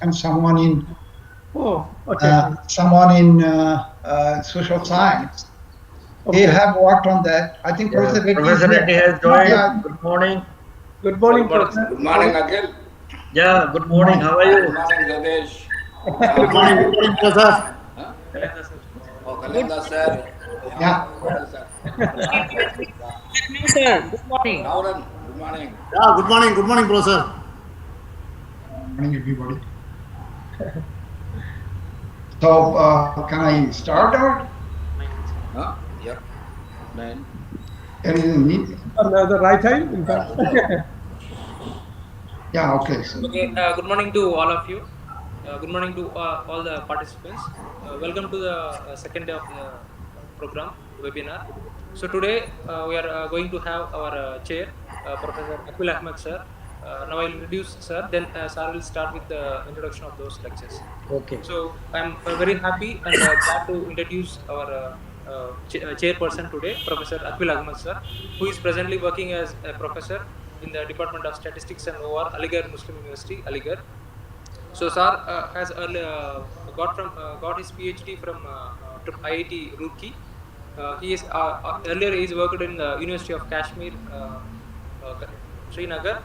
and someone in Okay. someone in social science. They have worked on that. I think Professor Reddy is Professor Reddy here. has joined. Yeah. Good morning. Good morning, Good morning, Professor. good morning, Akhil. Yeah, good morning. How are Good you? morning, Ganesh. Good morning, Professor. Huh? Oh, Kalenda sir. Yeah. Sir. Sir, good morning. Rauran, good morning. Yeah, good morning, Professor. Good morning, everybody. So, can I start or? Huh? Yep. 9. There is a need. The right time, in fact. Yeah, okay. So, Okay, good morning to all of you. Good morning to all the participants. Welcome to the second day of the program webinar. So today we are going to have our chair, Professor Akil Ahmed sir. Now I will introduce sir. Then sir will start with the introduction of those lectures. Okay. So I'm very happy and glad to introduce our chairperson today, Professor Akil Ahmed sir, who is presently working as a professor in the Department of Statistics and OR, Aligarh Muslim University, Aligarh. So sir has got his PhD from IIT Roorkee. He is earlier he's worked in the University of Kashmir, Srinagar.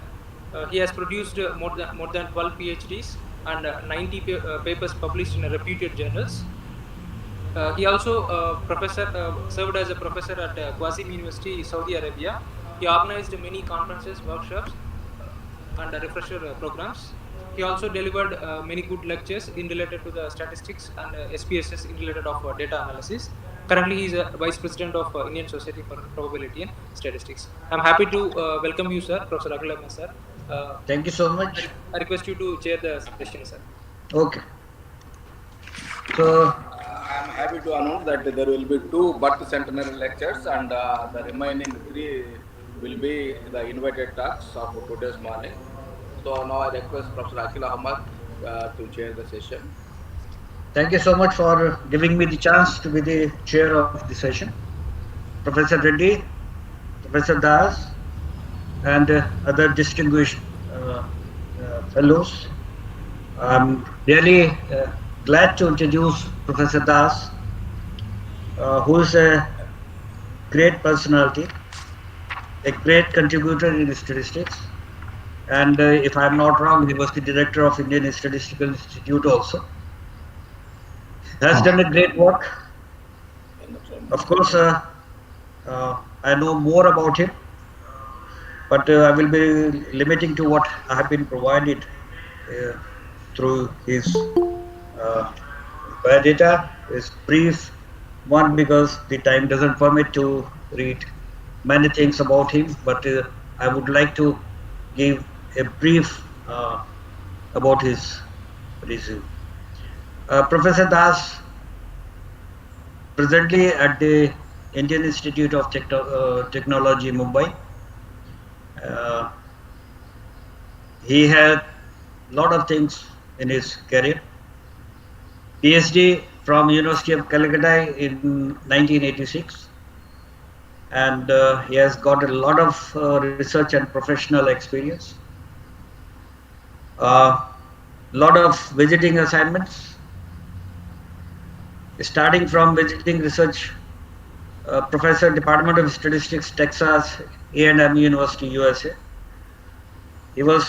He has produced more than 12 PhDs and 90 papers published in reputed journals. He also served as a professor at Qasim University, Saudi Arabia. He organized many conferences, workshops, and refresher programs. He also delivered many good lectures in related to the statistics and SPSS in related of data analysis. Currently, he is a vice president of Indian Society for Probability and Statistics. I'm happy to welcome you, sir, Professor Akil Ahmed, sir. Thank you so much. I request you to chair the session, sir. Okay. So, I am happy to announce that there will be 2 birth centenary lectures and the remaining 3 will be the invited talks of today's morning. So now I request Professor Akil Ahmed to chair the session. thank you so much for giving me the chance to be the chair of the session. Professor Reddy, Professor Das, and other distinguished fellows. I'm really glad to introduce Professor Das, who is a great personality, a great contributor in statistics, and if I'm not wrong, he was the director of Indian Statistical Institute also. Has done a great work. Of course, I know more about him, but I will be limiting to what I have been provided through his biodata. Is brief one because the time doesn't permit to read many things about him, but I would like to give a brief about his resume. Professor Das, presently at the Indian Institute of Technology, Mumbai. He had a lot of things in his career. PhD from University of Calcutta in 1986, and he has got a lot of research and professional experience. Lot of visiting assignments, starting from visiting research professor, Department of Statistics, Texas A&M University, USA. He was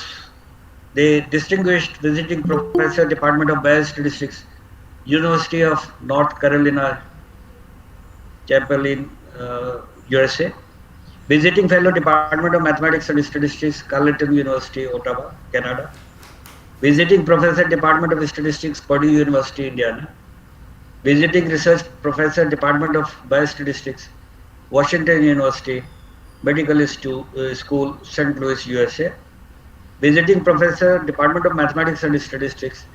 the distinguished visiting professor, Department of Biostatistics, University of North Carolina, Chapel in USA. Visiting fellow, Department of Mathematics and Statistics, Carleton University, Ottawa, Canada. Visiting professor, Department of Statistics, Purdue University, Indiana. Visiting research professor, Department of Biostatistics, Washington University, Medical School, St. Louis, USA. Visiting professor, Department of Mathematics and Statistics,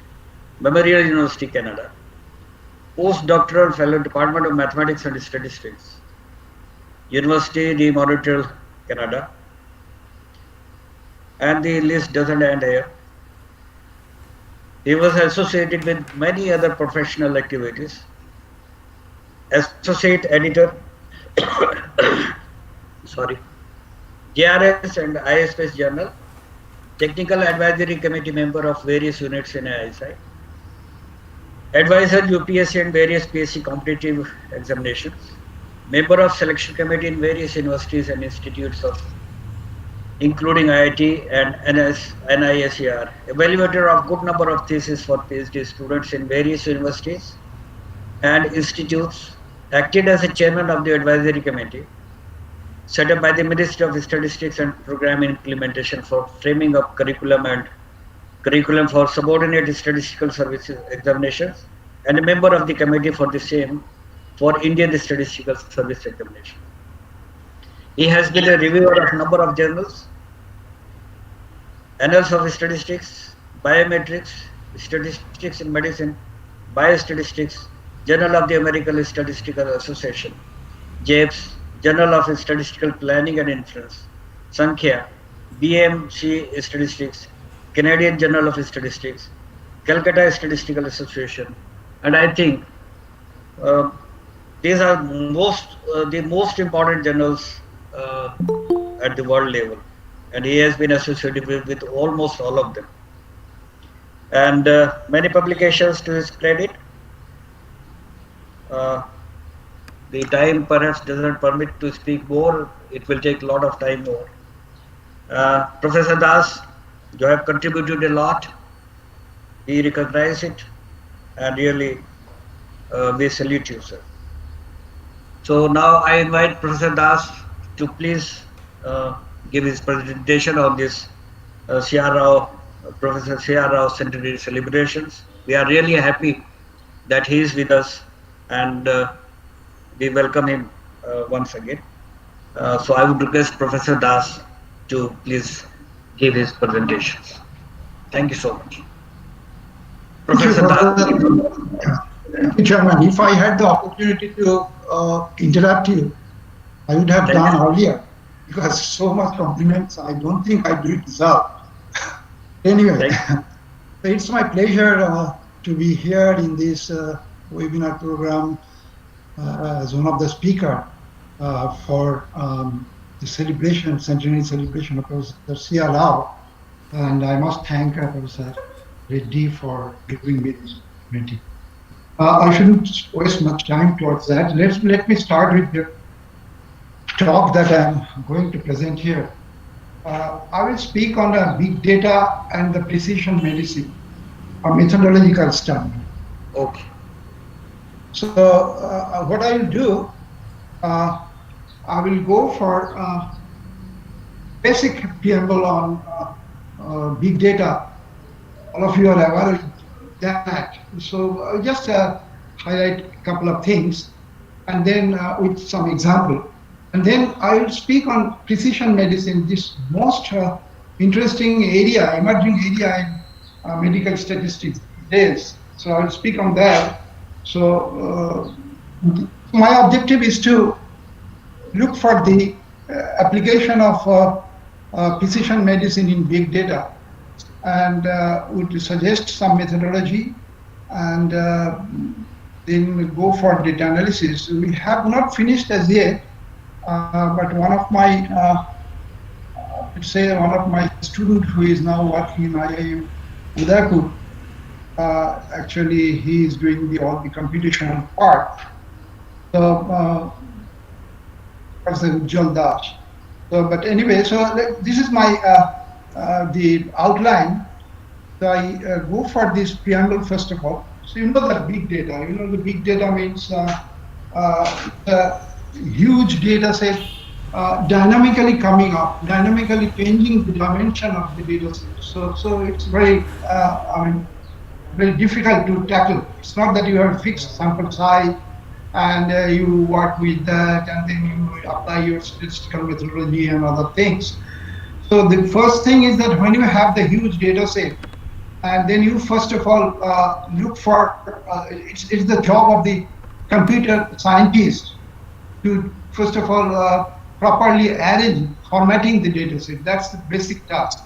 Memorial University, Canada. Postdoctoral fellow, Department of Mathematics and Statistics, Université de Montréal, Canada. And the list doesn't end here. He was associated with many other professional activities. Associate editor, sorry, JRS and ISPS journal, Technical Advisory Committee member of various units in ISI, advisor UPSC and various PSC competitive examinations, member of selection committee in various universities and institutes of including IIT and NISER, evaluator of good number of theses for PhD students in various universities and institutes, acted as a chairman of the advisory committee set up by the Ministry of Statistics and Program Implementation for framing of curriculum for subordinate statistical services examinations, and a member of the committee for the same for Indian Statistical Service Examination. He has been a reviewer of number of journals, Annals of Statistics, Biometrics, Statistics in Medicine, Biostatistics, Journal of the American Statistical Association, JAPES, Journal of Statistical Planning and Inference, Sankhya, BMC Statistics, Canadian Journal of Statistics, Calcutta Statistical Association, and I think these are the most important journals at the world level, and he has been associated with almost all of them, and many publications to his credit. The time perhaps does not permit to speak more. It will take a lot of time more. Professor Das, you have contributed a lot. We recognize it, and really we salute you, sir. So now I invite Professor Das to please give his presentation on this Professor C.R. Rao Centenary celebrations. We are really happy that he is with us, and we welcome him once again. So I would request Professor Das to please give his presentations. Thank you so much. Professor Das. Thank you, Chairman. If I had the opportunity to interrupt you, I would have done earlier, because so much compliments, I don't think I do it deserve. Anyway, it's my pleasure to be here in this webinar program as one of the speakers for the celebration, centenary celebration of Professor C.R. Rao, and I must thank Professor Reddy for giving me this opportunity. I shouldn't waste much time towards that. Let me start with the talk that I'm going to present here. I will speak on the big data and the precision medicine, a methodological study. Okay. So what I will do, I will go for basic preamble on big data. All of you are aware of that. So I'll just highlight a couple of things, and then with some example. And then I will speak on precision medicine, this most interesting area, emerging area in medical statistics these days. So I will speak on that. So my objective is to look for the application of precision medicine in big data, and would suggest some methodology, and then go for data analysis. We have not finished as yet, but one of my, let's say one of my students who is now working in IIM Udaipur, actually he is doing all the computational part. So Professor Ujjwal Das. So, but anyway, so this is my the outline. So I go for this preamble first of all. So you know the big data. You know the big data means the huge data set dynamically coming up, dynamically changing the dimension of the data set. So it's very very difficult to tackle. It's not that you have fixed sample size and you work with that and then you apply your statistical methodology and other things. So the first thing is that when you have the huge data set, and then you first of all look for, it's the job of the computer scientist to first of all properly arrange, formatting the data set. That's the basic task.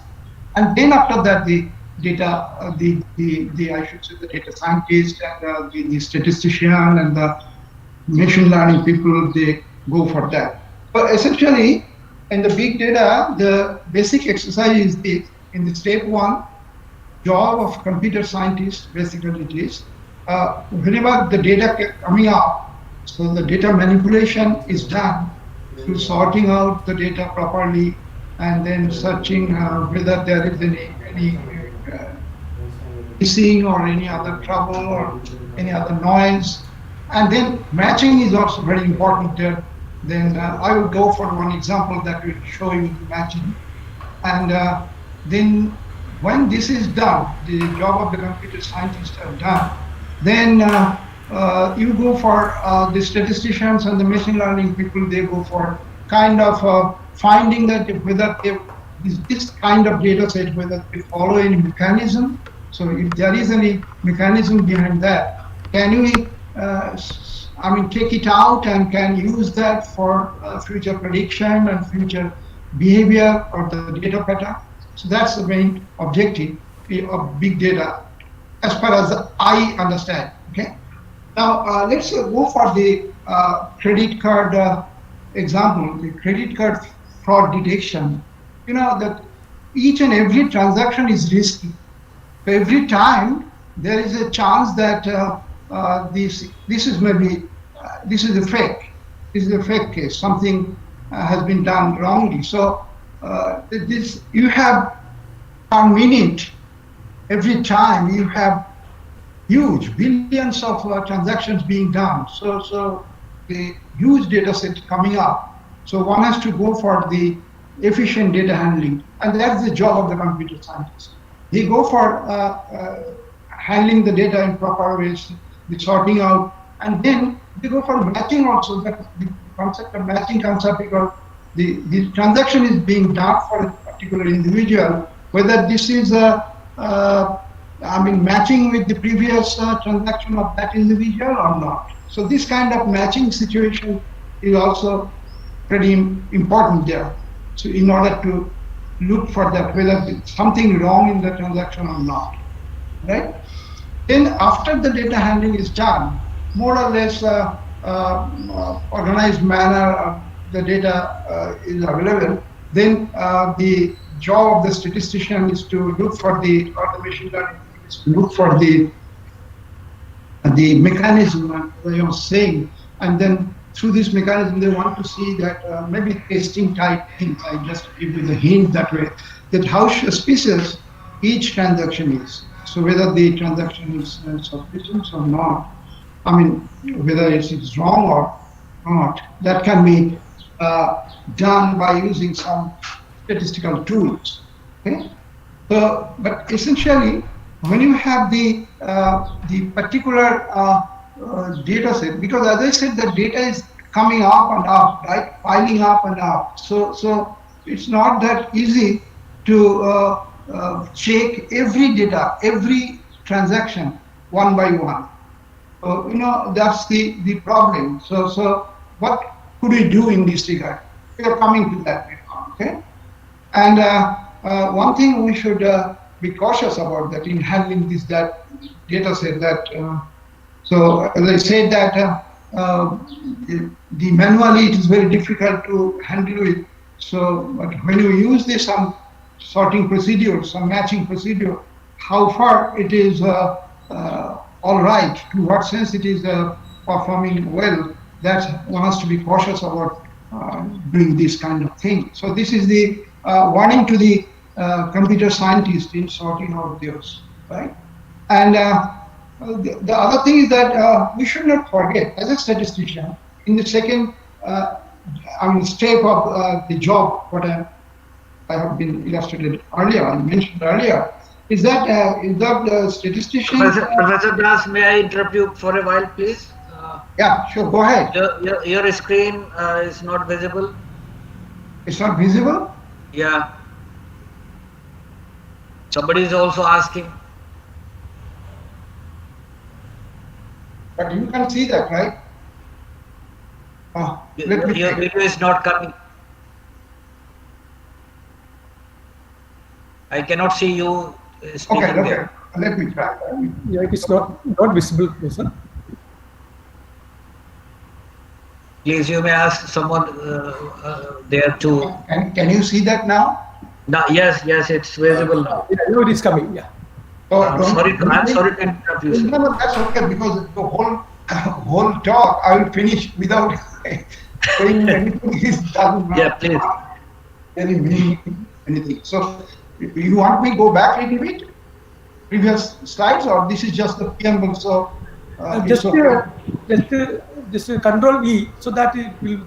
And then after that, the data, I should say the data scientist and the statistician and the machine learning people, they go for that. But essentially, in the big data, the basic exercise is this. in the step 1, job of computer scientist, basically it is, whenever the data coming up, so the data manipulation is done through sorting out the data properly and then searching whether there is any missing or any other trouble or any other noise. And then matching is also very important there. Then I will go for one example that will show you the matching. And then when this is done, the job of the computer scientists are done, then you go for the statisticians and the machine learning people, they go for kind of finding that whether this kind of data set, whether they follow any mechanism. So if there is any mechanism behind that, can we, take it out and can use that for future prediction and future behavior of the data pattern. So that's the main objective of big data, as far as I understand. Okay. Now let's go for the credit card example, the credit card fraud detection. You know that each and every transaction is risky. So every time there is a chance that this is maybe this is a fake. This is a fake case. Something has been done wrongly. So this you have per minute. Every time you have huge billions of transactions being done. So the huge data set coming up. So one has to go for the efficient data handling, and that's the job of the computer scientist. They go for handling the data in proper ways, the sorting out, and then they go for matching also. That the concept of matching comes up because the transaction is being done for a particular individual, whether this is matching with the previous transaction of that individual or not. So this kind of matching situation is also pretty important there. So in order to look for that, whether there's something wrong in the transaction or not, right? Then after the data handling is done, more or less organized manner, the data is available, then the job of the statistician is to look for the, or the machine learning is to look for the mechanism, as I was saying, and then through this mechanism they want to see that maybe testing type things. I just give you the hint that way, that how suspicious each transaction is. So whether the transaction is suspicious or not, whether it's wrong or not, that can be done by using some statistical tools. Okay? So, but essentially, when you have the particular data set, because as I said, the data is coming up and up, right? Piling up and up. So it's not that easy to check every data, every transaction one by one. So, that's the problem. So what could we do in this regard? We are coming to that now, okay? And one thing we should be cautious about that in handling this data set. That so as I said that the manually it is very difficult to handle it. So, but when you use this some sorting procedure, some matching procedure, how far it is all right, to what sense it is performing well, that one has to be cautious about doing this kind of thing. So this is the warning to the computer scientist in sorting out those, right? And the other thing is that we should not forget, as a statistician, in the second step of the job, what I have been illustrated earlier, I mentioned earlier, is that the statistician. Professor Das, may I interrupt you for a while, please? Yeah, sure, go ahead. Your screen is not visible. It's not visible? Yeah. Somebody is also asking. But you can see that, right? Your video is not coming. I cannot see you speaking there. Let me try. Yeah, it is not visible, sir. Please, you may ask someone there too. Can you see that now? No, yes, it's visible now. Yeah, now it is coming. Yeah. So I'm sorry to interrupt you, sir. No, that's okay, because the whole talk I will finish without saying anything. Is doesn't Yeah, matter. please. Any meaning, anything. So you want me to go back a little bit, previous slides, or this is just the preamble? So Just it's okay. just Control E, so that it will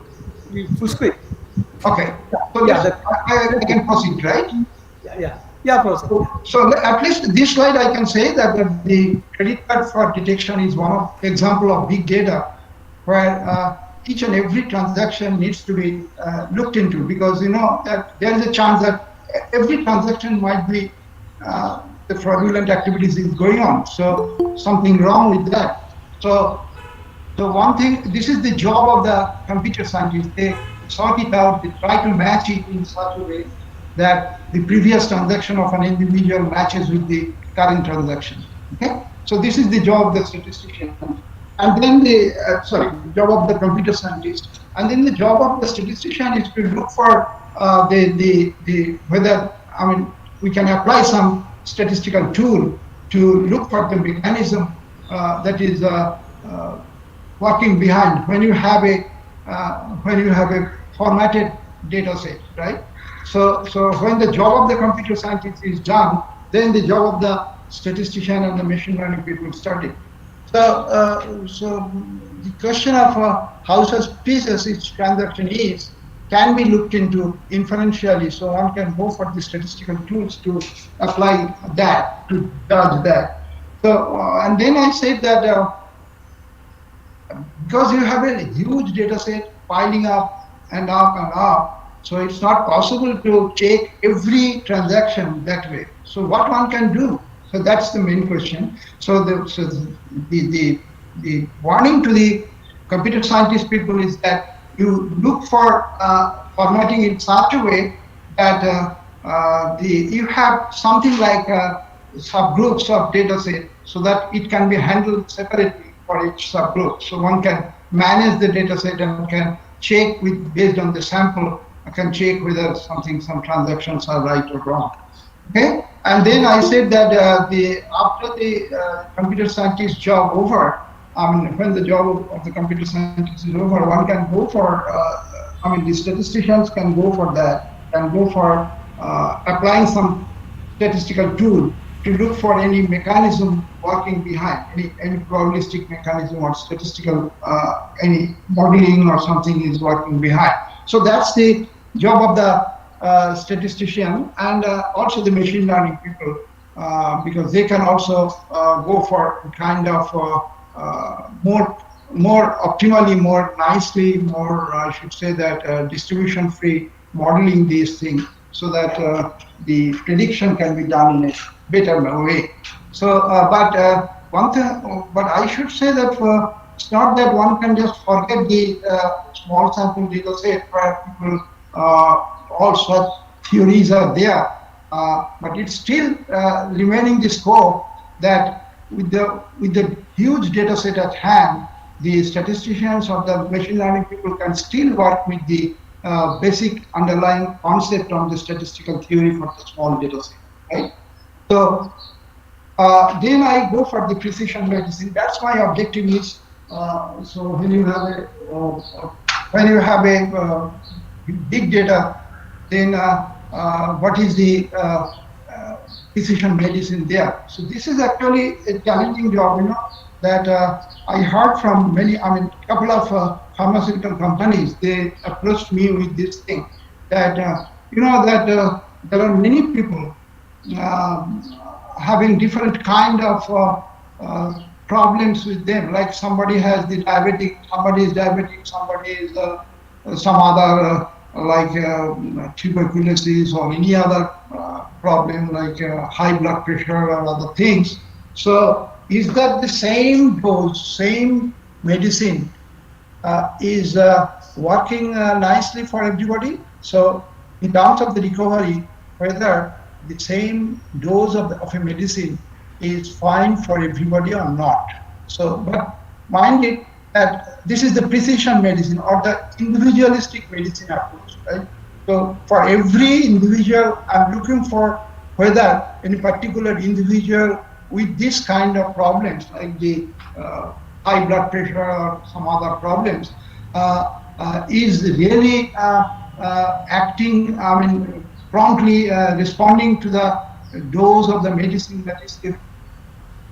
be full screen. Okay. So Yeah, I can proceed, right? Yeah, Professor. So at least this slide I can say that the credit card fraud detection is one of example of big data where each and every transaction needs to be looked into, because you know that there is a chance that every transaction might be the fraudulent activities is going on. So something wrong with that. So one thing, this is the job of the computer scientists. They sort it out, they try to match it in such a way that the previous transaction of an individual matches with the current transaction. Okay, so this is the job of the statistician, and then the job of the computer scientist, and then the job of the statistician is to look for whether, I mean, we can apply some statistical tool to look for the mechanism that is working behind when you have a formatted data set, right? So when the job of the computer scientist is done, then the job of the statistician and the machine learning people started. So the question of how suspicious each transaction is can be looked into inferentially. So one can go for the statistical tools to apply that, to judge that. So and then I said that because you have a huge data set piling up and up and up, so it's not possible to check every transaction that way. So what one can do? So that's the main question. So the warning to the computer scientist people is that you look for formatting in such a way that you have something like subgroups of data set, so that it can be handled separately for each subgroup. So one can manage the data set and can check based on the sample. I can check whether some transactions are right or wrong. Okay, and then I said that after the computer scientist job over, I mean, when the job of the computer scientist is over, one can go for, the statisticians can go for that, can go for applying some statistical tool to look for any mechanism working behind, any probabilistic mechanism or statistical, any modeling or something is working behind. So that's the job of the statistician and also the machine learning people, because they can also go for kind of more optimally, more nicely, more I should say that distribution-free modeling these things, so that the prediction can be done in a better way. So, but I should say that it's not that one can just forget the small sample data set where people all such theories are there, but it's still remaining the scope that with the huge data set at hand, the statisticians or the machine learning people can still work with the basic underlying concept on the statistical theory for the small data set, right? So then I go for the precision medicine. That's my objective is, so when you have a big data, then what is the precision medicine there? So this is actually a challenging job, you know, that I heard from many, couple of pharmaceutical companies, they approached me with this thing, that, that there are many people having different kind of problems with them, like somebody has the diabetic, somebody is diabetic, somebody is some other like tuberculosis or any other problem like high blood pressure or other things. So is that the same dose, same medicine is working nicely for everybody? So in terms of the recovery, whether the same dose of a medicine is fine for everybody or not. So, but mind it that this is the precision medicine or the individualistic medicine approach, right? So for every individual, I'm looking for whether any particular individual with this kind of problems, like the high blood pressure or some other problems, is really acting, promptly responding to the dose of the medicine that is given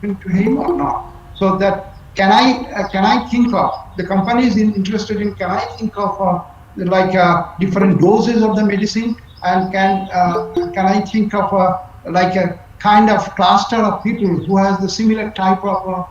to him or not. So that can I think of, the company is interested in, can I think of different doses of the medicine, and can I think of like a kind of cluster of people who has the similar type of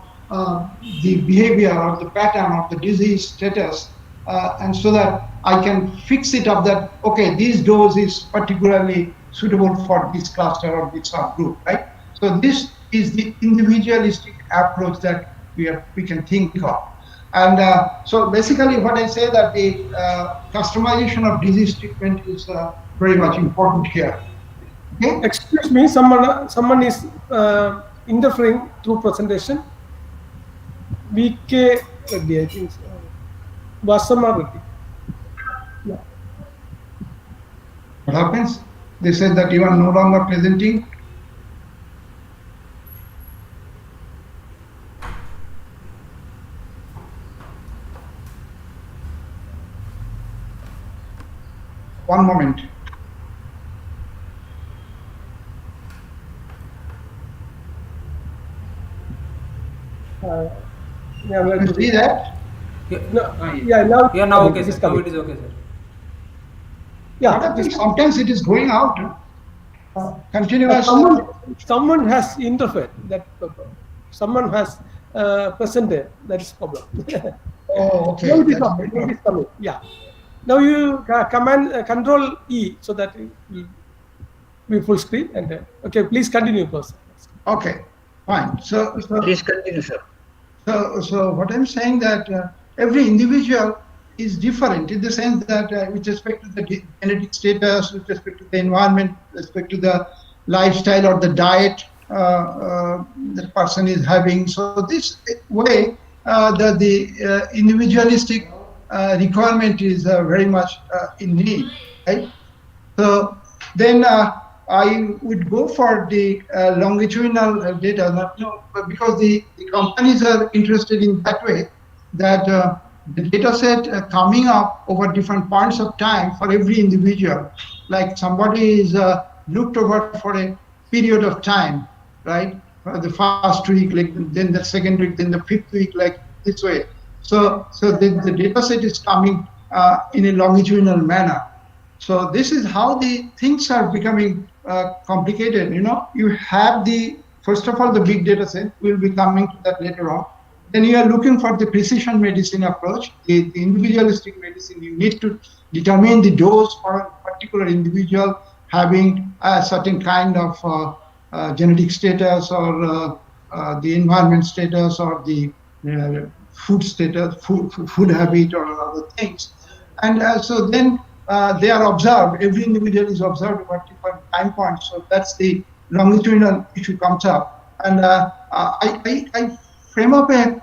the behavior or the pattern of the disease status, and so that I can fix it up that, okay, this dose is particularly suitable for this cluster or this subgroup, right? So this is the individualistic approach that we can think of. And so basically what I say that the customization of disease treatment is very much important here. Okay? Excuse me, someone is interfering through presentation. VK Reddy, I think. Vasama Reddy. Yeah. What happens? They said that you are no longer presenting. One moment. Yeah, You see that? no, yeah, now. Yeah, now okay, it is sir. Now coming. it is okay, sir. Yeah, Sometimes it is going out. Continuous. someone has interfered. That someone has presented. That is problem. Oh, okay. Now it is coming. Now it is coming. Yeah. Now you command Control E so that it will be full screen. And okay, please continue, person. Okay, fine. So Please continue, sir. So what I'm saying that every individual is different in the sense that with respect to the genetic status, with respect to the environment, with respect to the lifestyle or the diet the person is having. So this way, the individualistic requirement is very much in need, right? So then I would go for the longitudinal data, because the companies are interested in that way, that the data set coming up over different points of time for every individual, like somebody is looked over for a period of time, right? The first week, like then the second week, then the fifth week, like this way. So the data set is coming in a longitudinal manner. So this is how the things are becoming complicated. You have first of all, the big data set. We'll be coming to that later on. Then you are looking for the precision medicine approach, the individualistic medicine. You need to determine the dose for a particular individual having a certain kind of genetic status, or the environment status, or the food status, food habit, or other things. And so then they are observed. Every individual is observed at different time points. So that's the longitudinal issue comes up. And I frame up a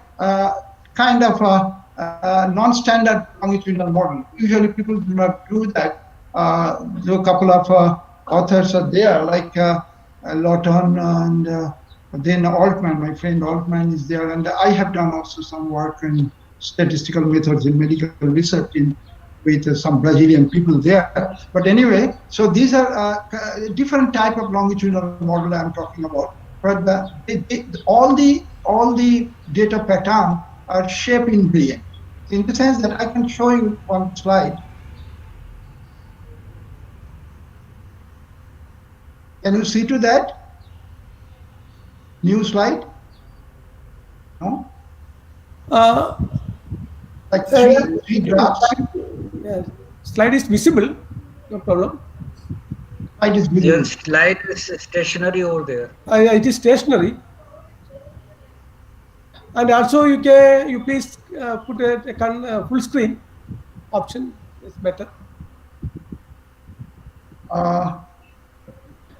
kind of a non-standard longitudinal model. Usually people do not do that. There are a couple of authors are there, like Lawton and then Altman. My friend Altman is there, and I have done also some work in statistical methods in medical research with some Brazilian people there. But anyway, so these are different type of longitudinal model I'm talking about. But all the data pattern are shaped in brilliant, in the sense that I can show you one slide. Can you see to that? New slide? No? Like three graphs? Yeah. Slide is visible, no problem. Slide is visible. Your slide is stationary over there. It is stationary. And also you please put a full screen option is better.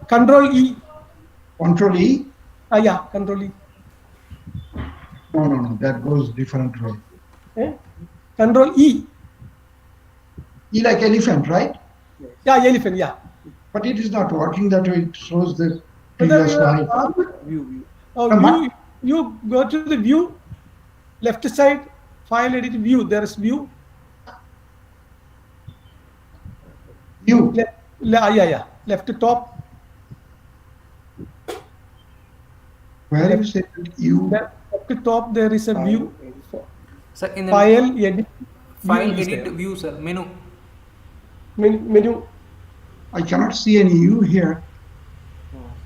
Control E. Control E? Yeah, Control E. No, that goes different way. Control E. E like elephant, right? Yes. Yeah, elephant. Yeah. But it is not working that way. It shows the Whether previous slide. View. You go to the view, left side, file edit view. There is view. You. Yeah. Left top. Where you say you? Left top there is a view. Sir, in the File edit. file view is edit there. view, sir, menu. Menu. I cannot see any you here.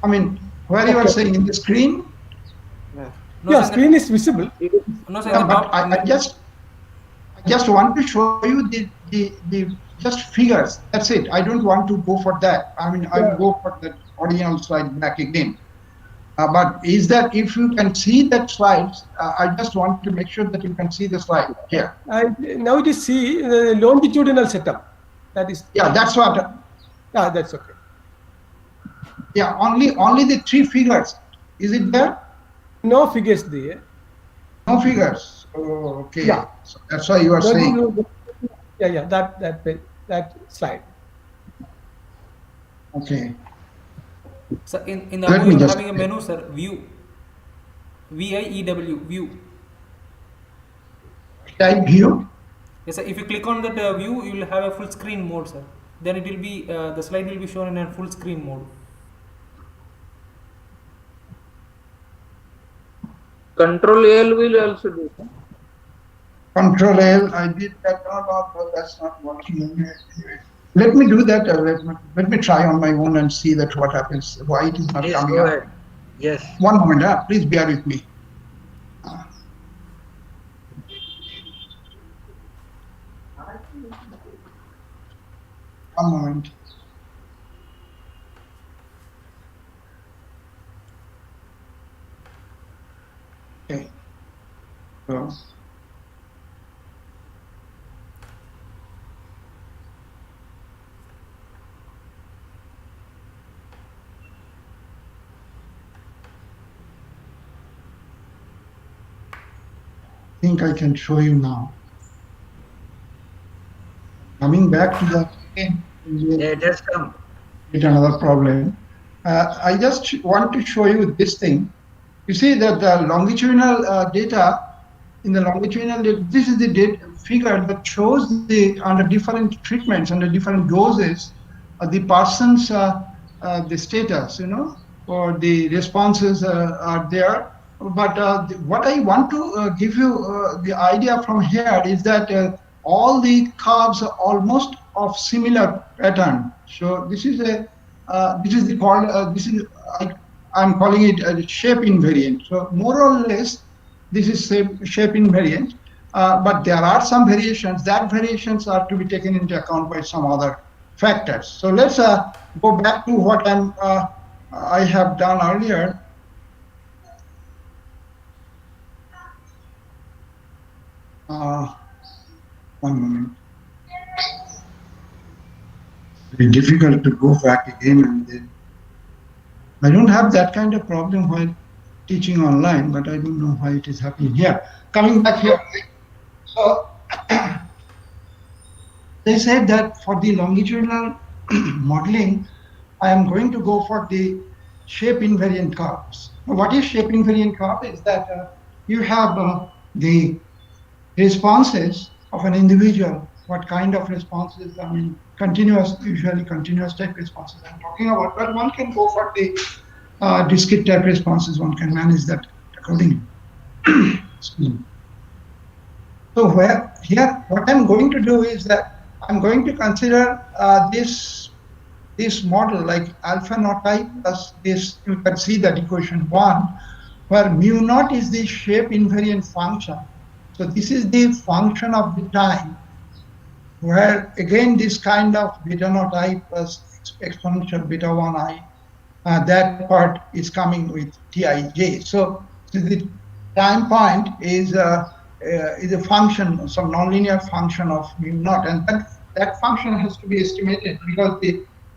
I mean, where you are saying in the screen? No, Yeah, sir, screen is visible. No, sir, Yeah, in the but top. I just want to show you the just figures. That's it. I don't want to go for that. I mean, I will go for the original slide back again. But is that if you can see that slides, I just want to make sure that you can see the slide here. Now it is see the longitudinal setup. That is. Yeah, that's what. Yeah, that's okay. Yeah, only the 3 figures. Is it there? No figures there. No figures. Oh, okay. Yeah. So that's why you are saying. Yeah. That slide. Okay. Sir, in the Let view, me you are just- having a menu, sir, view. VIEW, view. Type view. Yes, sir. If you click on that view, you will have a full screen mode, sir. Then it will be the slide will be shown in a full screen mode. Control L will also do. Control L. I did that. No, that's not working. Let me do that. Let me try on my own and see that what happens. Why it is not Please coming go up. ahead. Yes. One moment. Please bear with me. One moment. Okay. So, I think I can show you now. Coming back to the Yeah, it has come. with another problem. I just want to show you this thing. You see that the longitudinal data, in the longitudinal data, this is the data figure that shows the under different treatments, under different doses, the person's the status, or the responses are there. But what I want to give you the idea from here is that all the curves are almost of similar pattern. So this is I'm calling it a shape invariant. So more or less, this is shape invariant. But there are some variations. That variations are to be taken into account by some other factors. So let's go back to what I have done earlier. One moment. Very difficult to go back again and then. I don't have that kind of problem while teaching online, but I don't know why it is happening here. Coming back here. So they said that for the longitudinal modeling, I am going to go for the shape invariant curves. What is shape invariant curve? Is that you have the responses of an individual. What kind of responses? I mean, usually continuous type responses I'm talking about, but one can go for the discrete type responses. One can manage that accordingly. So here, what I'm going to do is that I'm going to consider this model like alpha naught I plus this. You can see that equation 1, where mu naught is the shape invariant function. So this is the function of the time, where again this kind of beta naught I plus exponential beta 1 I, that part is coming with Tij. So the time point is a function, some nonlinear function of mu naught, and that function has to be estimated because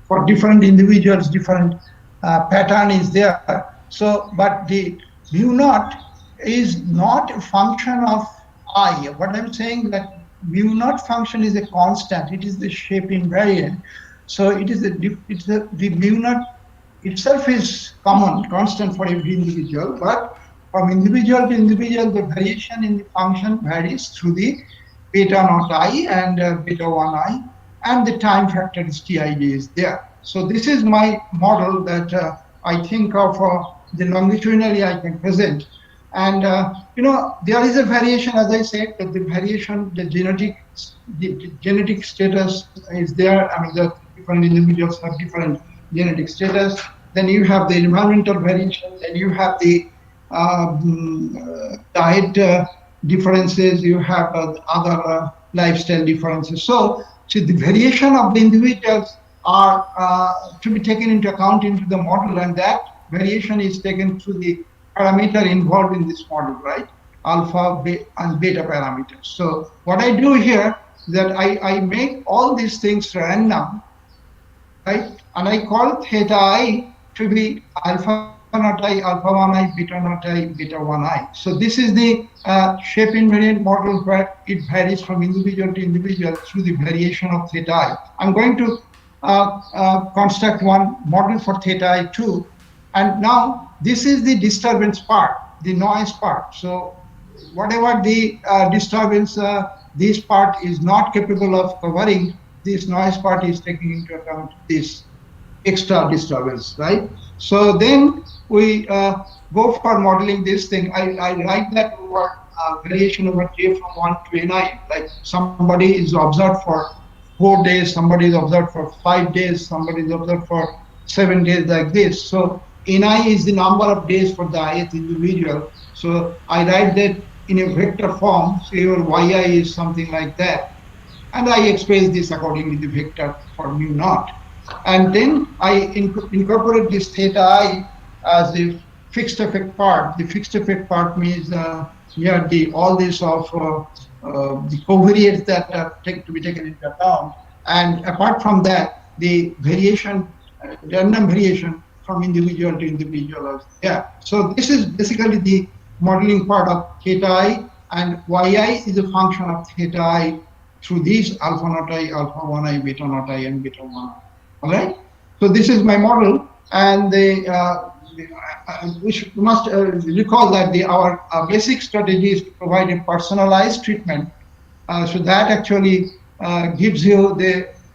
for different individuals, different pattern is there. So, but the mu naught is not a function of I. What I'm saying that mu naught function is a constant. It is the shape invariant. So it is the mu naught itself is common, constant for every individual, but from individual to individual, the variation in the function varies through the beta naught I and beta 1 I, and the time factor is Tij is there. So this is my model that I think of the longitudinally I can present. And there is a variation, as I said, that the variation, the genetic status is there. I mean, the different individuals have different genetic status. Then you have the environmental variation. Then you have the diet differences. You have other lifestyle differences. So the variation of the individuals are to be taken into account into the model, and that variation is taken through the parameter involved in this model, right? Alpha and beta parameters. So what I do here is that I make all these things random, right? And I call theta I to be alpha naught I, alpha 1 I, beta naught I, beta 1 I. So this is the shape invariant model where it varies from individual to individual through the variation of theta I. I'm going to construct one model for theta I too. And now this is the disturbance part, the noise part. So whatever the disturbance this part is not capable of covering, this noise part is taking into account this extra disturbance, right? So then we go for modeling this thing. I write that over variation over J from 1 to Ni. Like somebody is observed for 4 days, somebody is observed for 5 days, somebody is observed for 7 days, like this. So Ni is the number of days for the ith individual. So I write that in a vector form. So your Yi is something like that. And I express this according to the vector for mu naught. And then I incorporate this theta I as the fixed effect part. The fixed effect part means here all this of the covariates that are to be taken into account. And apart from that, the variation, random variation from individual to individual. Yeah. So this is basically the modeling part of theta I, and Yi is a function of theta I through these alpha naught I, alpha 1 I, beta naught I, and beta 1 I. All right. So this is my model, and we must recall that our basic strategy is to provide a personalized treatment. So that actually gives you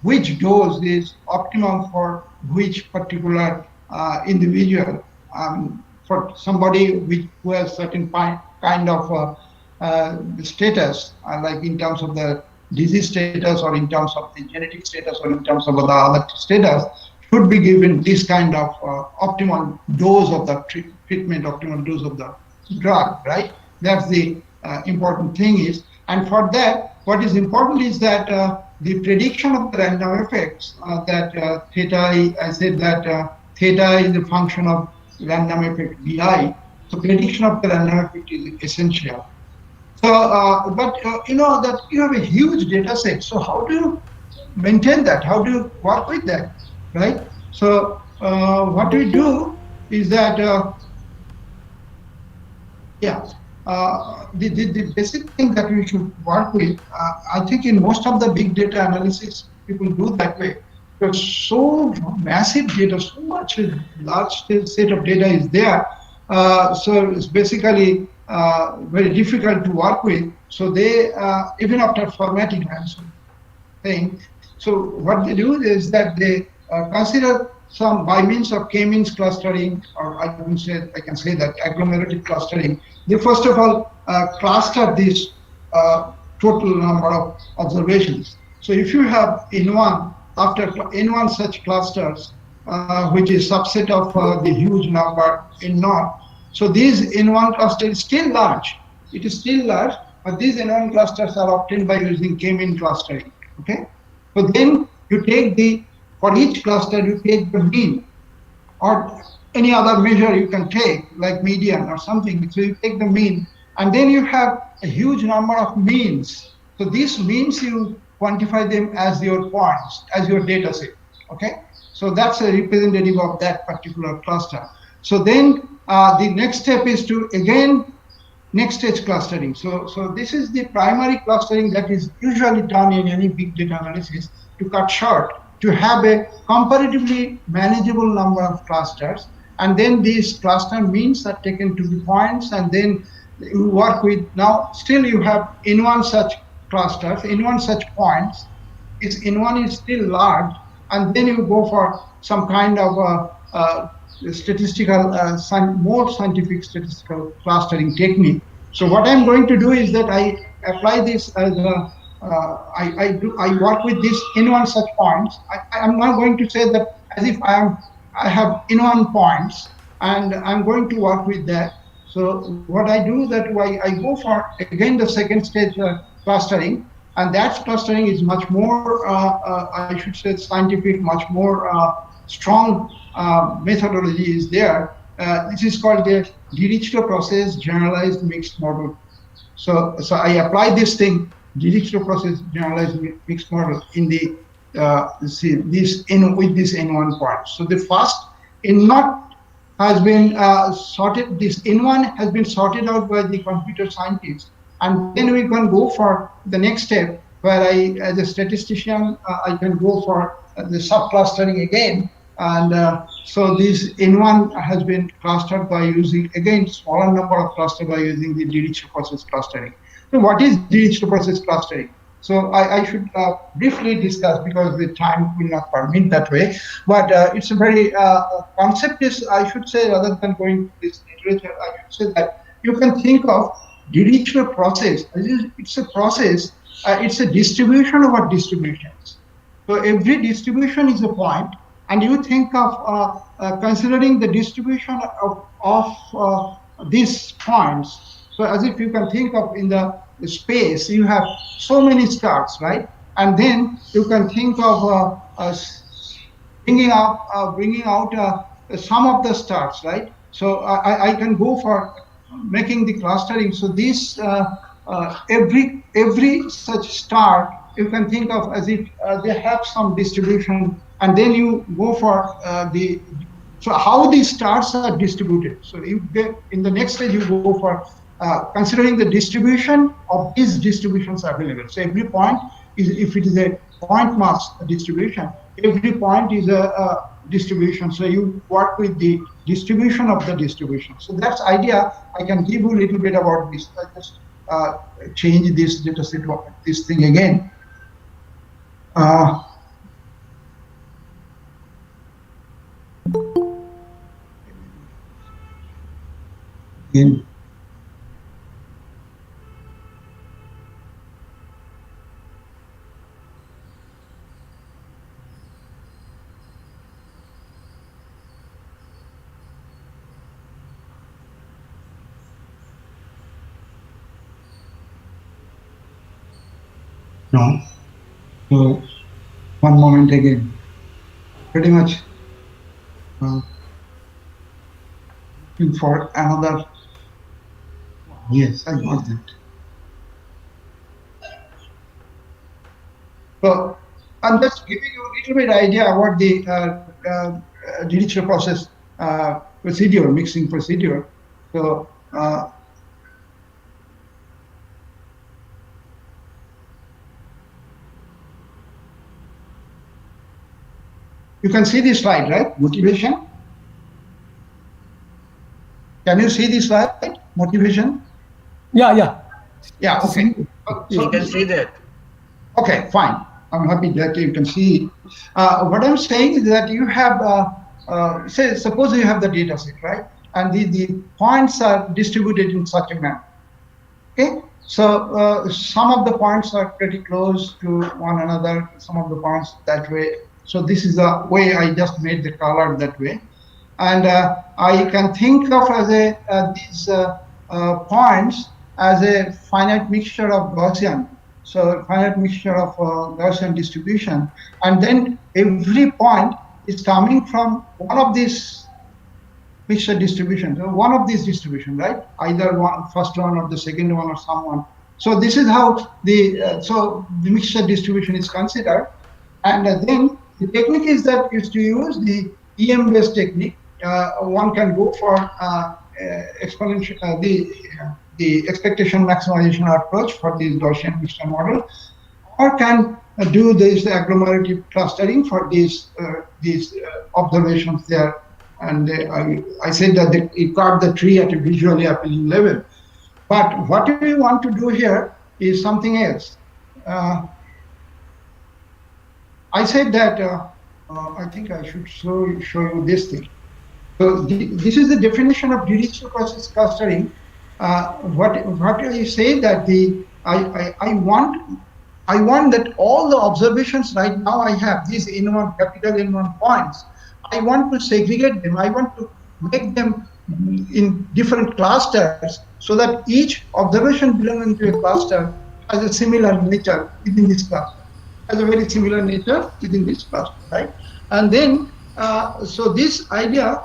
which dose is optimum for which particular individual. For somebody who has certain kind of status, like in terms of the disease status, or in terms of the genetic status, or in terms of the other status, should be given this kind of optimal dose of the treatment, optimal dose of the drug, right? That's the important thing is. And for that, what is important is that the prediction of the random effects, that theta, I said that theta is a function of random effect Bi. So prediction of the random effect is essential. So, but you know that you have a huge data set. So how do you maintain that? How do you work with that, right? So what we do is that, the basic thing that we should work with, I think in most of the big data analysis, people do that way. Because so massive data, so much large set of data is there. So it's basically very difficult to work with. So they, even after formatting, I'm saying, so what they do is that they consider some by means of k-means clustering, or I can say that agglomerative clustering. They first of all cluster this total number of observations. So if you have N1, after N1 such clusters, which is subset of the huge number N0, so these N1 cluster is still large. It is still large, but these N1 clusters are obtained by using k-mean clustering. Okay. So then you take for each cluster you take the mean, or any other measure you can take, like median or something. So you take the mean, and then you have a huge number of means. So these means you quantify them as your points, as your data set. Okay. So that's a representative of that particular cluster. So then the next step is to again next stage clustering. So this is the primary clustering that is usually done in any big data analysis to cut short to have a comparatively manageable number of clusters, and then these cluster means are taken to the points, and then you work with, now still you have in one such clusters, in one such points, in one is still large, and then you go for some kind of statistical, more scientific statistical clustering technique. So what I'm going to do is that I apply this as a, I work with this in one such points. I'm not going to say that as if I have in one points and I'm going to work with that. So what I do that I go for again the second stage clustering, and that clustering is much more, I should say, scientific, much more strong methodology is there. This is called the Dirichlet process generalized mixed model. So I apply this thing, Dirichlet process generalized mixed model, in the with this N1 point. So the first N0 has been sorted. This N1 has been sorted out by the computer scientists, and then we can go for the next step, where I, as a statistician, I can go for the subclustering again. And so this N1 has been clustered by using, again, smaller number of clusters by using the Dirichlet process clustering. So what is Dirichlet process clustering? So I should briefly discuss, because the time will not permit that way. But it's a very concept is, I should say, rather than going to this literature, I should say that you can think of Dirichlet process. It's a process. It's a distribution over distributions. So every distribution is a point, and you think of considering the distribution of these points. So as if you can think of in the space, you have so many stars, right? And then you can think of bringing out some of the stars, right? So I can go for making the clustering. So this every such star you can think of as if they have some distribution, and then you go for so how these stars are distributed. So you get, in the next stage, you go for considering the distribution of these distributions available. So every point is, if it is a point mass distribution, every point is a distribution. So you work with the distribution of the distribution. So that's idea. I can give you a little bit about this. I just change this data set, this thing again. Again. No. So one moment again. Pretty much looking for another. Yes, I got that. So I'm just giving you a little bit idea about the Dirichlet process procedure, mixing procedure. So you can see this slide, right? Motivation. Can you see this slide? Motivation. Yeah. Okay. So you can see that. Okay, fine. I'm happy that you can see. What I'm saying is that you have, suppose you have the data set, right? And the points are distributed in such a manner. Okay. So some of the points are pretty close to one another. Some of the points that way. So this is the way I just made the color that way. And I can think of as these points as a finite mixture of Gaussian. So finite mixture of Gaussian distribution. And then every point is coming from one of these mixture distributions, so one of these distributions, right? Either one, first one or the second one or someone. So this is how the mixture distribution is considered. And then the technique is to use the EM-based technique. One can go for exponential the expectation maximization approach for the Gaussian mixture model, or can do this agglomerative clustering for these observations there. And I said that it cut the tree at a visually appealing level. But what we want to do here is something else. I said that I think I should show you this thing. So this is the definition of Dirichlet process clustering. What I say that I want that all the observations right now I have these N1 capital N1 points. I want to segregate them. I want to make them in different clusters so that each observation belonging to a cluster has a similar nature within this cluster. Has a very similar nature within this cluster, right? And then, so this idea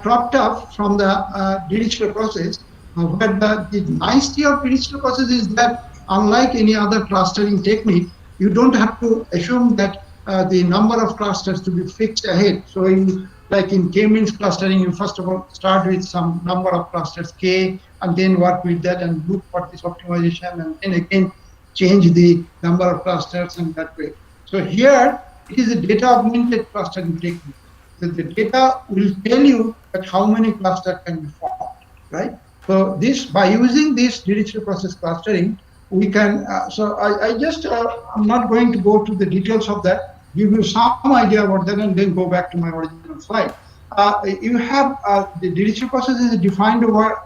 cropped up from the Dirichlet process, where the nicety of Dirichlet process is that unlike any other clustering technique, you don't have to assume that the number of clusters to be fixed ahead. So like in K-means clustering, you first of all start with some number of clusters K, and then work with that and look for this optimization, and then again change the number of clusters in that way. So here it is a data augmented clustering technique. So the data will tell you that how many clusters can be formed, right? So this, by using this Dirichlet process clustering, we can. So I just I'm not going to go to the details of that. Give you some idea about that, and then go back to my original slide. You have the Dirichlet process is defined over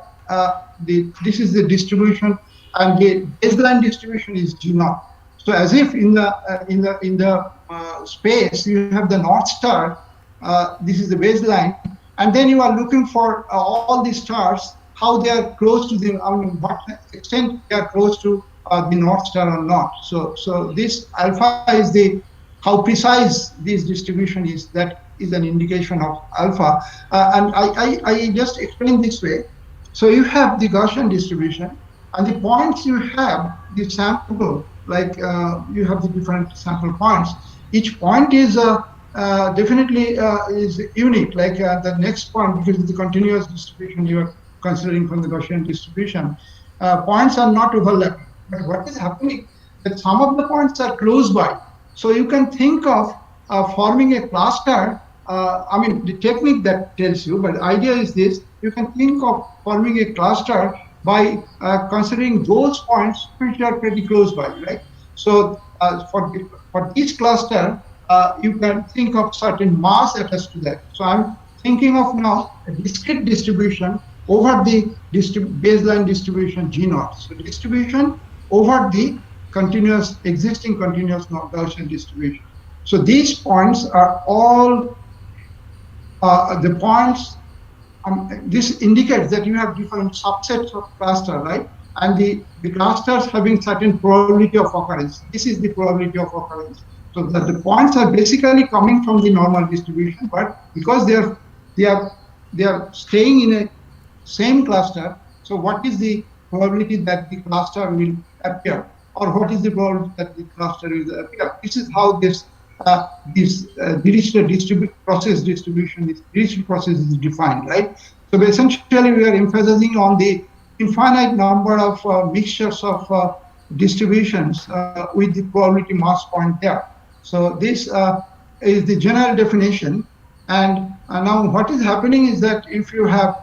this is the distribution, and the baseline distribution is G0. So as if in the space you have the North Star, this is the baseline, and then you are looking for all these stars, how they are close to the, what extent they are close to the North Star or not. So this alpha is the how precise this distribution is. That is an indication of alpha, and I just explain this way. So you have the Gaussian distribution, and the points you have, the sample, like you have the different sample points. Each point is definitely is unique, like the next point, because it's the continuous distribution you are considering from the Gaussian distribution. Points are not overlapping, but what is happening that some of the points are close by. So you can think of forming a cluster. I mean, the technique that tells you, but the idea is this: you can think of forming a cluster by considering those points which are pretty close by, right? So for each cluster, you can think of certain mass attached to that. So I'm thinking of now a discrete distribution over the baseline distribution G0. So distribution over the existing continuous Gaussian distribution. So these points are all the points. This indicates that you have different subsets of cluster, right? And the clusters having certain probability of occurrence. This is the probability of occurrence. So that the points are basically coming from the normal distribution, but because they are staying in a same cluster. So what is the probability that the cluster will appear, or what is the probability that the cluster will appear? This is how this Dirichlet process distribution, this Dirichlet process is defined, right? So essentially, we are emphasizing on the infinite number of mixtures of distributions with the probability mass point there. So this is the general definition. And now what is happening is that if you have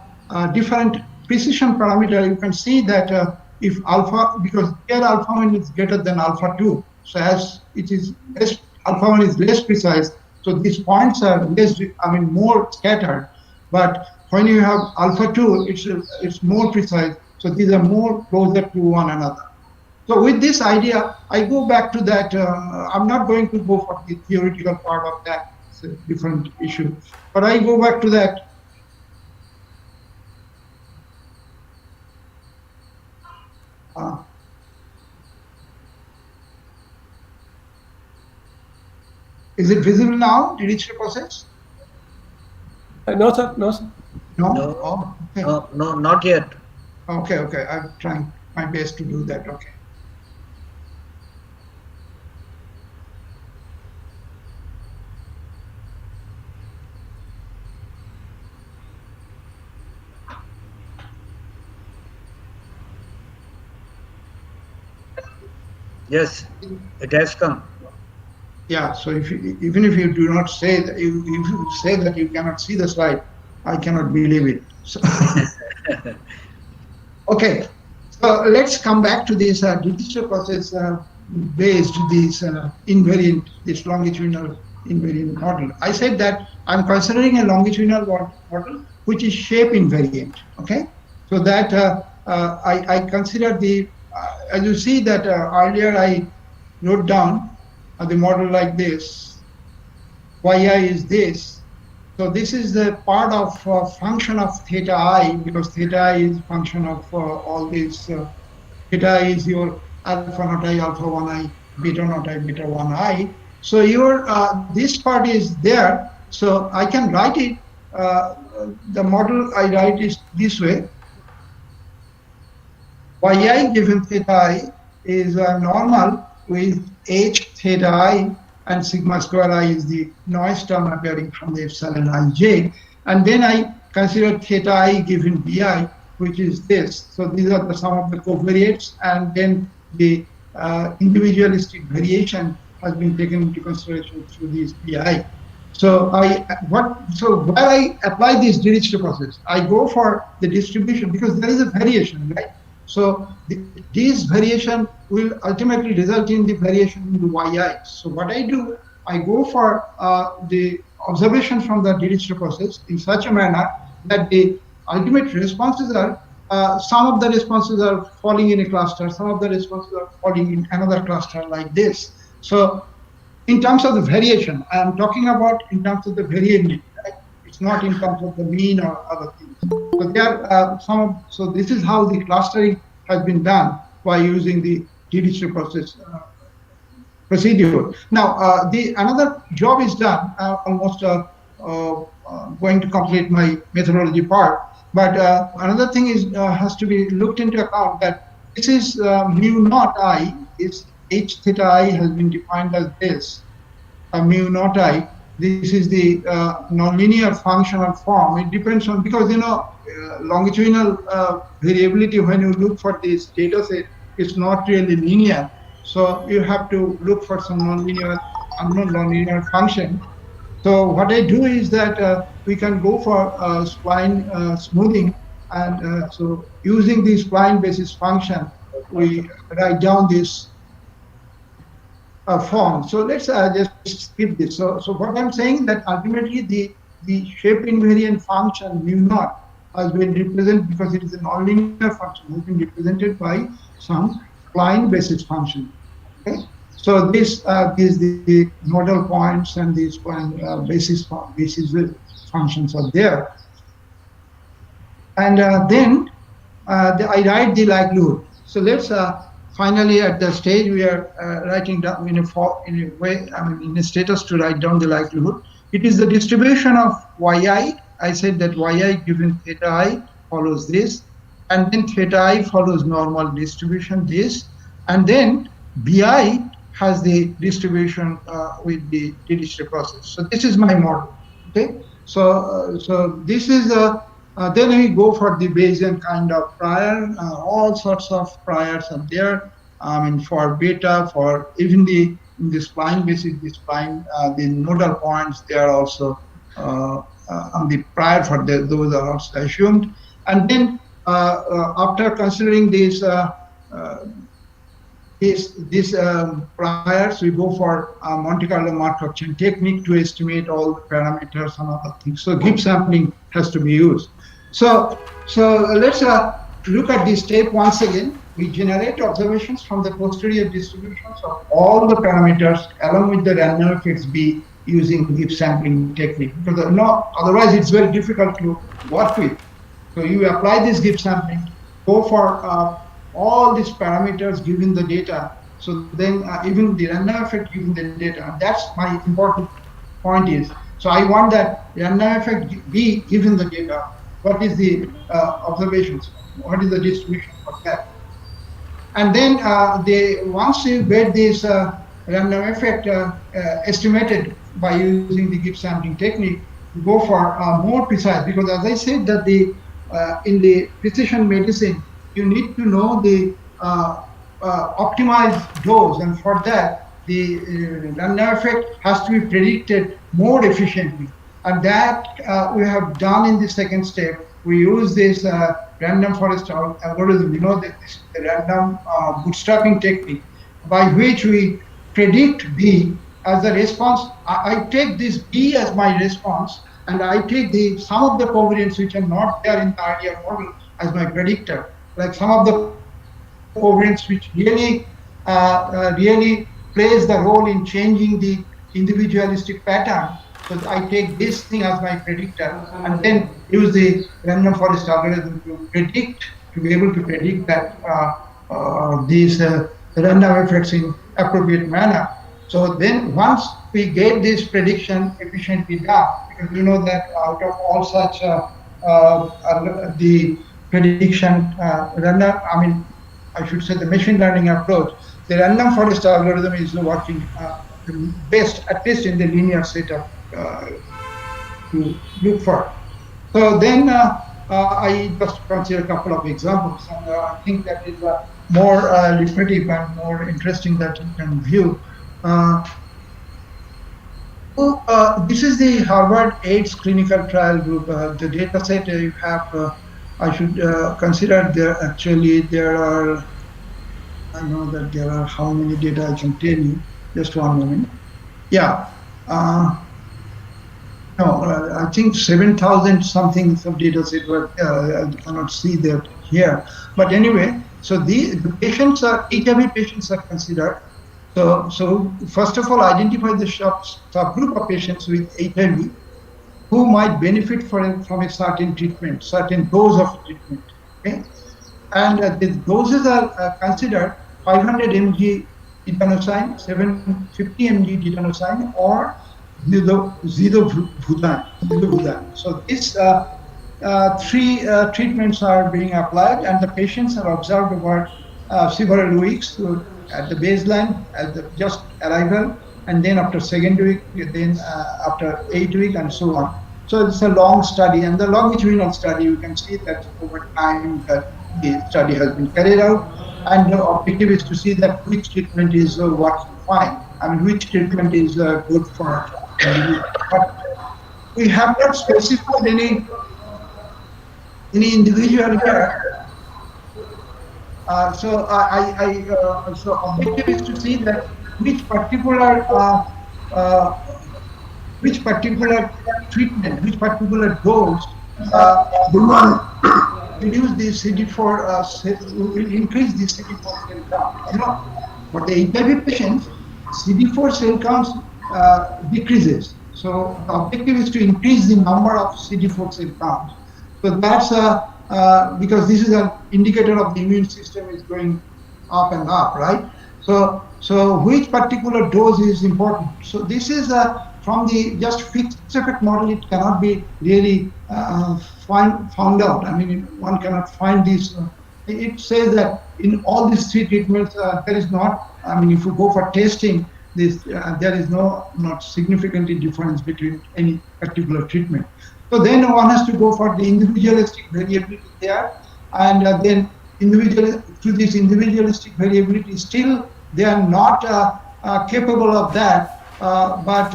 different precision parameter, you can see that if alpha, because here alpha 1 is greater than alpha 2, so as it is less, alpha 1 is less precise, so these points are less, more scattered. But when you have alpha 2, it's more precise, so these are more closer to one another. So with this idea, I go back to that. I'm not going to go for the theoretical part of that. It's a different issue. But I go back to that. Is it visible now, Dirichlet process? No, sir. No, sir. No? No. Oh, okay. No, not yet. Okay. I'm trying my best to do that. Okay. Yes, it has come. Yeah, so even if you do not say that, if you say that you cannot see the slide, I cannot believe it. So, okay, so let's come back to this Dirichlet process based this invariant, this longitudinal invariant model. I said that I'm considering a longitudinal model which is shape invariant. Okay, so that I consider the as you see that earlier I wrote down the model like this. Yi is this. So this is the part of function of theta I, because theta I is function of all these. Theta is your alpha naught I, alpha 1I, beta naught I, beta 1I. So your this part is there. So I can write it. The model I write is this way. Yi given theta I is normal with h theta I, and sigma square I is the noise term appearing from the epsilon ij. And then I consider theta I given bi, which is this. So these are the sum of the covariates, and then the individualistic variation has been taken into consideration through this bi. So while I apply this Dirichlet process, I go for the distribution because there is a variation, right? So this variation will ultimately result in the variation in the yi. So what I do, I go for the observation from the Dirichlet process in such a manner that the ultimate responses are, some of the responses are falling in a cluster, some of the responses are falling in another cluster like this. So in terms of the variation, I am talking about in terms of the variability, right? It's not in terms of the mean or other things. So there are so this is how the clustering has been done by using the Dirichlet process procedure. Now, the another job is done, almost going to complete my methodology part. But another thing is has to be looked into account that this is mu naught I, is h theta I has been defined as this, mu naught I. This is the nonlinear functional form. It depends on, because longitudinal variability, when you look for this data set, it's not really linear. So you have to look for some nonlinear, unknown nonlinear function. So what I do is that we can go for spline smoothing, and so using the spline basis function, we write down this form. So let's just skip this. So what I'm saying that ultimately the shape invariant function mu naught has been represented, because it is a nonlinear function, has been represented by some spline basis function. Okay. So this is the nodal points, and these basis functions are there. And then I write the likelihood. So let's finally at the stage we are writing down in a status to write down the likelihood. It is the distribution of yi. I said that yi given theta I follows this, and then theta I follows normal distribution this, and then bi has the distribution with the Dirichlet process. So this is my model. Okay. So this is then we go for the Bayesian kind of prior. All sorts of priors are there. I mean, for beta, for even in the spline basis, the nodal points, they are also on the prior for those are also assumed. And then after considering these priors, we go for Monte Carlo Markov chain technique to estimate all the parameters and other things. So Gibbs sampling has to be used. So let's look at this step once again. We generate observations from the posterior distributions of all the parameters along with the random effects B using Gibbs sampling technique. Because otherwise it's very difficult to work with. So you apply this Gibbs sampling, go for all these parameters given the data. So then even the random effect given the data. That's my important point is. So I want that random effect be given the data. What is the observations? What is the distribution for that? And then once you get this random effect estimated by using the Gibbs sampling technique, you go for more precise, because as I said that in the precision medicine, you need to know the optimized dose, and for that random effect has to be predicted more efficiently. And that we have done in the second step. We use this random forest algorithm, this random bootstrapping technique, by which we predict B as the response. I take this B as my response, and I take the some of the covariants which are not there in the earlier model as my predictor, like some of the covariants which really plays the role in changing the individualistic pattern. So I take this thing as my predictor and then use the random forest algorithm to be able to predict that these random effects in appropriate manner. So then once we get this prediction efficiently done, because you know that out of all such the prediction random, I should say the machine learning approach, the random forest algorithm is working the best, at least in the linear setup to look for. So then I just consider a couple of examples, and I think that is more lucrative and more interesting that you can view. This is the Harvard AIDS clinical trial group. The data set you have, I should consider there are, I know that there are how many data I can tell you. Just one moment. Yeah. I think 7,000 something of data set, but I cannot see that here. But anyway, so the patients are, HIV patients are considered. So first of all, identify the subgroup of patients with HIV who might benefit from a certain treatment, certain dose of treatment. Okay? And the doses are considered 500 mg tetanosine, 750 mg tetanosine, or zidovudine. So these three treatments are being applied, and the patients are observed over several weeks at the baseline, at the just arrival, and then after second week, then after 8 weeks, and so on. So it's a long study, and the longitudinal study, you can see that over time that the study has been carried out, and the objective is to see that which treatment is working fine, which treatment is good for individual. But we have not specified any individual here. So so objective is to see that which particular treatment, which particular dose will reduce the CD4, will increase the CD4 cell count. For the HIV patients, CD4 cell counts decreases. So the objective is to increase the number of CD4 cell counts. So that's because this is an indicator of the immune system is going up and up, right? So which particular dose is important? So this is from the just fixed effect model, it cannot be really found out. One cannot find this. It says that in all these three treatments, there is not, if you go for testing, there is not significantly difference between any particular treatment. So then one has to go for the individualistic variability there, and then through this individualistic variability, still they are not capable of that. But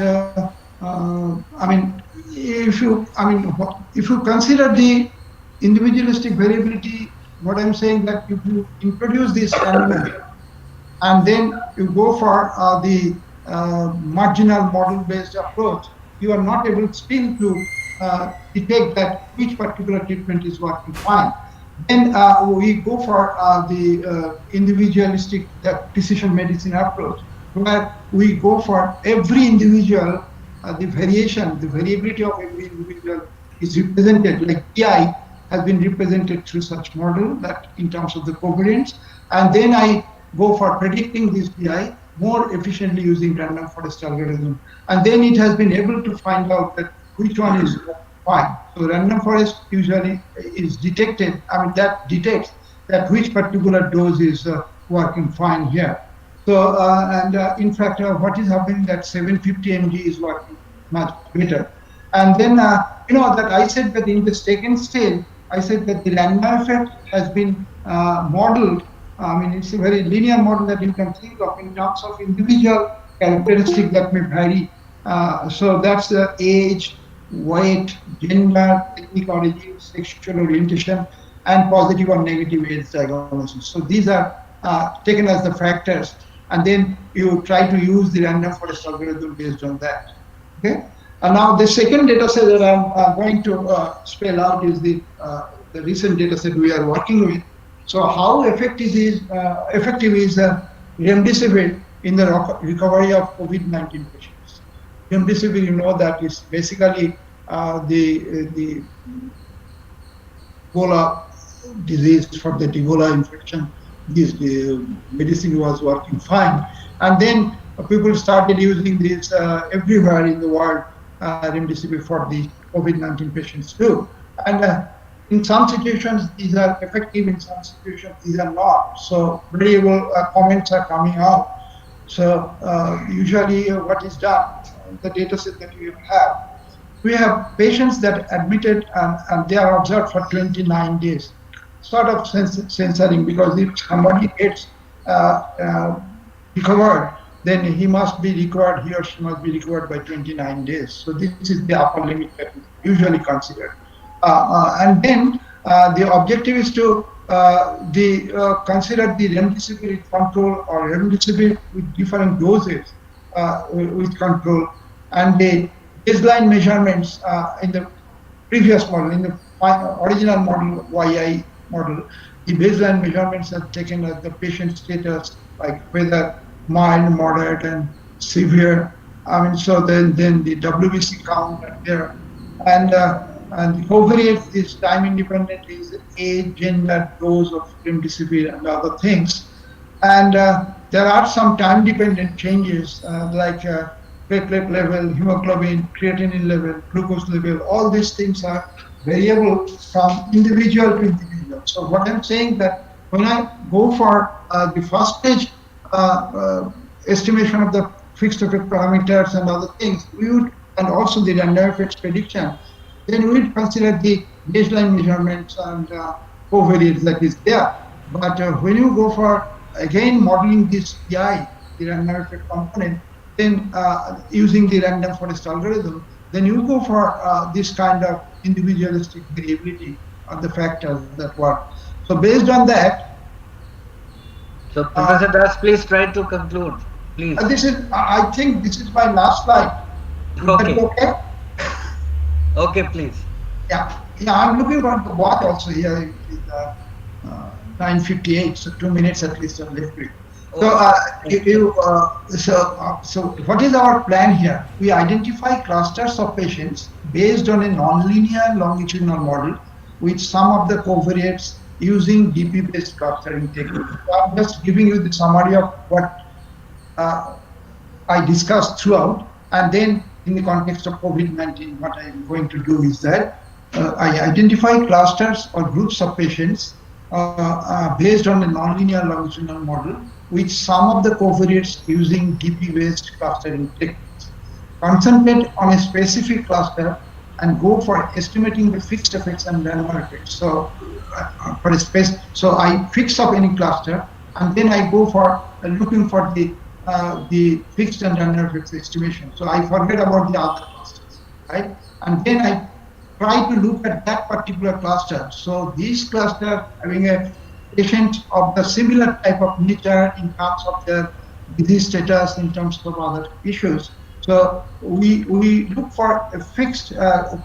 if you consider the individualistic variability, what I'm saying that if you introduce this element and then you go for the marginal model-based approach, you are not able still to detect that which particular treatment is working fine. Then we go for the individualistic precision medicine approach, where we go for every individual, the variability of every individual is represented, like PI has been represented through such model that in terms of the covariance, and then I go for predicting this PI more efficiently using random forest algorithm, and then it has been able to find out that which one is fine. So random forest usually is detected, that detects that which particular dose is working fine here. So, in fact, what is happening that 750 mg is working much better. And then, that I said that in the second stage, I said that the random effect has been modeled I mean, it's a very linear model that you can think of in terms of individual characteristics that may vary. So that's the age, weight, gender, ethnic origin, sexual orientation, and positive or negative age diagnosis. So these are taken as the factors, and then you try to use the random forest algorithm based on that. Okay. And now the second data set that I'm going to spell out is the recent data set we are working with. So how effective is remdesivir in the recovery of COVID-19 patients? Remdesivir, you know, that is basically the Ebola disease for the Ebola infection. This medicine was working fine, and then people started using this everywhere in the world, remdesivir for the COVID-19 patients too. And in some situations, these are effective. In some situations, these are not. So variable comments are coming out. So usually, what is done? The data set that we have patients that admitted and they are observed for 29 days. Sort of censoring, because if somebody gets recovered, then he must be recovered. He or she must be recovered by 29 days. So this is the upper limit that is usually considered. And then the objective is to consider the remdesivir control or remdesivir with different doses with control, and the baseline measurements in the previous model, in the original model, YI model, the baseline measurements are taken as the patient status, like whether mild, moderate, and severe. I mean, so then the WBC count there, and the covariate is time independent, is age, gender, dose of remdesivir, and other things. And there are some time dependent changes like platelet level, hemoglobin, creatinine level, glucose level. All these things are variable from individual to individual. So what I'm saying that when I go for the first stage estimation of the fixed effect parameters and other things, we would, and also the random effects prediction, then we would consider the baseline measurements and covariates that is there. But when you go for again modeling this PI, the random effect component, then using the random forest algorithm, then you go for this kind of individualistic variability of the factors that work. So based on that. So Professor Das, please try to conclude, please. I think this is my last slide. Okay. Okay? Okay, please. Yeah, I'm looking for the watch also here. It is 9:58, so 2 minutes at least on left. So what is our plan here? We identify clusters of patients based on a nonlinear longitudinal model with some of the covariates using DP-based clustering technique. So I'm just giving you the summary of what I discussed throughout, and then in the context of COVID-19, what I'm going to do is that I identify clusters or groups of patients based on a nonlinear longitudinal model with some of the covariates using DP-based clustering techniques. Concentrate on a specific cluster and go for estimating the fixed effects and random effects. So for a space, so I fix up any cluster, and then I go for looking for the fixed and random effects estimation. So I forget about the other clusters, right? And then I try to look at that particular cluster. So this cluster having a patient of the similar type of nature in terms of their disease status, in terms of other issues. So we look for a fixed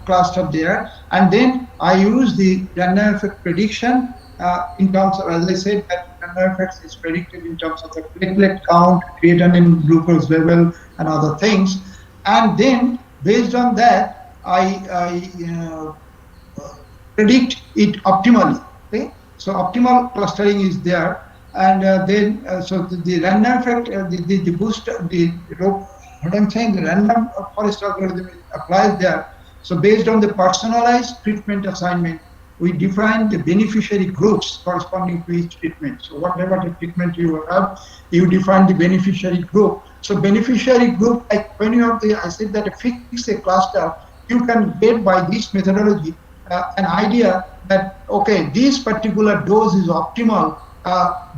cluster there, and then I use the random effect prediction in terms of, as I said, that random effects is predicted in terms of the platelet count, creatinine, glucose level, and other things. And then based on that, I predict it optimally. Okay, so optimal clustering is there, and then so the random effect, the booster, what I'm saying, the random forest algorithm applies there. So based on the personalized treatment assignment, we define the beneficiary groups corresponding to each treatment. So whatever the treatment you have, you define the beneficiary group. So beneficiary group, like when you have I said that fix a cluster, you can get by this methodology an idea that, okay, this particular dose is optimal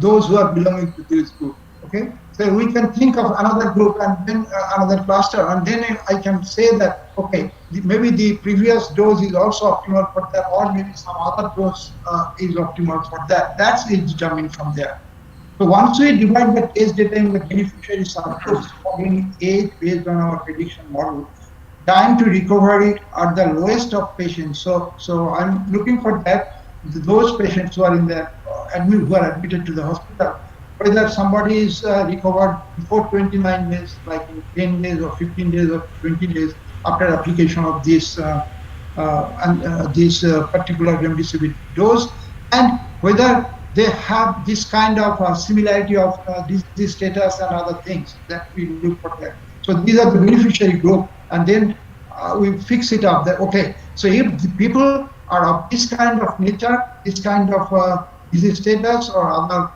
those who are belonging to this group. Okay, so we can think of another group and then another cluster, and then I can say that okay, maybe the previous dose is also optimal for that, or maybe some other dose is optimal for that. That's determined from there. So once we divide the test data in the beneficiary subgroups in age based on our prediction model, time to recovery are the lowest of patients. So I'm looking for that those patients who are in the who are admitted to the hospital, whether somebody is recovered before 29 days, like in 10 days or 15 days or 20 days after application of this particular remdesivir dose, and whether they have this kind of similarity of disease status and other things that we look for that. So these are the beneficiary group, and then we fix it up that okay. So if the people are of this kind of nature, this kind of disease status or other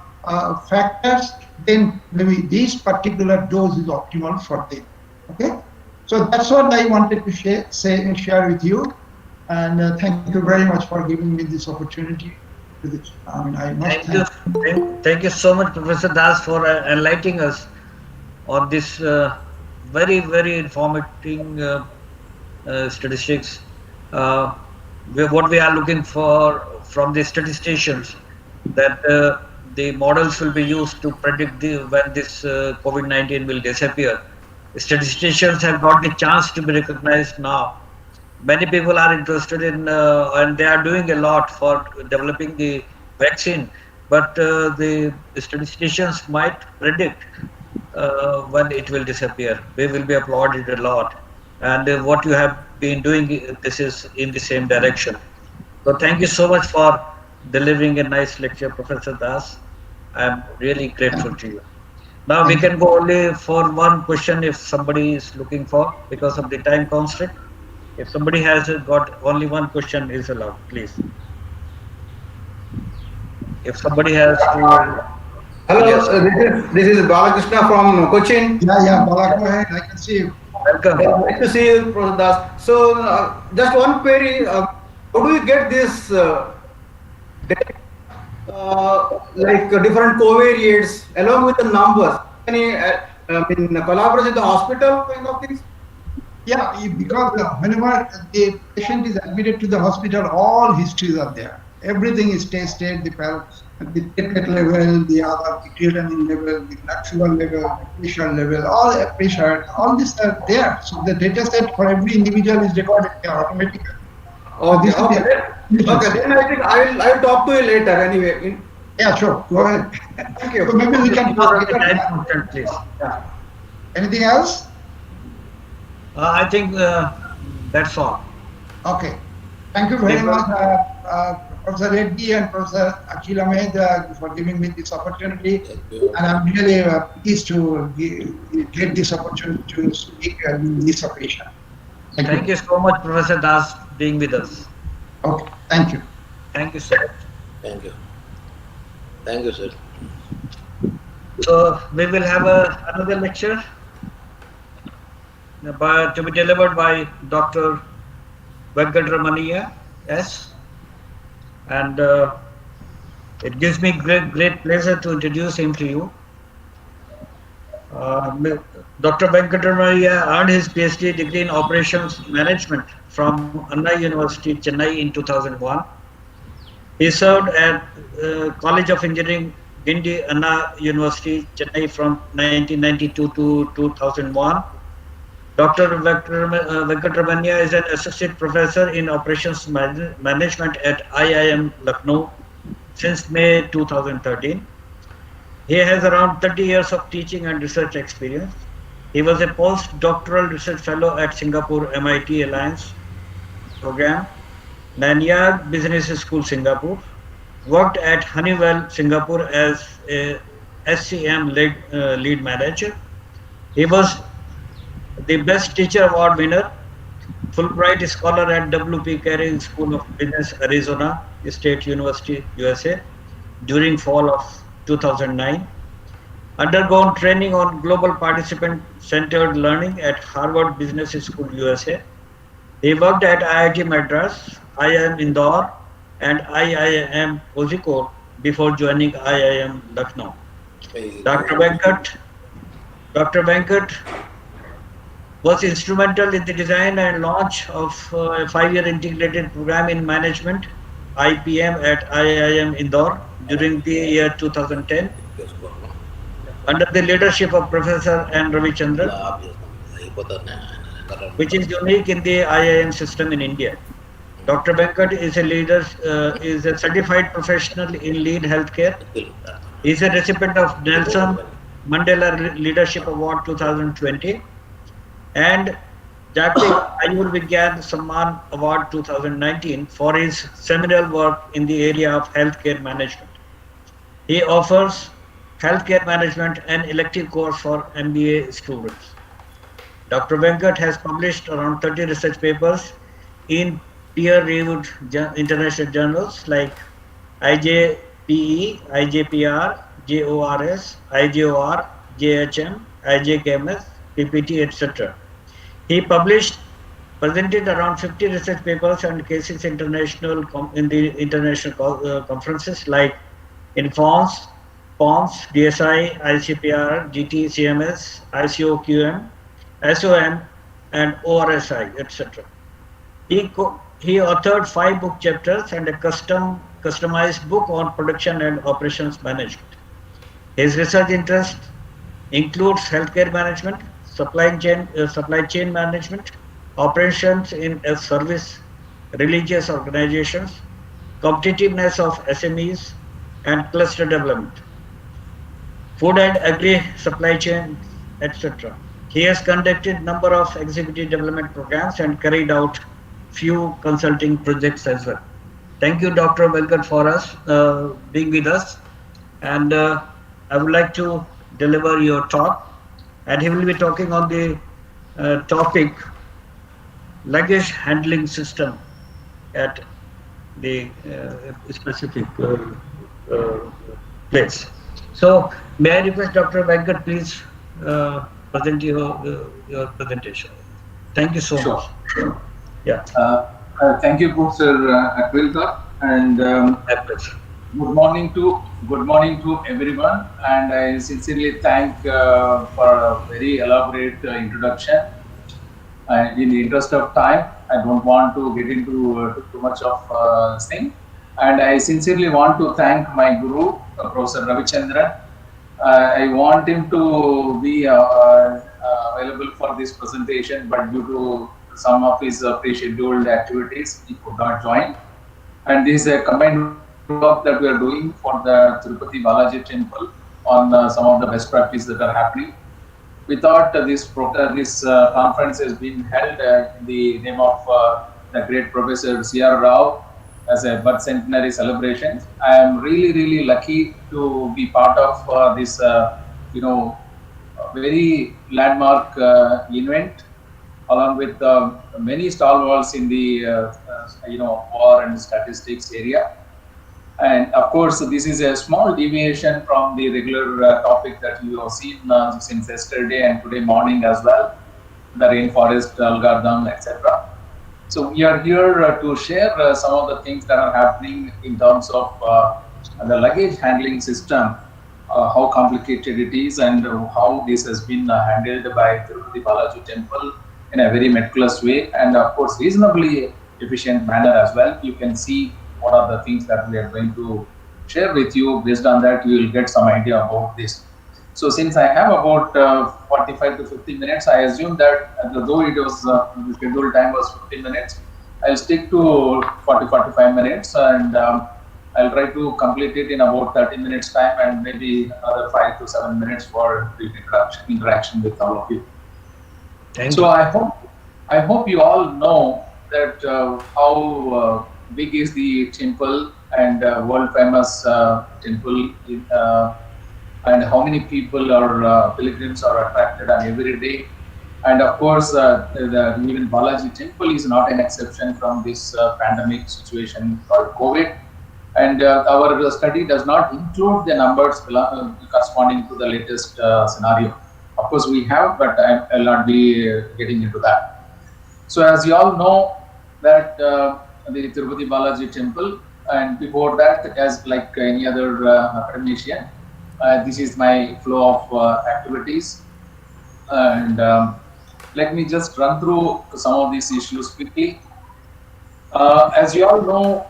factors, then maybe this particular dose is optimal for them. Okay, so that's what I wanted to share with you, and thank you very much for giving me this opportunity. I mean, I must thank you so much, Professor Das, for enlightening us on this very, very informative statistics. What we are looking for from the statisticians, that the models will be used to predict when this COVID-19 will disappear. Statisticians have got the chance to be recognized now. Many people are interested in and they are doing a lot for developing the vaccine, but the statisticians might predict when it will disappear. We will be applauded a lot, and what you have been doing, this is in the same direction. So thank you so much for delivering a nice lecture, Professor Das. I am really grateful to you. Now we can go only for one question if somebody is looking for, because of the time constraint. If somebody has got only one question is allowed, please. If somebody has to... Hello, yes. This is Balakrishna from Cochin. Yeah, Bala, go ahead. I can see you. Welcome. Nice to see you, Professor Das. So, just one query. How do you get this data, like different covariates along with the numbers? Any collaboration with the hospital kind of things? Yeah, because whenever the patient is admitted to the hospital, all histories are there. Everything is tested, the platelet level, the other creatinine level, the blood sugar level, the pressure level, all these are there. So the data set for every individual is recorded automatically. Okay, then I think I will talk to you later anyway. Yeah, sure. Go ahead. Thank you. So maybe we can talk later. Please. Yeah. Anything else? I think that's all. Okay. Thank you very much, Professor Reddy and Professor Akhil Ahmed, for giving me this opportunity. And I'm really pleased to get this opportunity to speak in this occasion. Thank you so much, Professor Das, being with us. Okay. Thank you. Thank you, sir. Thank you. Thank you, sir. So we will have another lecture to be delivered by Dr. Venkatramaniya S. And it gives me great pleasure to introduce him to you. Dr. Venkatramaniya earned his PhD degree in Operations Management from Anna University, Chennai in 2001. He served at College of Engineering, Gindi, Anna University, Chennai from 1992 to 2001. Dr. Venkatramaniya is an associate professor in operations management at IIM Lucknow since May 2013. He has around 30 years of teaching and research experience. He was a postdoctoral research fellow at Singapore MIT Alliance program, Nanyang Business School, Singapore. Worked at Honeywell, Singapore as a SCM lead manager. He was the Best Teacher Award winner, Fulbright Scholar at W.P. Carey School of Business, Arizona State University, USA, during fall of 2009. Undergone training on global participant-centered learning at Harvard Business School, USA. He worked at IIT Madras, IIM Indore, and IIM Kozhikode before joining IIM Lucknow. Hey, Dr. Venkat, Dr. Venkat was instrumental in the design and launch of a 5-year integrated program in management (IPM) at IIM Indore during the year 2010 yes, go on. under the leadership of Professor N. La Ravichandran, obvious. అయిపోతాను which is unique in the IIM system in India. Dr. Venkat is a leader, is a certified professional in lead healthcare. He is a recipient of Nelson Mandela Leadership Award 2020 and Jagtik Ayurvigyan Samman Award 2019 for his seminal work in the area of healthcare management. He offers healthcare management and elective course for MBA students. Dr. Venkat has published around 30 research papers in peer-reviewed international journals like IJPE, IJPR, JORS, IJOR, JHM, IJKMS, PPT, etc. He presented around 50 research papers and cases in the international conferences like INFORMS, POMS, DSI, ICPR, GT, CMS, ICOQM, SOM, and ORSI, etc. He authored 5 book chapters and a customized book on production and operations management. His research interest includes healthcare management, supply chain management, operations in a service, religious organizations, competitiveness of SMEs, and cluster development, food and agri supply chain, etc. He has conducted number of executive development programs and carried out few consulting projects as well. Thank you, Dr. Venkat, for being with us. And I would like to deliver your talk. And he will be talking on the topic luggage handling system at the specific place. So, may I request Dr. Venkat, please present your presentation. Thank you so much. Yeah. Thank you, Professor Akwilkar, and good morning to everyone. And I sincerely thank for a very elaborate introduction. In the interest of time, I don't want to get into too much of thing. And I sincerely want to thank my guru, Professor Ravichandran. I want him to be available for this presentation, but due to some of his pre-scheduled activities, he could not join. And this is a combined work that we are doing for the Tirupati Balaji temple on some of the best practices that are happening. We thought this conference has been held in the name of the great Professor C.R. Rao as a birth centenary celebration. I am really lucky to be part of this, very landmark event, along with many stalwarts in the war and statistics area. And of course, this is a small deviation from the regular topic that you have seen since yesterday and today morning as well, the rainforest algorithm, etc. So we are here to share some of the things that are happening in terms of the luggage handling system, how complicated it is, and how this has been handled by Tirupati Balaji temple in a very meticulous way, and of course reasonably efficient manner as well. You can see what are the things that we are going to share with you. Based on that, you will get some idea about this. So since I have about 45 to 50 minutes, I assume that though it was the scheduled time was 15 minutes, I'll stick to 40-45 minutes, and I'll try to complete it in about 30 minutes time, and maybe another 5 to 7 minutes for interaction with all of you. Thank you. I hope you all know that how big is the temple and world famous temple, and how many people or pilgrims are attracted on every day. And of course, even Balaji temple is not an exception from this pandemic situation called COVID. And our study does not include the numbers corresponding to the latest scenario. Of course, we have, but I'll not be getting into that. So as you all know, that the Tirupati Balaji temple and before that, as like any other academician, this is my flow of activities. And let me just run through some of these issues quickly. As you all know,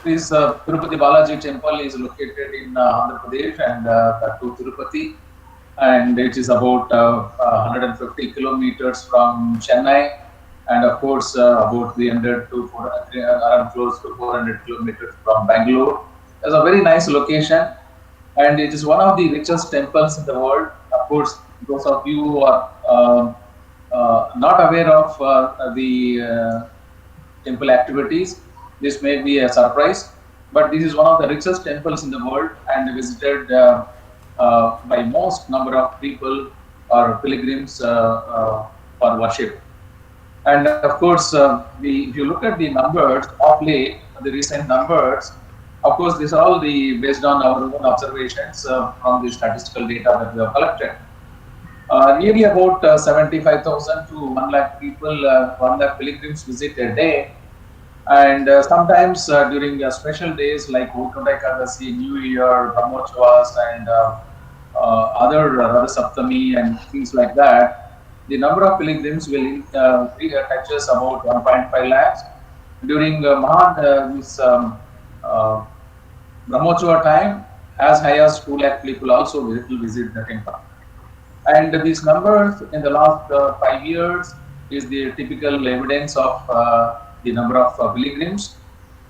this Tirupati Balaji temple is located in Andhra Pradesh and to Tirupati, and it is about 150 kilometers from Chennai, and of course about 300 to 400, around close to 400 kilometers from Bangalore. It's a very nice location, and it is one of the richest temples in the world. Of course, those of you who are not aware of the temple activities, this may be a surprise, but this is one of the richest temples in the world and visited by most number of people or pilgrims for worship. And of course, if you look at the numbers of late, the recent numbers, of course, these are all based on our own observations from the statistical data that we have collected. Nearly about 75,000 to 1 lakh people, 1 lakh pilgrims visit a day. And sometimes during special days like Vaikunta Ekadasi, New Year, Brahmotsavas, and other Radha Saptami and things like that, the number of pilgrims will touches about 1.5 lakhs. During Brahmotsava time, as high as 2 lakh people also will visit the temple. And these numbers in the last 5 years is the typical evidence of the number of pilgrims.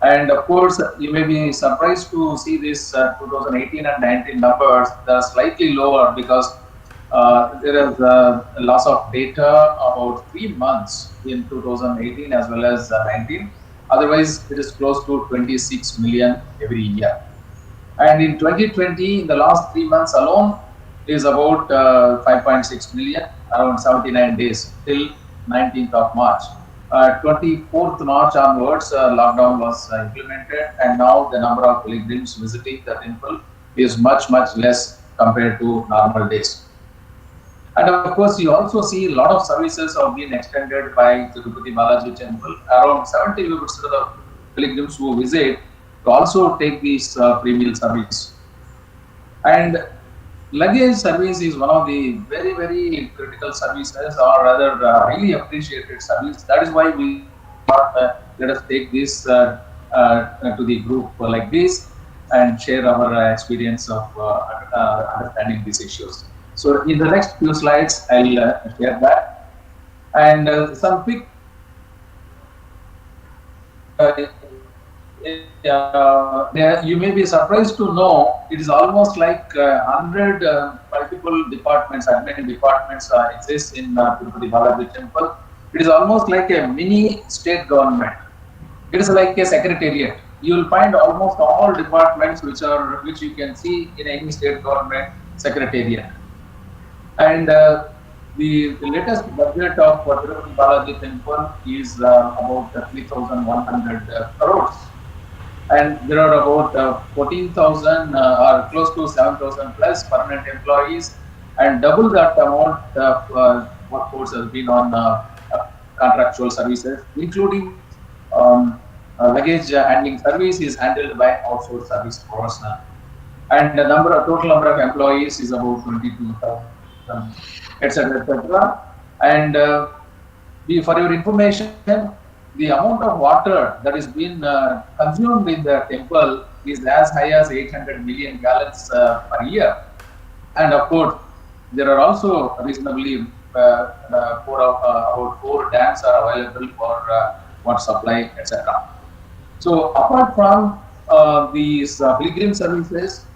And of course, you may be surprised to see this 2018 and 19 numbers. They are slightly lower because there is a loss of data about 3 months in 2018 as well as 19. Otherwise, it is close to 26 million every year. And in 2020, in the last 3 months alone, is about 5.6 million, around 79 days till 19th of March. 24th March onwards, lockdown was implemented, and now the number of pilgrims visiting the temple is much less compared to normal days. And of course, you also see a lot of services have been extended by Tirupati Balaji temple. Around 70% of the pilgrims who visit to also take this free meal service. And luggage service is one of the very critical services, or rather highly appreciated service. That is why we thought let us take this to the group like this and share our experience of understanding these issues. So in the next few slides, I'll share that. And some quick you may be surprised to know it is almost like 100 multiple departments, admin departments exist in Tirupati Balaji temple. It is almost like a mini state government. It is like a secretariat. You will find almost all departments which you can see in any state government secretariat. And the latest budget of Tirupati Balaji temple is about 3,100 crores. And there are about 14,000 or close to 7,000 plus permanent employees, and double that amount of workforce has been on contractual services, including luggage handling service is handled by outsourced service personnel. And the total number of employees is about 22,000, etc. And for your information, the amount of water that is being consumed in the temple is as high as 800 million gallons per year. And of course, there are also reasonably about 4 dams are available for water supply, etc. So apart from these pilgrim services,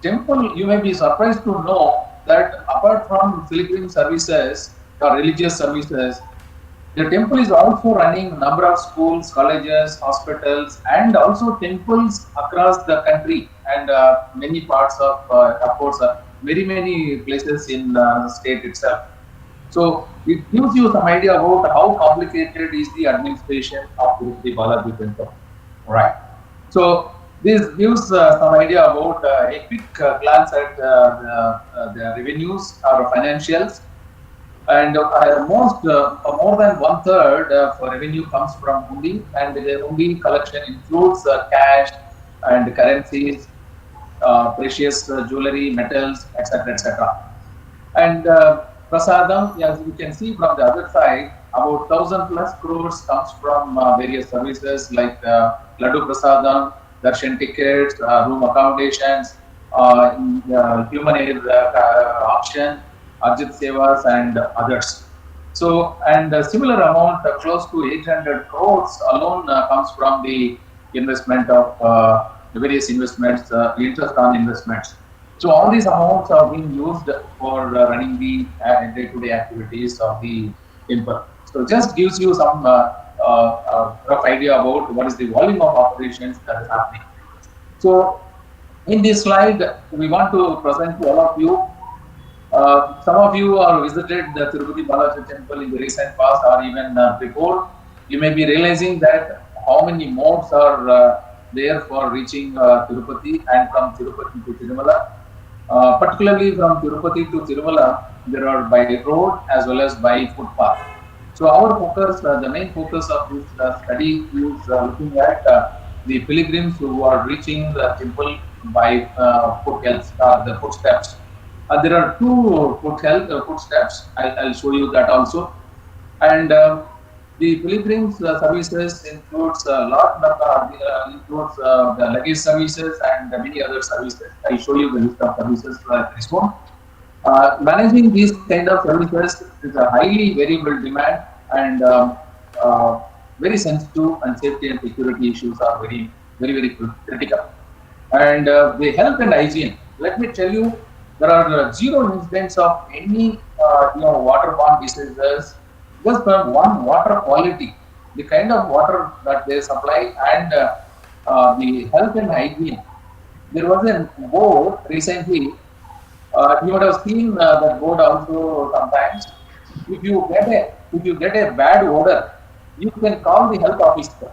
temple, you may be surprised to know that apart from pilgrim services or religious services, the temple is also running a number of schools, colleges, hospitals, and also temples across the country and many parts of course, many places in the state itself. So it gives you some idea about how complicated is the administration of the Balaji temple. Right. So this gives some idea about a quick glance at the revenues or financials. And more than 1/3 for revenue comes from hundi, and the hundi collection includes cash and currencies, precious jewelry, metals, etc., etc. And prasadam, as you can see from the other side, about 1,000+ crores comes from various services like laddu prasadam, darshan tickets, room accommodations, human aid auction, Ajit Sevas, and others. So, and a similar amount, close to 800 crores alone comes from the investment of the various investments, interest on investments. So, all these amounts are being used for running the day-to-day activities of the temple. So, just gives you some rough idea about what is the volume of operations that is happening. So, in this slide, we want to present to all of you. Some of you are visited the Tirupati Balaji temple in the recent past or even before. You may be realizing that how many modes are there for reaching Tirupati and from Tirupati to Tirumala. Particularly from Tirupati to Tirumala, there are by road as well as by footpath. So our focus, the main focus of this study is looking at the pilgrims who are reaching the temple by the footsteps. There are two footsteps. I'll show you that also. And the pilgrims services includes includes the luggage services and many other services. I'll show you the list of services for this one. Managing these kind of services is a highly variable demand, and very sensitive, and safety and security issues are very critical. And the health and hygiene. Let me tell you, there are zero incidents of any waterborne diseases just from one water quality, the kind of water that they supply, and the health and hygiene. There was a board recently. You would have seen that board also sometimes. If you get a bad odor, you can call the health officer.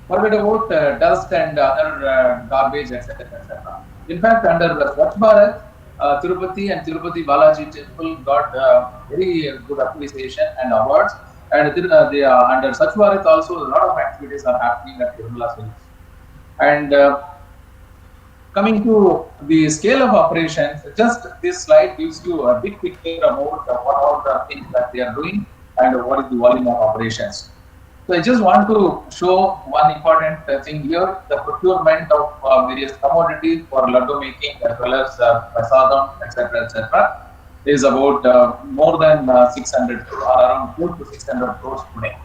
Forget about dust and other garbage, etc., etc. In fact, under Swachh Bharat, Tirupati and Tirupati Balaji temple got very good appreciation and awards. And under Swachh Bharat also, a lot of activities are happening at Tirumala Hills. And coming to the scale of operations, just this slide gives you a big picture about what all the things that they are doing and what is the volume of operations. So I just want to show one important thing here: the procurement of various commodities for laddu making as well as prasadam, etc., is about more than 600, around 4 to 600 crores today.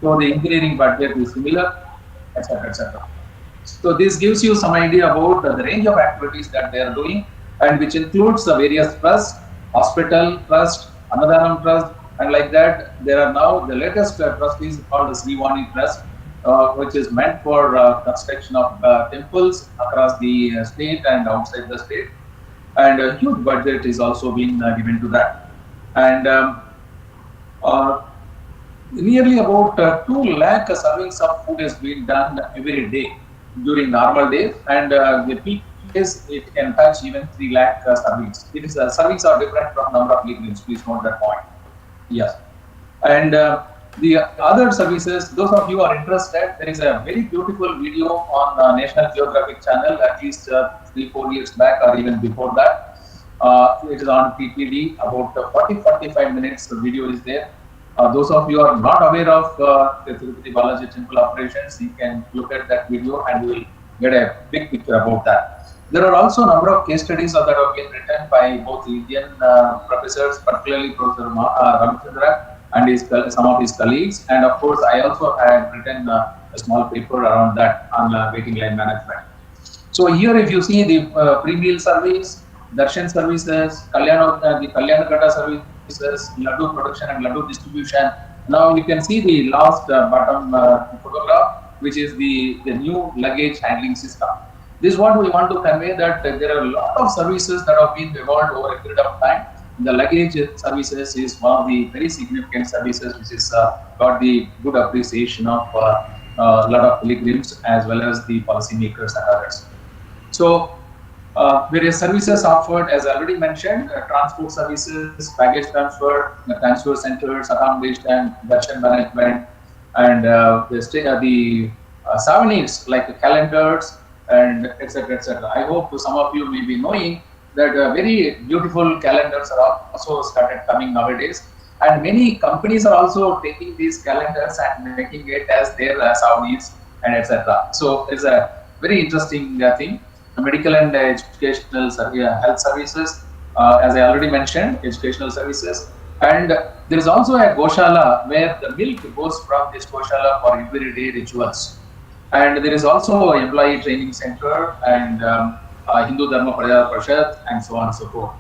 So the engineering budget is similar, etc., etc. So this gives you some idea about the range of activities that they are doing, and which includes the various trusts, hospital trust, Annadhanam trust, and like that. There are now the latest trust is called the Sriwani Trust, which is meant for construction of temples across the state and outside the state, and a huge budget is also being given to that. And nearly about 2 lakh servings of food is being done every day during normal days, and the peak days it can touch even 3 lakh servings. It is servings are different from number of pilgrims. Please note that point. Yes, and the other services. Those of you who are interested, there is a very beautiful video on National Geographic channel at least 3-4 years back or even before that. It is on PTD. About 40-45 minutes. The video is there. Those of you who are not aware of the Tirupati Balaji temple operations, you can look at that video and you will get a big picture about that. There are also a number of case studies that have been written by both Indian professors, particularly Professor Ramachandra and some of his colleagues. And of course, I also have written a small paper around that on waiting line management. So here, if you see the pre-meal service, darshan services, the Kalyanakata services, laddu production and laddu distribution. Now you can see the last bottom photograph, which is the new luggage handling system. This is what we want to convey, that there are a lot of services that have been evolved over a period of time. The luggage services is one of the very significant services which is got the good appreciation of a lot of pilgrims as well as the policymakers and others. So Various services offered, as already mentioned, transport services, baggage transfer, transfer centers, accommodation, darshan management, and the souvenirs like calendars and etc. etc. I hope some of you may be knowing that very beautiful calendars are also started coming nowadays, and many companies are also taking these calendars and making it as their souvenirs and etc. So it's a very interesting thing. Medical and educational health services, as I already mentioned, educational services, and there is also a goshala where the milk goes from this goshala for everyday rituals. And there is also employee training center and Hindu Dharma Praja Parishad and so on and so forth.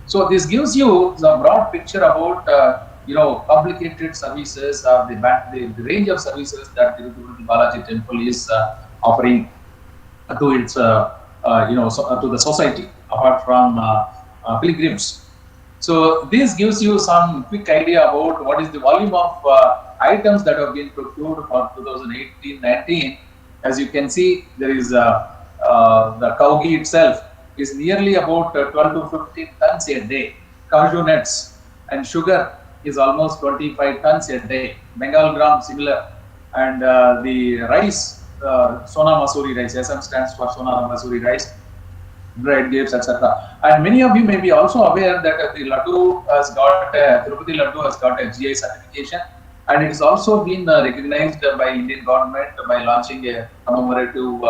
So this gives you the broad picture about complicated services, the range of services that the Balaji Temple is offering to its to the society apart from pilgrims. So this gives you some quick idea about what is the volume of items that have been procured for 2018-19. As you can see, there is the cow ghee itself is nearly about 12 to 15 tons a day. Cashew nuts and sugar is almost 25 tons a day. Bengal gram similar, and the rice, Sona Masuri rice, SM stands for Sona Masuri rice, bread, grapes, etc. And many of you may be also aware that the laddu has got Tirupati laddu has got a GI certification, and it has also been recognized by Indian government by launching a commemorative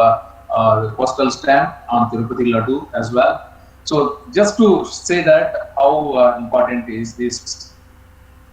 postal stamp on Tirupati laddu as well. So just to say that how important is this?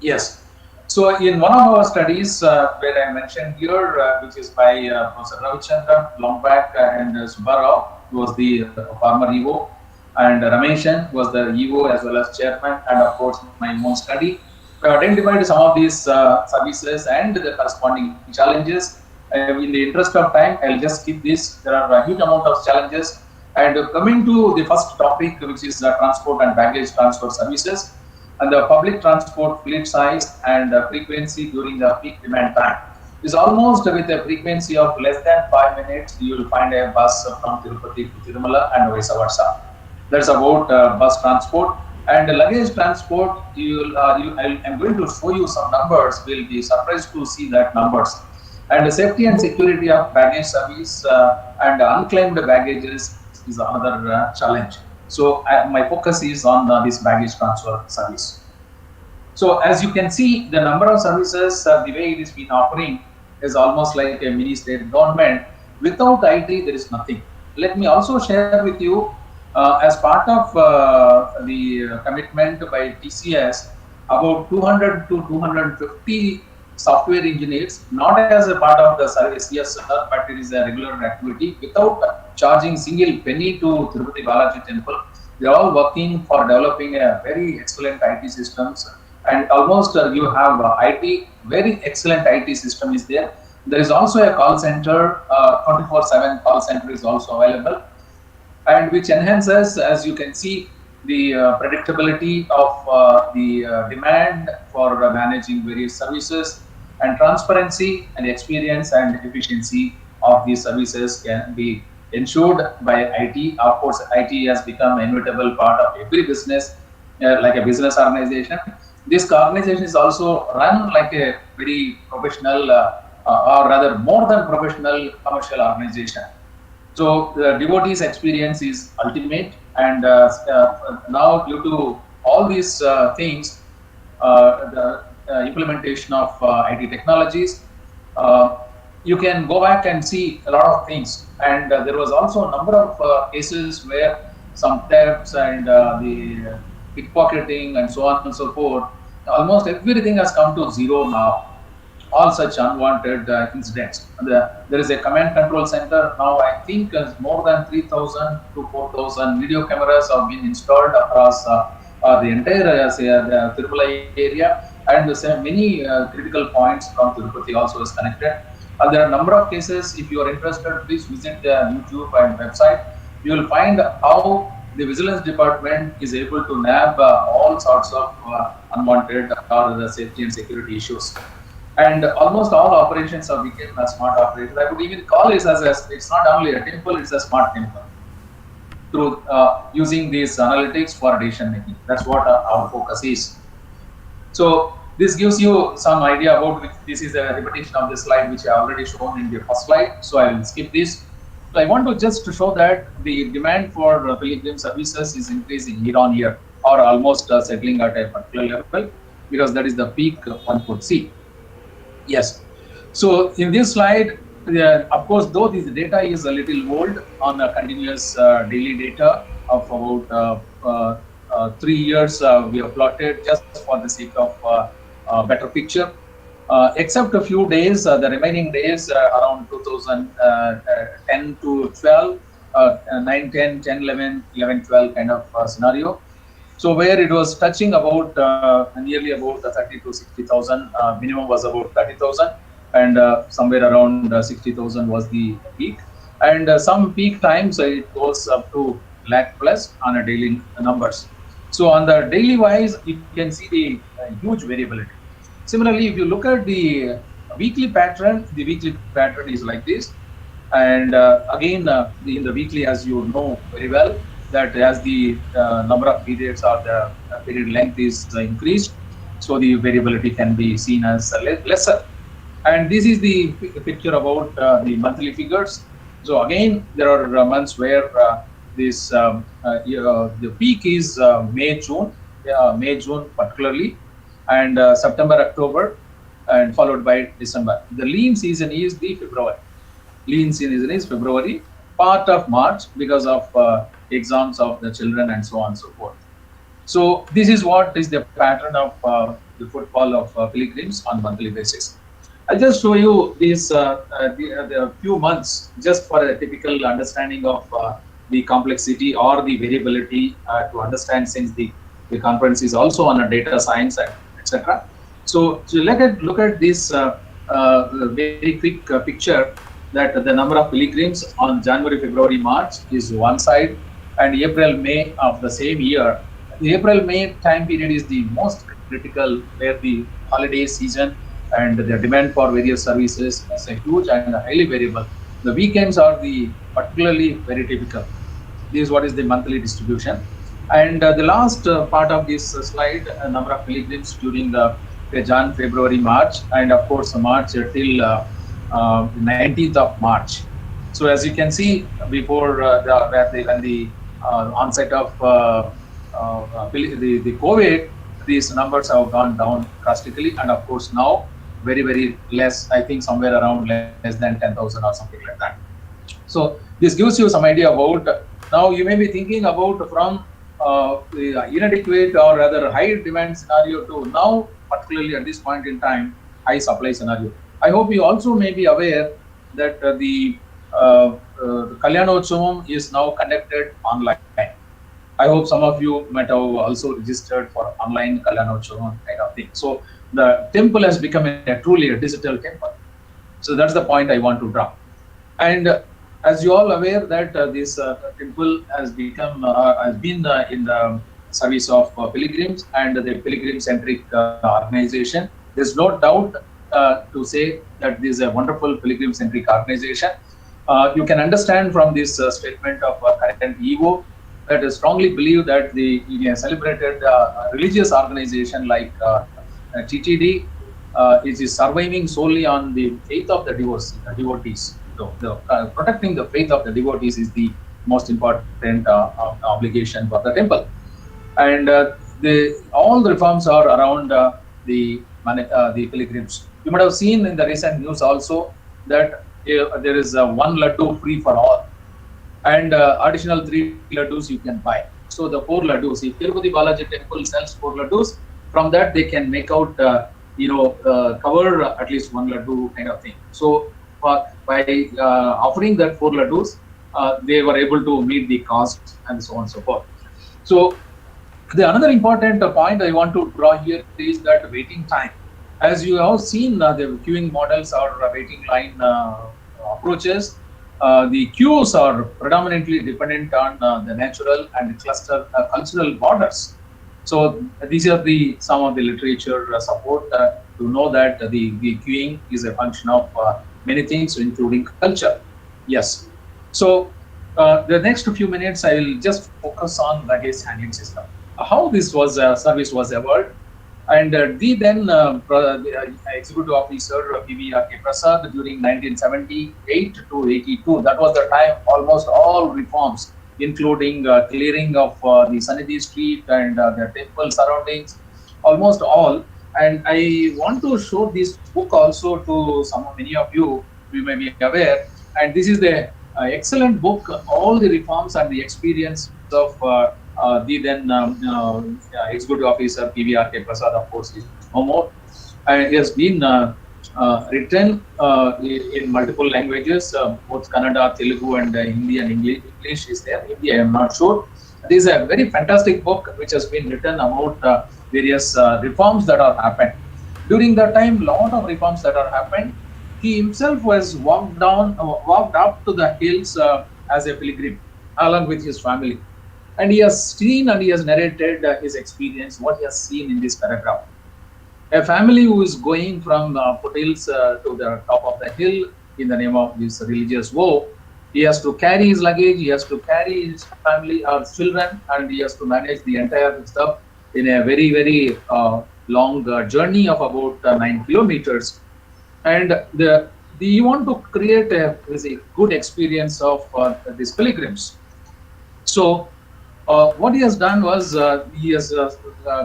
Yes. So in one of our studies where I mentioned here, which is by Professor Ravichandran, Longback and Subbarao, who was the former EO, and Rameshan was the EO as well as chairman, and of course my own study. We identified some of these services and the corresponding challenges. In the interest of time, I'll just skip this. There are a huge amount of challenges. And coming to the first topic, which is transport and baggage transfer services, and the public transport fleet size and frequency during the peak demand time is almost with a frequency of less than 5 minutes. You will find a bus from Tirupati to Tirumala and vice versa. That's about bus transport. And luggage transport, I'm going to show you some numbers. We'll be surprised to see that numbers. And the safety and security of baggage service and unclaimed baggages is another challenge. So my focus is on this baggage transfer service. So as you can see, the number of services, the way it is been offering is almost like a mini state government. Without IT, there is nothing. Let me also share with you, as part of the commitment by TCS, about 200 to 250 software engineers, not as a part of the service, yes, but it is a regular activity without charging single penny to Tirupati Balaji Temple. They are all working for developing a very excellent IT systems, and almost you have IT, very excellent IT system is there. There is also a call center, 24/7 call center is also available, and which enhances, as you can see, the predictability of the demand for managing various services, and transparency and experience and efficiency of these services can be ensured by IT. Of course, IT has become an inevitable part of every business, like a business organization. This organization is also run like a very professional, or rather more than professional commercial organization. So the devotees' experience is ultimate, and now due to all these things, the implementation of IT technologies, you can go back and see a lot of things. And there was also a number of cases where some thefts and the pickpocketing and so on and so forth. Almost everything has come to zero now. All such unwanted incidents. There is a command control center now. I think more than 3,000 to 4,000 video cameras have been installed across the entire Tirupati area, and many critical points from Tirupati also is connected. There are a number of cases. If you are interested, please visit the YouTube and website. You will find how the vigilance department is able to nab all sorts of unwanted or the safety and security issues. And almost all operations have become a smart operation. I would even call it as it's not only a temple, it's a smart temple. through using these analytics for decision making. That's what our focus is. So this gives you some idea about which this is a repetition of the slide which I already shown in the first slide. So I will skip this. So I want to just show that the demand for pilgrim services is increasing year on year, or almost settling at a particular level, because that is the peak one could see. Yes. So in this slide, of course, though this data is a little old on a continuous daily data of about 3 years, we have plotted just for the sake of better picture. Except a few days, the remaining days around 2010 to 12, 9, 10, 10, 11, 11, 12 kind of scenario. So where it was touching about nearly about 30 to 60,000, minimum was about 30,000, and somewhere around 60,000 was the peak. And some peak times it goes up to lakh plus on a daily numbers. So on the daily wise, you can see the huge variability. Similarly, if you look at the weekly pattern is like this. And again, in the weekly, as you know very well, that as the number of periods or the period length is increased, so the variability can be seen as lesser. And this is the picture about the monthly figures. So again, there are months where the peak is May, June particularly, and September, October, and followed by December. The lean season is the February. Lean season is February, part of March because of exams of the children and so on and so forth. So this is what is the pattern of the footfall of pilgrims on monthly basis. I'll just show you these the few months just for a typical understanding of the complexity or the variability to understand, since the conference is also on a data science, etc. So look at this very quick picture, that the number of pilgrims on January, February, March is one side, and April, May of the same year. The April-May time period is the most critical, where the holiday season and the demand for various services is huge and highly variable. The weekends are the particularly very typical. This is what is the monthly distribution. And the last part of this slide, number of pilgrims during the Jan, February, March, and of course March till 19th of March. So as you can see, before when the onset of the COVID, these numbers have gone down drastically, and of course now very less. I think somewhere around less than 10,000 or something like that. So this gives you some idea about. Now you may be thinking about from the inadequate or rather high demand scenario to now, particularly at this point in time, high supply scenario. I hope you also may be aware that the Kalyanotsavam is now conducted online. I hope some of you might have also registered for online Kalyanotsavam kind of thing. So the temple has become truly a digital temple. So that's the point I want to draw. And as you all aware that this temple has become has been in the service of pilgrims and the pilgrim-centric organization. There's no doubt to say that this is a wonderful pilgrim-centric organization. You can understand from this statement of current EO that I strongly believe that the celebrated religious organization like TTD is surviving solely on the faith of the devotees. So protecting the faith of the devotees is the most important obligation for the temple. And all the reforms are around the pilgrims. You might have seen in the recent news also that there is one laddu free for all, and additional 3 laddus you can buy. So the 4 laddus, if Tirupati Balaji temple sells 4 laddus, from that they can make out cover at least 1 laddu kind of thing. So by offering that 4 laddus, they were able to meet the cost and so on and so forth. So the another important point I want to draw here is that waiting time. As you have seen, the queuing models or waiting line approaches, the queues are predominantly dependent on the natural and cluster cultural borders. So these are some of the literature support to know that the queuing is a function of many things, including culture. Yes. So The next few minutes, I will just focus on luggage handling system, how this was service was evolved, and the then executive officer P.V.R.K. Prasad during 1978 to 82. That was the time almost all reforms, including clearing of the Sanidhi Street and the temple surroundings, almost all. And I want to show this book also to many of you. You may be aware, and this is the excellent book, all the reforms and the experience of the then executive officer P.V.R.K. Prasad, of course, is no more. And it has been written in multiple languages, both Kannada, Telugu, and Hindi and English is there. Hindi, I am not sure. This is a very fantastic book which has been written about various reforms that are happened. During that time, lot of reforms that are happened. He himself was walked up to the hills as a pilgrim along with his family, and he has seen and he has narrated his experience, what he has seen in this paragraph. A family who is going from foothills to the top of the hill in the name of this religious vow, he has to carry his luggage, he has to carry his family or children, and he has to manage the entire stuff in a very, very long journey of about 9 kilometers. And you want to create a good experience of these pilgrims. So what he has done was he has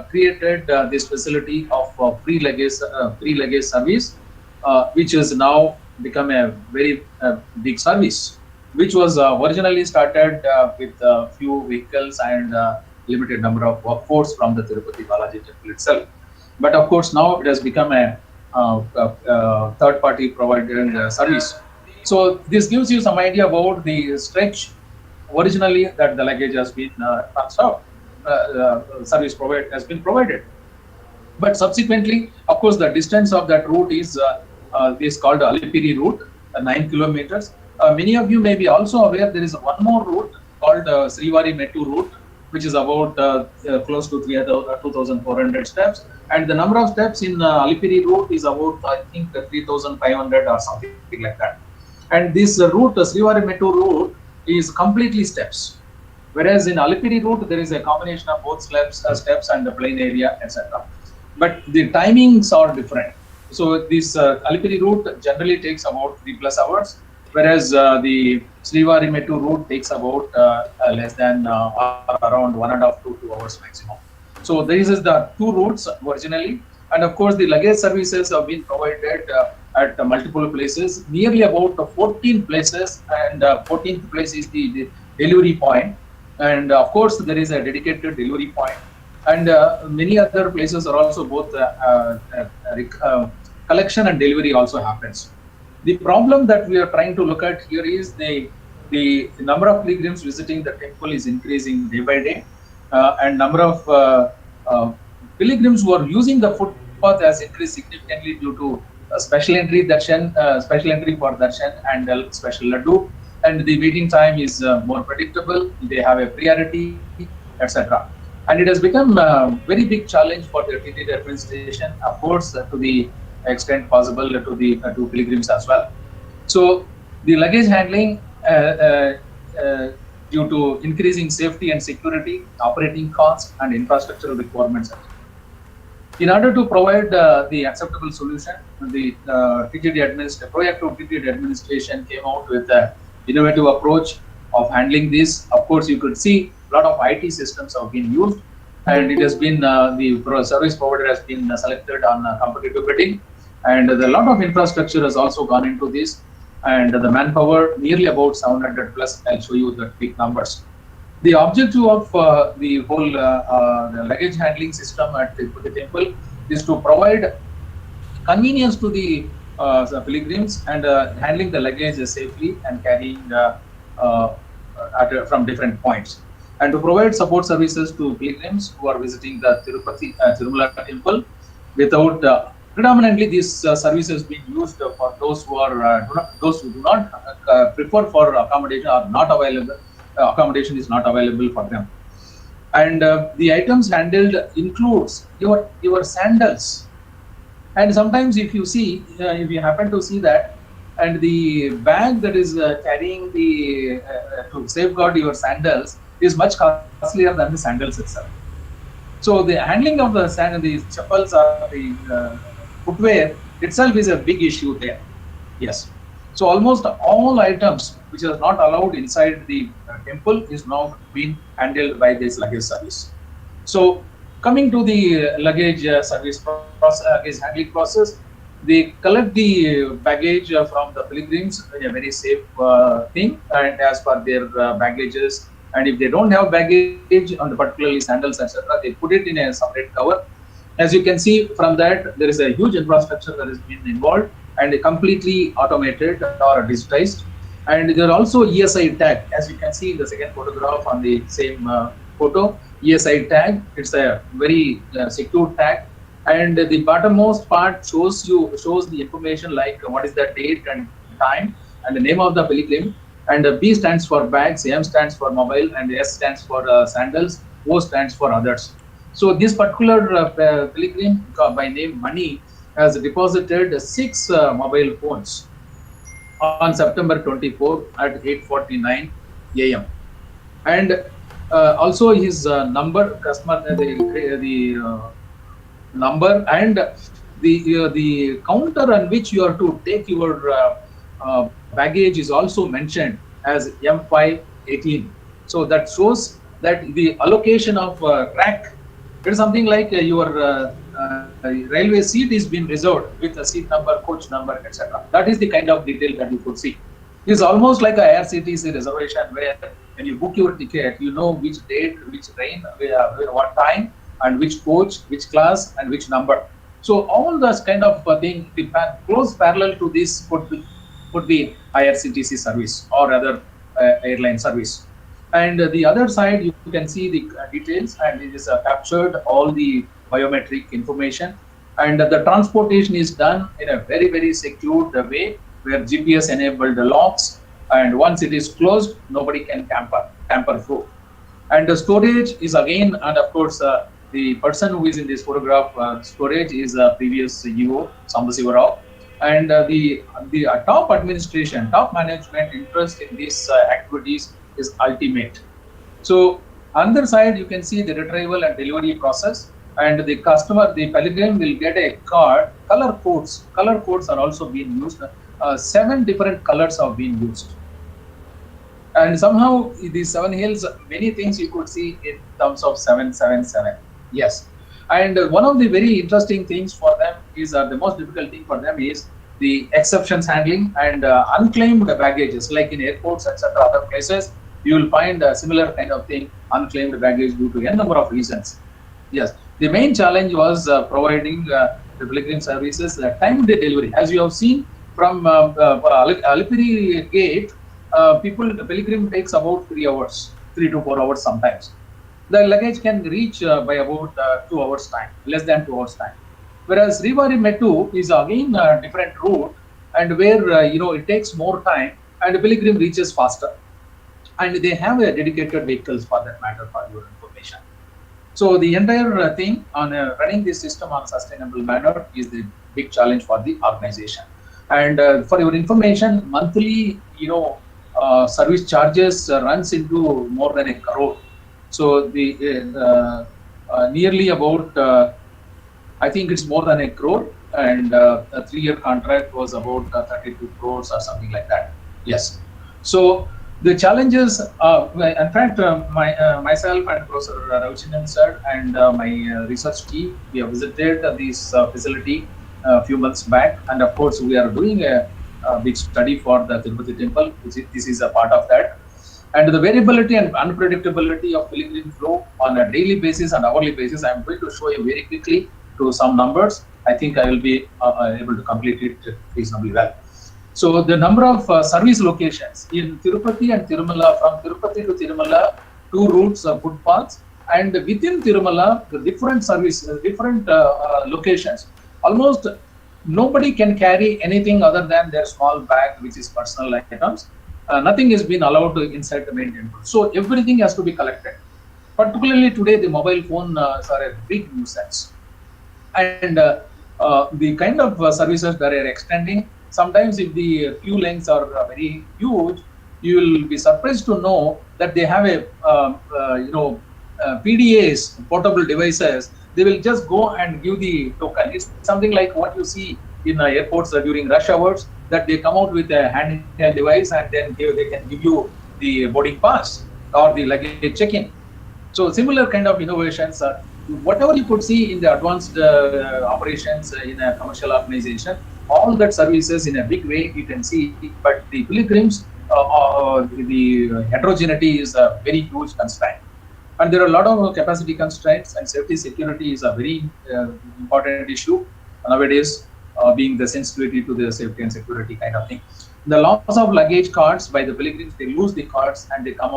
created this facility of free luggage service, which has now become a very big service, which was originally started with a few vehicles and limited number of workforce from the Tirupati Balaji temple itself. But of course, now it has become a third-party provided service. So this gives you some idea about the stretch originally that the luggage has been service has been provided. But subsequently, of course, the distance of that route is called Alipiri route, 9 kilometers. Many of you may be also aware there is one more route called Srivari Mettu route, which is about close to 2,400 steps, and the number of steps in Alipiri route is about, I think, 3,500 or something like that. And this route, Srivari Mettu route, is completely steps, whereas in Alipiri route there is a combination of both steps and the plain area, etc. But the timings are different. So this Alipiri route generally takes about 3+ hours, whereas the Srivari Mettu route takes about less than around 1.5 to 2 hours maximum. So this is the two routes originally, and of course the luggage services have been provided at multiple places, nearly about 14 places, and 14th place is the delivery point, and of course there is a dedicated delivery point, and many other places are also both collection and delivery also happens. The problem that we are trying to look at here is the number of pilgrims visiting the temple is increasing day by day, and number of pilgrims who are using the footpath has increased significantly due to special entry darshan, special entry for darshan and special laddu, and the waiting time is more predictable. They have a priority, etc. And it has become a very big challenge for the TTD administration, of course, to the extent possible to the to pilgrims as well. So the luggage handling due to increasing safety and security, operating costs, and infrastructural requirements. In order to provide the acceptable solution, the proactive TTD administration came out with an innovative approach of handling this. Of course, you could see a lot of IT systems have been used, and it has been the service provider has been selected on competitive bidding, and a lot of infrastructure has also gone into this, and the manpower nearly about 700+. I'll show you the big numbers. The objective of the whole the luggage handling system at the temple is to provide convenience to the pilgrims and handling the luggage safely and carrying from different points, and to provide support services to pilgrims who are visiting the Tirumala temple without predominantly these services being used for those who are those who do not prefer for accommodation or not available. Accommodation is not available for them, and the items handled includes your sandals, and sometimes if you see if you happen to see that and the bag that is carrying the to safeguard your sandals is much costlier than the sandals itself. So the handling of the chappals or the footwear itself is a big issue there. Yes. So almost all items which are not allowed inside the temple is now being handled by this luggage service. So coming to the luggage service process, luggage handling process, they collect the baggage from the pilgrims in a very safe thing, and as per their baggages. And if they don't have baggage on the particularly sandals, etc., they put it in a separate cover. As you can see from that, there is a huge infrastructure that has been involved and completely automated or digitized. And there are also ESI tag, as you can see in the second photograph on the same photo. ESI tag, it's a very secure tag, and the bottommost part shows the information like what is the date and time and the name of the pilgrim. And B stands for bags, M stands for mobile, and S stands for sandals, O stands for others. So this particular pilgrim by name Mani has deposited 6 mobile phones on September 24 at 8:49 a.m. And also his number, customer, the number, and the counter on which you are to take your baggage is also mentioned as M518. So that shows that the allocation of track, it is something like your railway seat is being reserved with a seat number, coach number, etc. That is the kind of detail that you could see. It is almost like a IRCTC reservation where when you book your ticket, you know which date, which train, what time, and which coach, which class, and which number. So all those kind of thing, the close parallel to this would be IRCTC service or other airline service. And the other side, you can see the details, and it is captured all the biometric information, and the transportation is done in a very, very secured way where GPS enabled locks, and once it is closed, nobody can tamper through. And the storage is again, and of course, the person who is in this photograph, storage is previous CEO, Sambasiva Rao. And the top administration, top management interest in these activities is ultimate. So on the other side, you can see the retrieval and delivery process, and the customer, the pilgrim will get a card. Color codes are also being used. 7 different colors are being used. And somehow these 7 hills, many things you could see in terms of 777. Yes. And one of the very interesting things for them is, the most difficult thing for them is the exceptions handling and unclaimed baggages, like in airports, etc., other places, you will find a similar kind of thing, unclaimed baggage due to a number of reasons. Yes. The main challenge was providing the pilgrim services timed delivery. As you have seen from Alipuri gate, the pilgrim takes about 3 hours, 3 to 4 hours sometimes. The luggage can reach by about 2 hours time, less than 2 hours time. Whereas Rivari Metu is again a different route, and where it takes more time, and the pilgrim reaches faster. And they have a dedicated vehicles for that matter, for your information. So the entire thing on running this system on a sustainable manner is the big challenge for the organization. And for your information, monthly service charges runs into more than 1 crore. So the nearly about I think it's more than 1 crore, and a 3-year contract was about 32 crores or something like that. Yes. So the challenges, in fact, myself and Professor Ravichandran sir and my research team, we have visited this facility a few months back, and of course we are doing a big study for the Tirupati temple. This is a part of that. And the variability and unpredictability of pilgrim flow on a daily basis and hourly basis, I am going to show you very quickly to some numbers. I think I will be able to complete it reasonably well. So the number of service locations in Tirupati and Tirumala, from Tirupati to Tirumala, 2 routes of footpaths, and within Tirumala, the different locations. Almost nobody can carry anything other than their small bag, which is personal items. Nothing has been allowed to inside the main temple. So everything has to be collected. Particularly today, the mobile phones are a big nuisance. And the kind of services that are extending, sometimes if the queue lengths are very huge, you will be surprised to know that they have a PDAs, portable devices. They will just go and give the token. It's something like what you see in airports during rush hours, that they come out with a handheld device and then they can give you the boarding pass or the luggage check-in. So similar kind of innovations, whatever you could see in the advanced operations in a commercial organization, all that services in a big way you can see, but the pilgrims, the heterogeneity is a very huge constraint. And there are a lot of capacity constraints, and safety security is a very important issue nowadays, being the sensitivity to the safety and security kind of thing. The loss of luggage cards by the pilgrims, they lose the cards and they come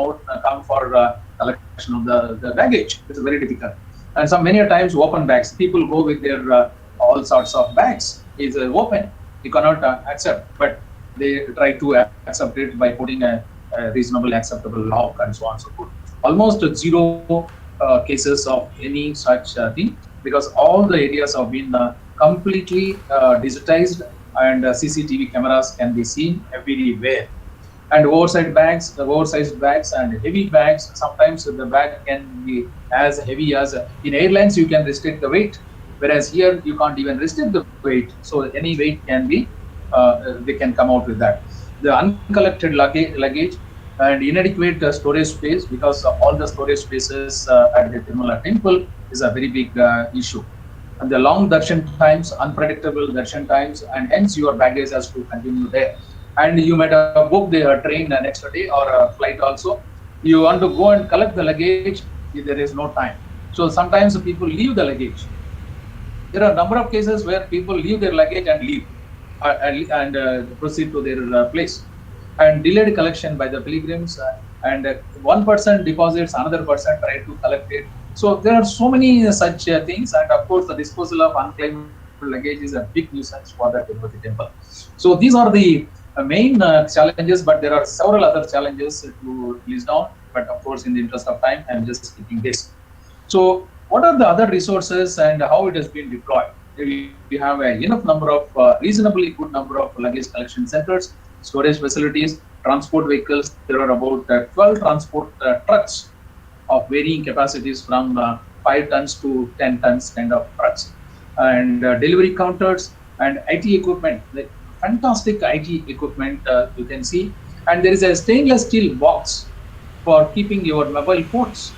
for collection of the baggage. It's very difficult. And many times open bags, people go with their all sorts of bags is open. You cannot accept, but they try to accept it by putting a reasonable acceptable lock and so on and so forth. Almost zero cases of any such thing, because all the areas have been completely digitized, and CCTV cameras can be seen everywhere. And oversized bags and heavy bags, sometimes the bag can be as heavy as, in airlines you can restrict the weight, whereas here you can't even restrict the weight. So any weight can be, they can come out with that. The uncollected luggage and inadequate storage space, because all the storage spaces at the Tirumala temple is a very big issue. And the long darshan times, unpredictable darshan times, and hence your baggage has to continue there. And you might have booked the train next day or a flight also. You want to go and collect the luggage, there is no time. So sometimes people leave the luggage. There are a number of cases where people leave their luggage and leave and proceed to their place. And delayed collection by the pilgrims, and one person deposits, another person tries to collect it. So there are so many such things, and of course the disposal of unclaimed luggage is a big nuisance for the Tirupati temple. So these are the main challenges, but there are several other challenges to list down. But of course, in the interest of time, I am just skipping this. So what are the other resources and how it has been deployed? We have enough number of, reasonably good number of luggage collection centers, storage facilities, transport vehicles. There are about 12 transport trucks of varying capacities from 5 tons to 10 tons kind of trucks, and delivery counters and IT equipment, like fantastic IT equipment you can see. And there is a stainless steel box for keeping your mobile phones,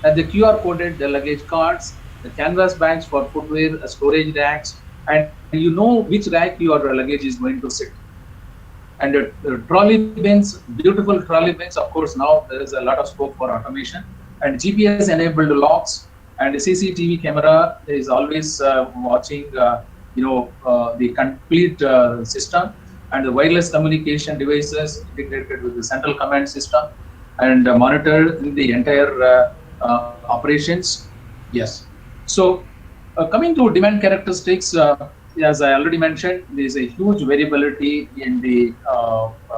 and the QR coded the luggage cards, the canvas bags for footwear, storage racks, and you know which rack your luggage is going to sit. And trolley bins, beautiful trolley bins. Of course, now there is a lot of scope for automation, and GPS enabled locks, and the CCTV camera is always watching the complete system, and the wireless communication devices integrated with the central command system, and monitor the entire operations. Yes. So coming to demand characteristics, as I already mentioned, there is a huge variability in the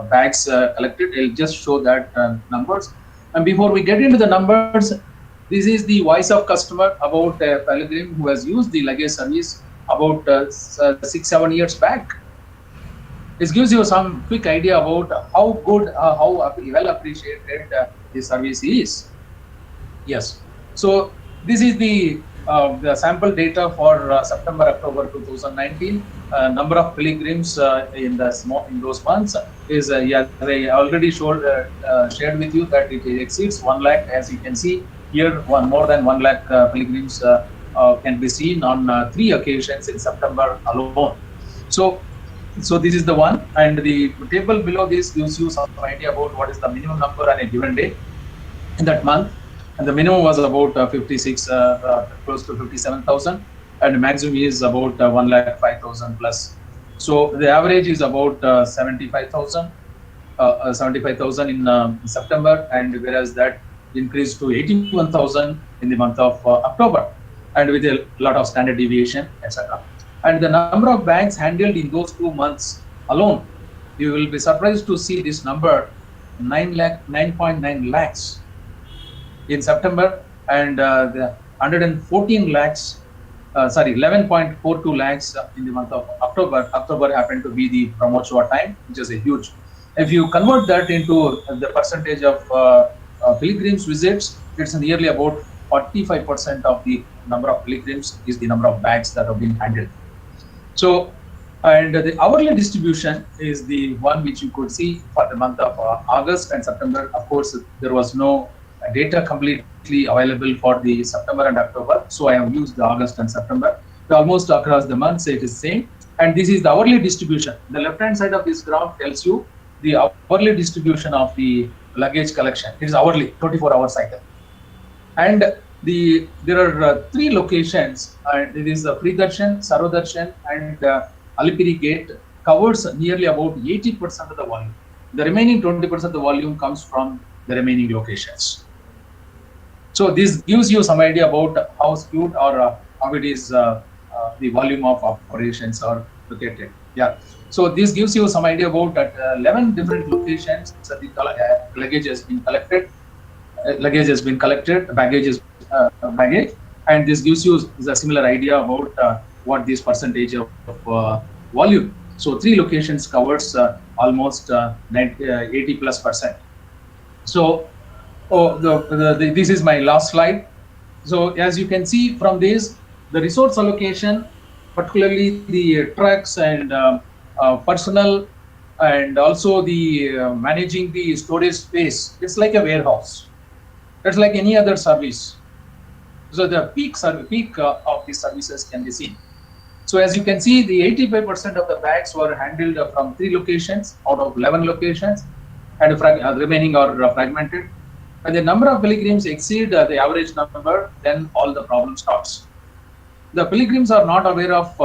bags collected. I'll just show that numbers. And before we get into the numbers, this is the voice of customer about a pilgrim who has used the luggage service about 6-7 years back. This gives you some quick idea about how good, how well appreciated the service is. Yes. So this is the sample data for September-October 2019. Number of pilgrims in those months is, I already shared with you that it exceeds 1 lakh. As you can see here, more than 1 lakh pilgrims can be seen on 3 occasions in September alone. So this is the one, and the table below this gives you some idea about what is the minimum number on a given day in that month. And the minimum was about 56, close to 57,000, and maximum is about 1,05,000 plus. So the average is about 75,000 in September, and whereas that increased to 81,000 in the month of October, and with a lot of standard deviation, etc. And the number of bags handled in those 2 months alone, you will be surprised to see this number, 9.9 lakhs in September, and the 114 lakhs 11.42 lakhs in the month of October. October happened to be the Brahmotsava time, which is a huge. If you convert that into the percentage of pilgrims visits, it's nearly about 45% of the number of pilgrims is the number of bags that have been handled. So, and the hourly distribution is the one which you could see for the month of August and September. Of course, there was no data completely available for the September and October. So I have used the August and September. Almost across the months, it is same. And this is the hourly distribution. The left-hand side of this graph tells you the hourly distribution of the luggage collection. It is hourly, 24-hour cycle. And there are 3 locations, and it is Pridarshan, Sarvadarshan, and Alipiri Gate covers nearly about 80% of the volume. The remaining 20% of the volume comes from the remaining locations. So this gives you some idea about how skewed or how it is the volume of operations are located. Yeah. So this gives you some idea about that 11 different locations that the luggage has been collected. Luggage has been collected, baggage is baggage, and this gives you a similar idea about what this percentage of volume. So 3 locations covers almost 80+%. So this is my last slide. So as you can see from this, the resource allocation, particularly the trucks and personnel, and also the managing the storage space, it's like a warehouse. It's like any other service. So the peak of these services can be seen. So as you can see, the 85% of the bags were handled from 3 locations out of 11 locations, and remaining are fragmented. When the number of pilgrims exceed the average number, then all the problem starts. The pilgrims are not aware of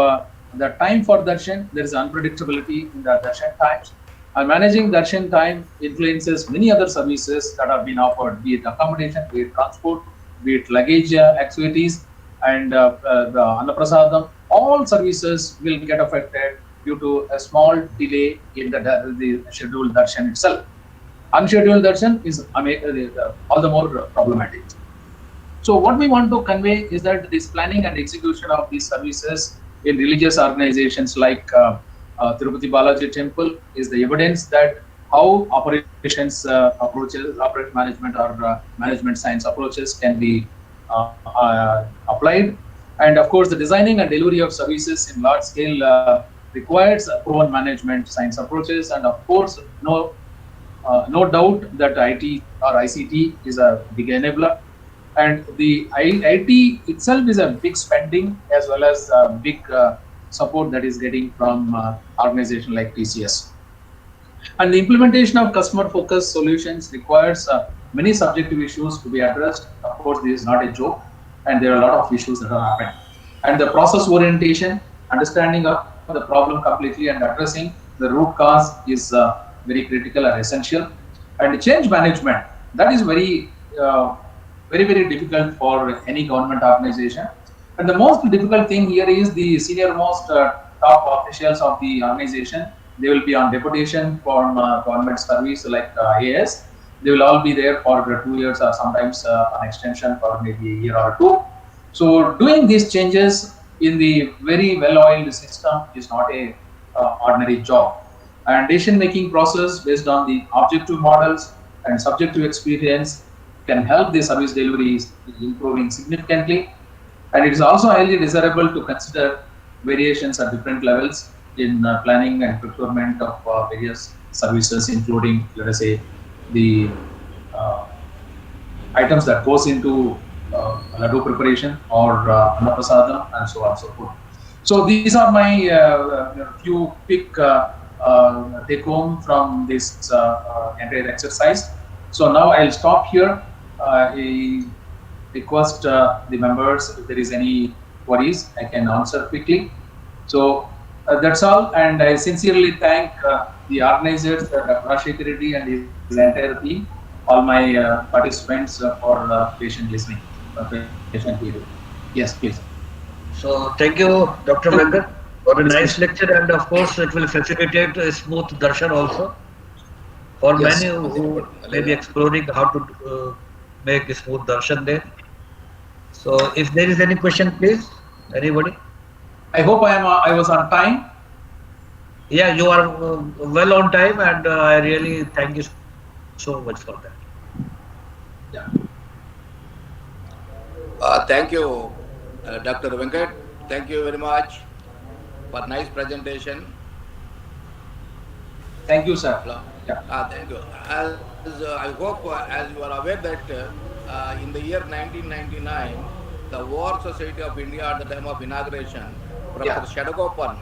the time for darshan. There is unpredictability in the darshan times. And managing darshan time influences many other services that have been offered, be it accommodation, be it transport, be it luggage activities, and the Annaprasadam. All services will get affected due to a small delay in the scheduled darshan itself. Unscheduled darshan is all the more problematic. So what we want to convey is that this planning and execution of these services in religious organizations like Tirupati Balaji Temple is the evidence that how operations approaches, operation management or management science approaches can be applied. And of course, the designing and delivery of services in large scale requires proven management science approaches. And of course, no doubt that IT or ICT is a big enabler. And the IT itself is a big spending as well as a big support that is getting from organization like TCS. And the implementation of customer-focused solutions requires many subjective issues to be addressed. Of course, this is not a joke, and there are a lot of issues that have happened. And the process orientation, understanding of the problem completely and addressing the root cause is very critical and essential. And change management, that is very difficult for any government organization. And the most difficult thing here is the senior most top officials of the organization. They will be on deputation from government service like IAS. They will all be there for 2 years or sometimes an extension for maybe a year or 2. So doing these changes in the very well-oiled system is not a ordinary job. And decision-making process based on the objective models and subjective experience can help the service delivery improving significantly. And it is also highly desirable to consider variations at different levels in planning and procurement of various services, including, let us say, the items that goes into laddu preparation or annaprasadam and so on and so forth. So these are my few quick take home from this entire exercise. So now I'll stop here. I request the members, if there is any queries, I can answer quickly. So that's all, and I sincerely thank the organizers, Rashik Reddy and his entire team, all my participants for patient listening. Patient hearing. Yes, please. So thank you, Dr. Venkat, for a nice lecture, and of course it will facilitate a smooth darshan also for many who may be exploring how to make a smooth darshan there. So if there is any question, please Anybody? I hope I was on time. Yeah, you are well on time, and I really thank you so much for that. Yeah. Thank you, Dr. Venkat. Thank you very much for nice presentation. Thank you, sir. Hello. Yeah. Thank you. As I hope, as you are aware that in the year 1999, the War Society of India at the time of inauguration, Professor Yeah. Shadagopan,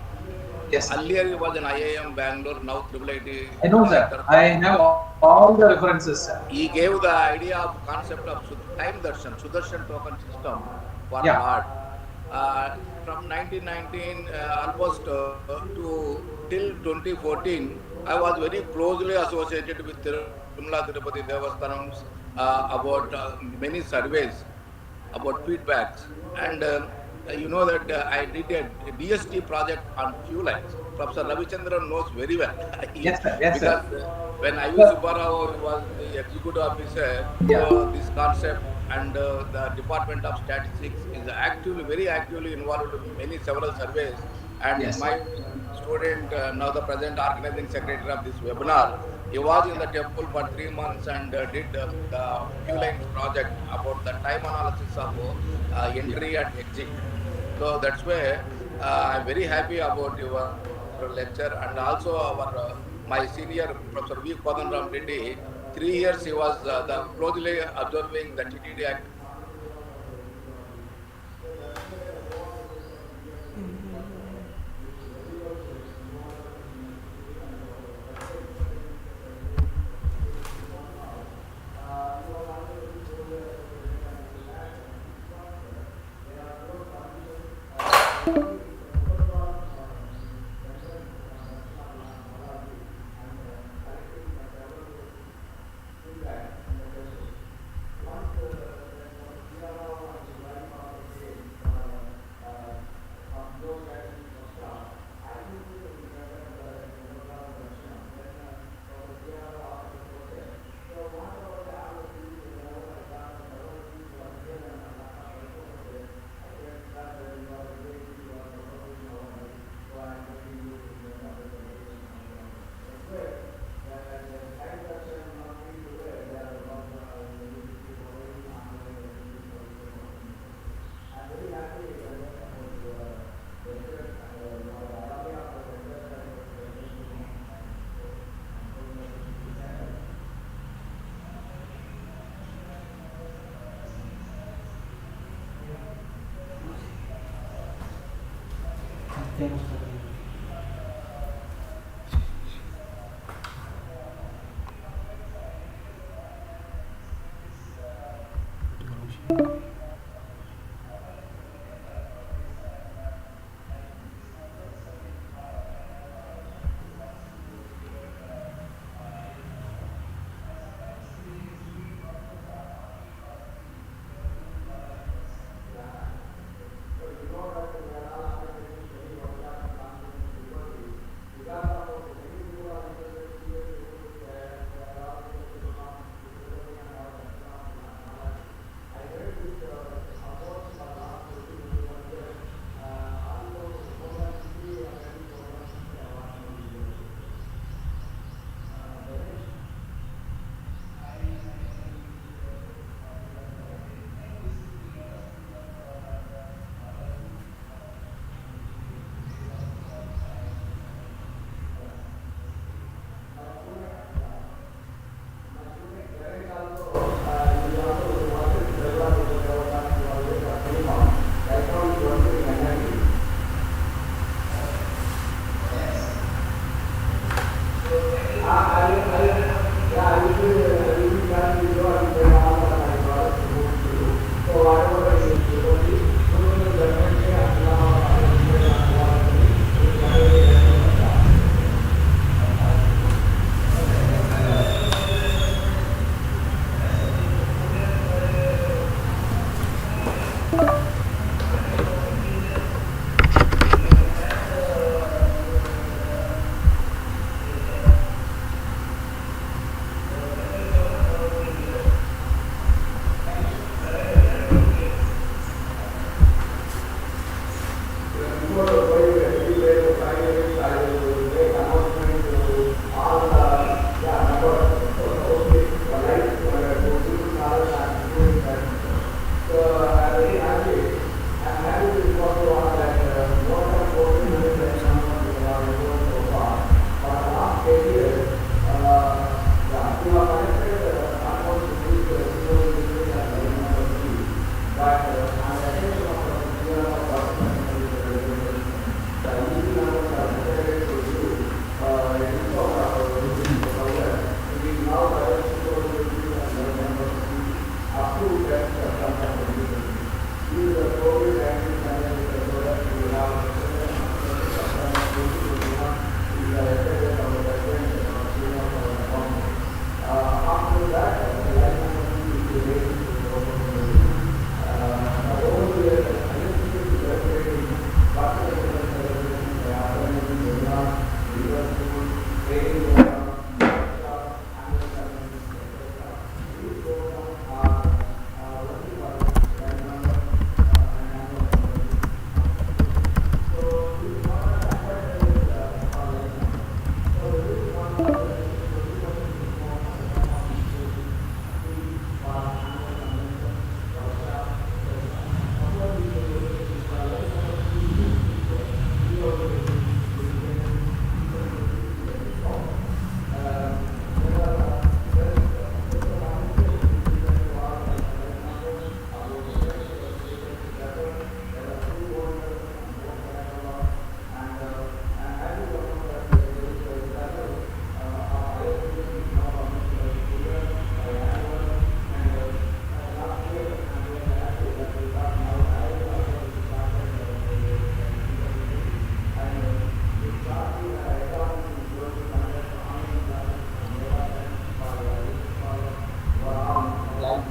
Yes. earlier he was in IIM Bangalore, now IIIT I know, sir. I have all the references, sir. he gave the idea of concept of time darshan, Sudarshan token system for Yeah. Lord. From 1919 almost till 2014, I was very closely associated with Tirumala Tirupati Devasthanams about many surveys, about feedbacks. And you know that I did a DST project on queue lines. Professor Ravichandran knows very well. Yes, sir. Yes, Because sir. when I.V. Sir. Subbarao was the executive officer, Yeah. so this concept and the Department of Statistics is actively, very actively involved in many several surveys. And Yes. my student, now the present organizing secretary of this webinar, he was in the temple for 3 months and did the Q Lines project about the time analysis of Yeah. entry and exit. So that's why I'm very happy about your lecture, and also our my senior Professor V. Kodanram Reddy. 3 years he was the closely observing the TTD Act.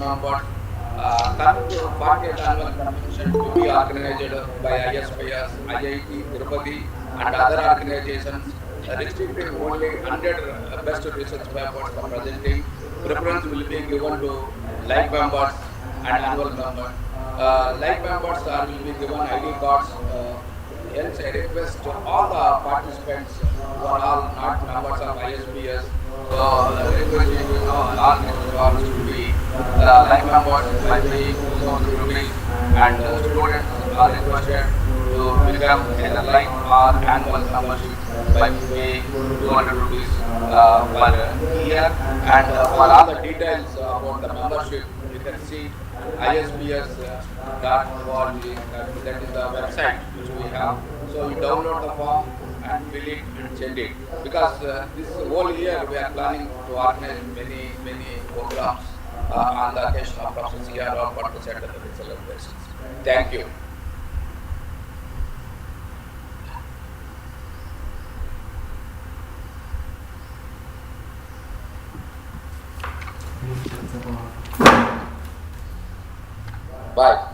onwards. Coming to 40th annual convention to be organized by ISPS, IIT, Tirupati, and other organizations, restricting only 100 best research papers for presenting. Preference will be given to like members and annual members. Like members will be given ID cards. Hence, I request all the participants who are all not members of ISPS. So, requesting you all request you all to be like members by paying 2,000 rupees, and students are requested to become either like or annual membership by paying 200 rupees per year. And for all the details about the membership, you can see isps.org, that is the website which we have. So you download the form and fill it and send it. Because this whole year we are planning to organize many programs on the occasion of Prof.C or for the Centenary celebrations. Thank you. Bye.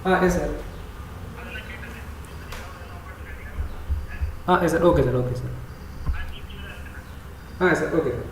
Yes, sir. Yes, sir. Okay, sir. Okay, sir. Yes, sir. Okay, sir.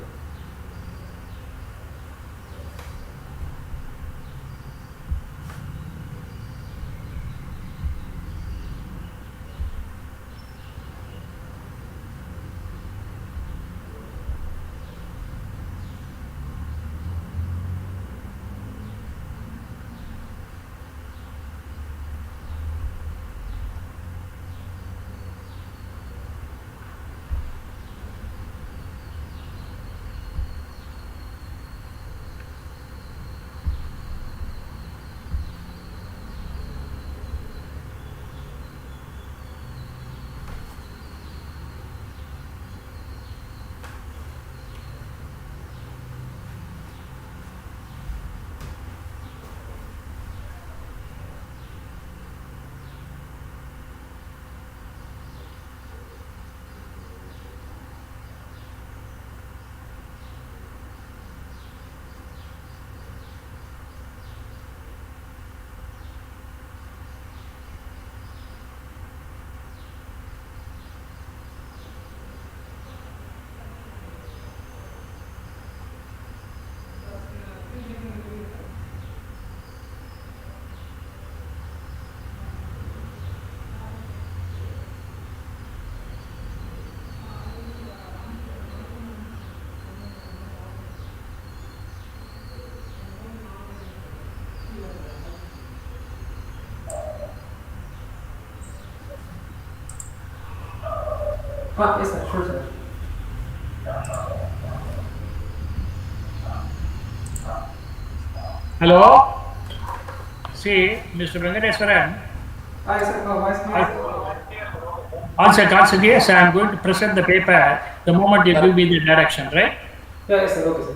Yes, sir. Sure, sir. Hello? See, Mr. Venkateswaran. Yes, sir. Answer, yes, I am going to present the paper the moment you give me the direction, right? Yes, sir. Okay, sir.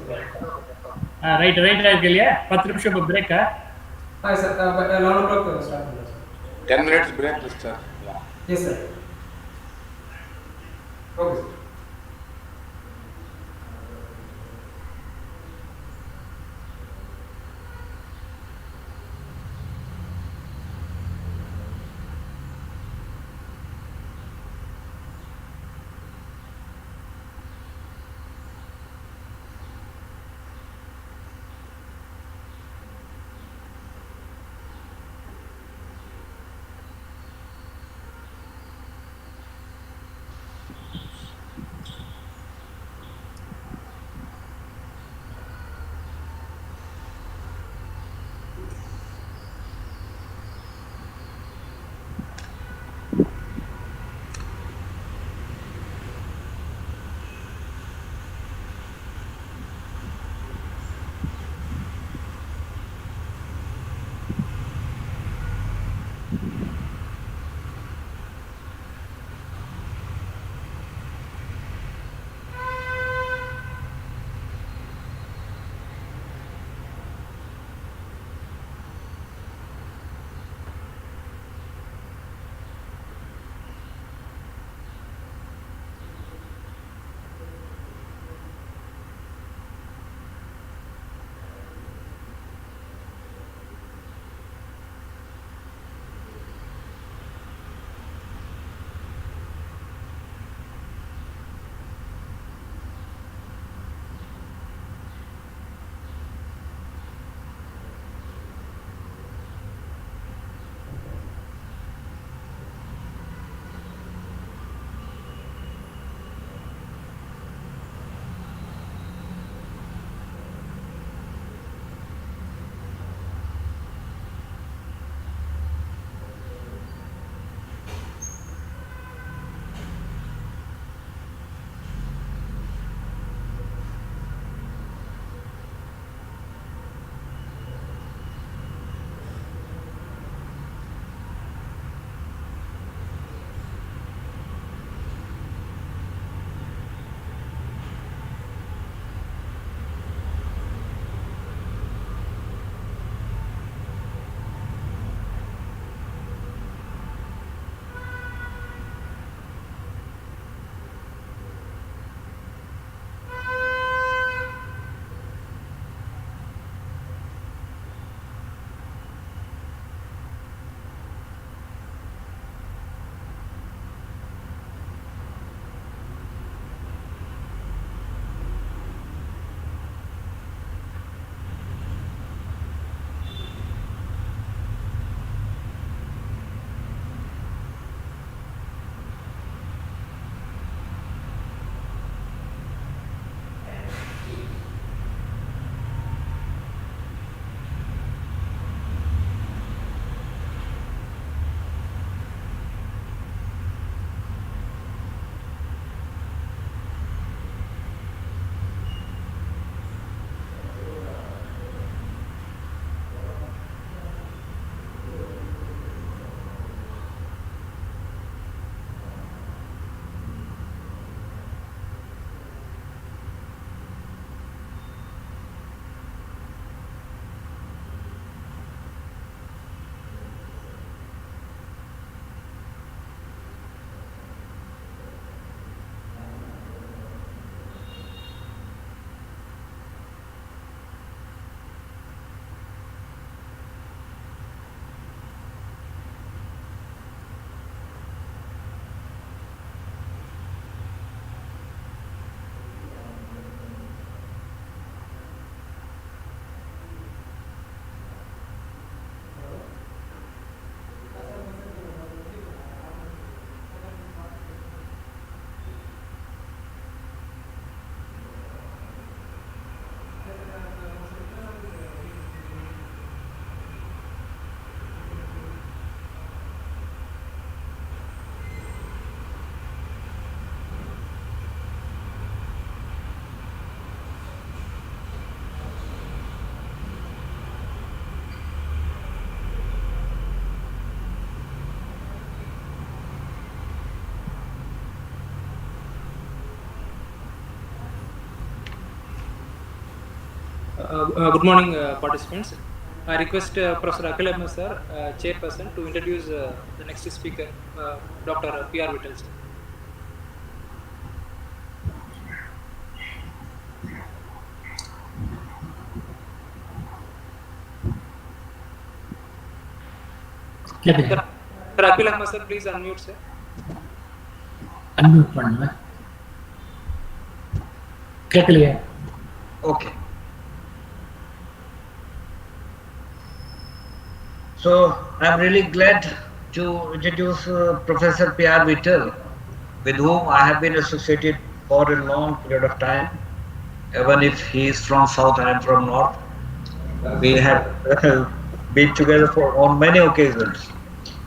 Right, yeah? 10 minutes break, Yes, sir. But 11 o'clock start. 10 minutes break, Mr. Yes, sir. Okay, sir. Good morning, participants. I request Professor Akhilam sir, chairperson, to introduce the next speaker, Dr. P.R. Vittal sir. Sir, Akhilam sir, please unmute sir. Unmute பண்ணுங்க. கேட்கலையே. Okay. So I'm really glad to introduce Professor P.R. Vittal, with whom I have been associated for a long period of time. Even if he is from South and I am from North, we have been together on many occasions.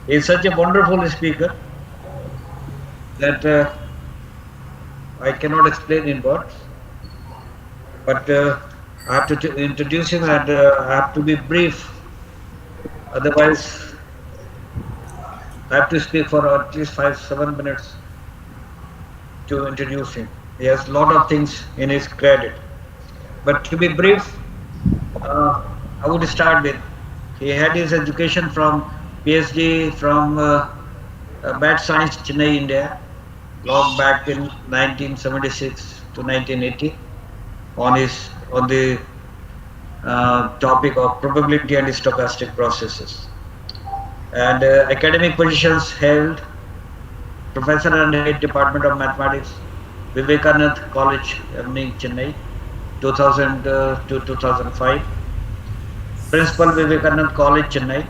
He is such a wonderful speaker that I cannot explain in words. But I have to introduce him, and I have to be brief. Otherwise, I have to speak for at least 5-7 minutes to introduce him. He has a lot of things in his credit. But to be brief, I would start with, he had his education from PhD from Bad Science, Chennai, India, long back in 1976 to 1980, on the topic of probability and stochastic processes. And academic positions held: Professor and Head Department of Mathematics, Vivekananda College, Chennai, 2000 to 2005. Principal, Vivekananda College, Chennai,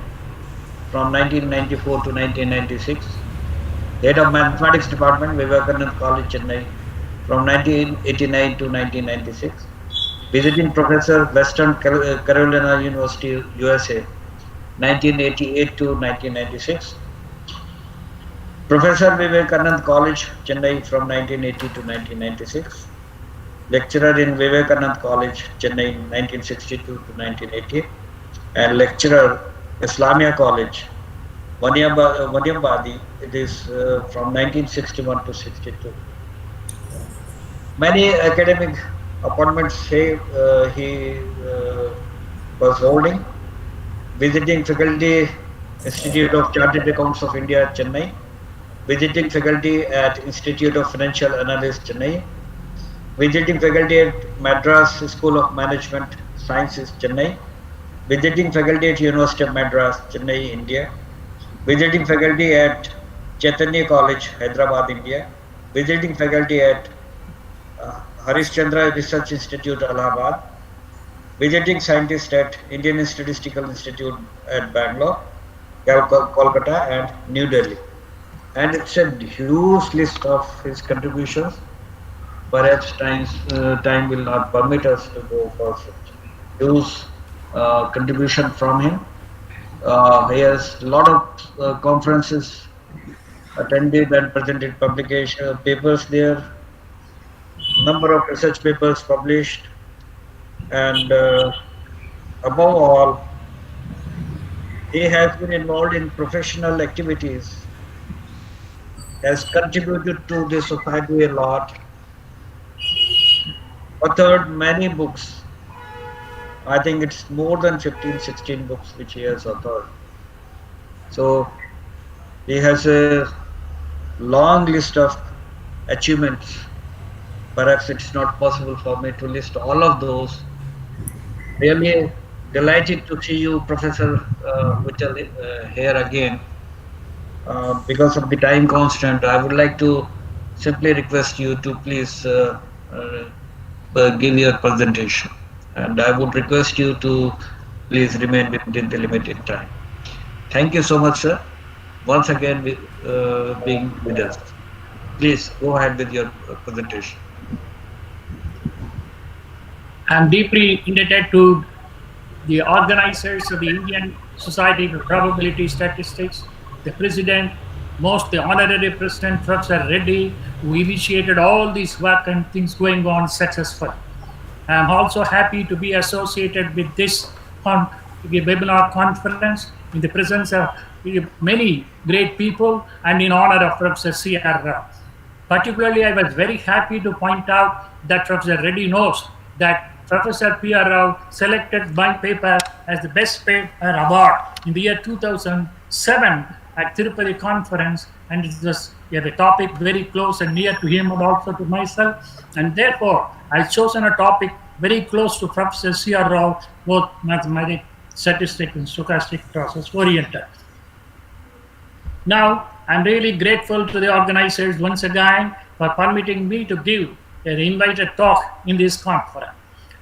from 1994 to 1996. Head of Mathematics Department, Vivekananda College, Chennai, from 1989 to 1996. Visiting Professor, Western Carolina University, USA, 1988 to 1996. Professor, Vivekananda College, Chennai, from 1980 to 1996. Lecturer in Vivekananda College, Chennai, 1962 to 1980. And lecturer, Islamia College, Vaniambadi, it is from 1961 to 62. Many academic appointments he was holding: visiting faculty, Institute of Chartered Accounts of India, Chennai; visiting faculty at Institute of Financial Analysts, Chennai; visiting faculty at Madras School of Management Sciences, Chennai; visiting faculty at University of Madras, Chennai, India; visiting faculty at Chaitanya College, Hyderabad, India; visiting faculty at Harishchandra Research Institute, Allahabad; visiting scientist at Indian Statistical Institute at Bangalore, Kolkata, and New Delhi. And it's a huge list of his contributions. Perhaps time will not permit us to go for such huge contribution from him. He has a lot of conferences attended and presented papers there, number of research papers published, and above all, he has been involved in professional activities, has contributed to the society a lot, authored many books. I think it's more than 15-16 books which he has authored. So he has a long list of achievements. Perhaps it's not possible for me to list all of those. Really delighted to see you, Professor Vittal, here again. Because of the time constraint, I would like to simply request you to please give your presentation. And I would request you to please remain within the limited time. Thank you so much, sir, once again being with us. Please go ahead with your presentation. I am deeply indebted to the organizers of the Indian Society for Probability Statistics, the president, the honorary president, Professor Reddy, who initiated all these work and things going on successfully. I am also happy to be associated with this webinar conference in the presence of many great people and in honor of Professor C.R. Particularly, I was very happy to point out that Professor Reddy knows that Professor P.R. Rao selected my paper as the best paper award in the year 2007 at Tirupati conference, and it was the topic very close and near to him and also to myself, and therefore I've chosen a topic very close to Professor C.R. Rao, both mathematics, statistics, and stochastic process oriented. Now, I'm really grateful to the organizers once again for permitting me to give an invited talk in this conference.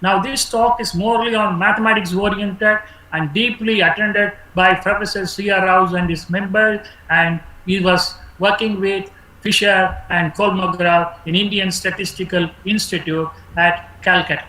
Now, this talk is morely on mathematics oriented and deeply attended by Professor C.R. Rao and his members, and he was working with Fisher and Kolmogorov in Indian Statistical Institute at Calcutta.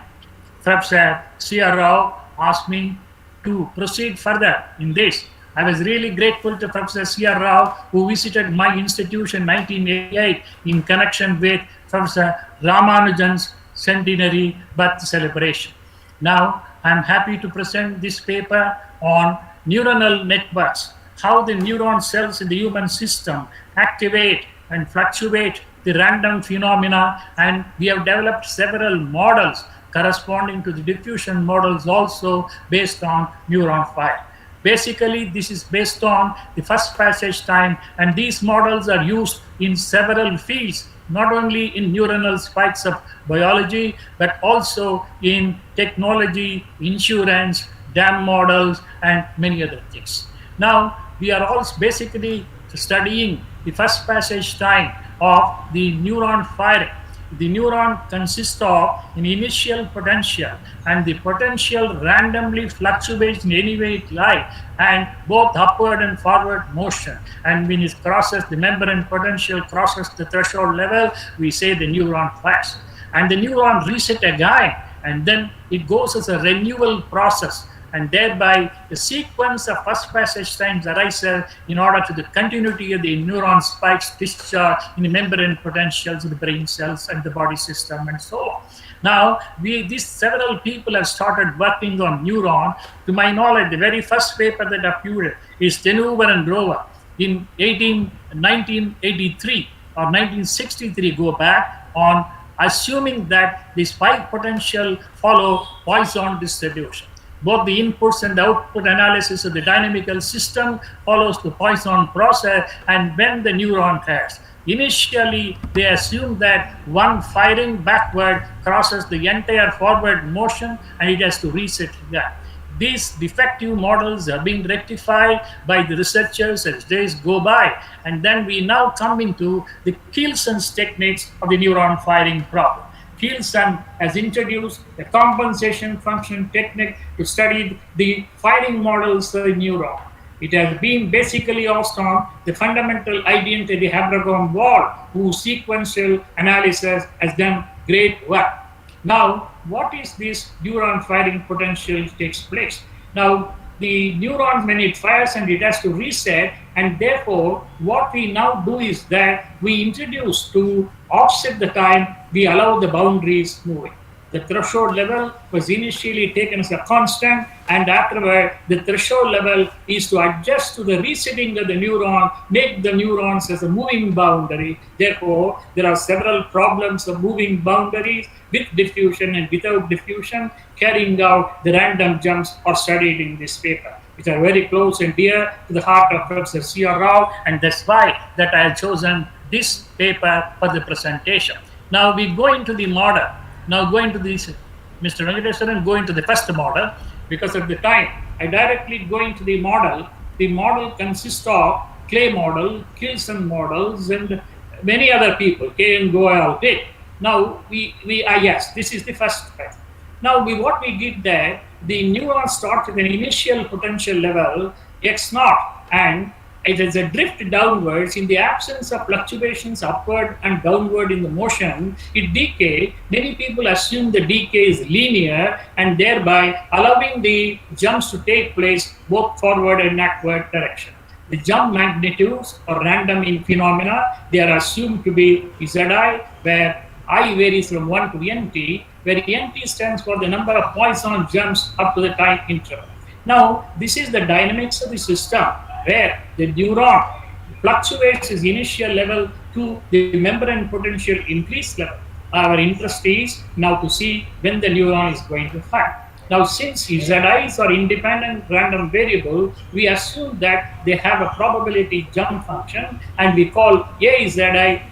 Professor C.R. Rao asked me to proceed further in this. I was really grateful to Professor C.R. Rao, who visited my institution in 1988 in connection with Professor Ramanujan's Centenary birth celebration. Now, I'm happy to present this paper on neuronal networks, how the neuron cells in the human system activate and fluctuate the random phenomena, and we have developed several models corresponding to the diffusion models also based on neuron fire. Basically, this is based on the first passage time, and these models are used in several fields, not only in neuronal spikes of biology, but also in technology, insurance, dam models, and many other things. Now, we are also basically studying the first passage time of the neuron firing. The neuron consists of an initial potential, and the potential randomly fluctuates in any way it likes, and both upward and forward motion. And when it crosses the membrane potential, crosses the threshold level, we say the neuron fires. And the neuron reset again, and then it goes as a renewal process, and thereby the sequence of first passage times arises in order to the continuity of the neuron spikes discharge in the membrane potentials of the brain cells and the body system and so on. Now, these several people have started working on neuron. To my knowledge, the very first paper that appeared is Tenuver and Rover in 1983 or 1963, go back, on assuming that the spike potential follow Poisson distribution. Both the inputs and the output analysis of the dynamical system follows the Poisson process, and when the neuron fires, initially they assume that one firing backward crosses the entire forward motion and it has to reset that. These defective models are being rectified by the researchers as days go by, and then we now come into the Kielson's techniques of the neuron firing problem. Kielson has introduced a compensation function technique to study the firing models of the neuron. It has been basically based on the fundamental identity Habermas wall, whose sequential analysis has done great work. Now, what is this neuron firing potential takes place? Now, the neuron, when it fires and it has to reset, and therefore what we now do is that we introduce, to offset the time, we allow the boundaries moving. The threshold level was initially taken as a constant, and afterward the threshold level is to adjust to the resetting of the neuron, make the neurons as a moving boundary. Therefore, there are several problems of moving boundaries with diffusion and without diffusion. Carrying out the random jumps are studied in this paper, which are very close and dear to the heart of Professor C.R. Rao, and that's why that I have chosen this paper for the presentation. Now we go into the model. Now going to this, Mr. Venkateswaran, go into the first model. Because of the time, I directly go into the model. The model consists of Clay model, Kielson models, and many other people, K and Goel did. Now yes, this is the first step. Now what we did there, the neuron starts with an initial potential level x naught, and it is a drift downwards. In the absence of fluctuations upward and downward in the motion, it decay. Many people assume the decay is linear, and thereby allowing the jumps to take place both forward and backward direction. The jump magnitudes are random in phenomena. They are assumed to be Zi, where I varies from 1 to nt, where nt stands for the number of Poisson jumps up to the time interval. Now, this is the dynamics of the system, where the neuron fluctuates its initial level to the membrane potential increase level. our interest is now to see when the neuron is going to fire. Now, since Zi's are independent random variable, we assume that they have a probability jump function, and we call Zi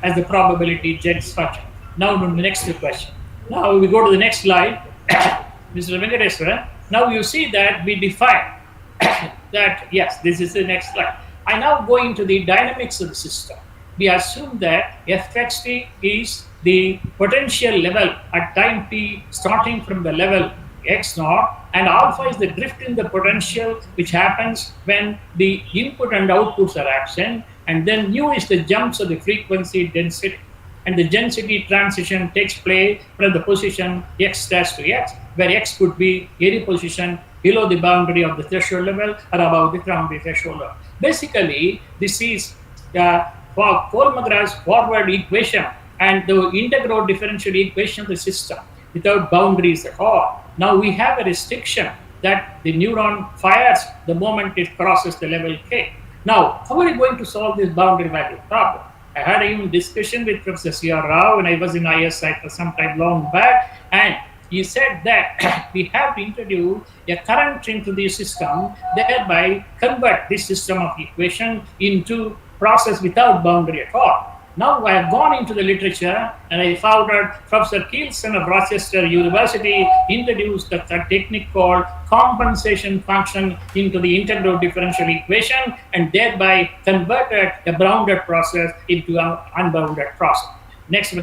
as the probability jump function. Now, to the next question. Now, we go to the next slide, Mr. Venkateswaran. Now, you see that we define that, yes, this is the next slide. I now go into the dynamics of the system. We assume that fxt is the potential level at time t starting from the level x naught, and alpha is the drift in the potential which happens when the input and outputs are absent, and then nu is the jumps of the frequency density, and the density transition takes place from the position x dash to x, where x could be any position below the boundary of the threshold level or above the boundary threshold level. Basically, this is for Kolmogor's forward equation and the integral differential equation of the system without boundaries at all. Now we have a restriction that the neuron fires the moment it crosses the level k. Now, how are we going to solve this boundary value problem? I had a discussion with Professor C.R. Rao when I was in ISI for some time long back, and he said that we have to introduce a current into the system, thereby convert this system of equation into process without boundary at all. Now I have gone into the literature and I found out Professor Kielsen of Rochester University introduced a technique called compensation function into the integral differential equation, and thereby converted a bounded process into an unbounded process. Next.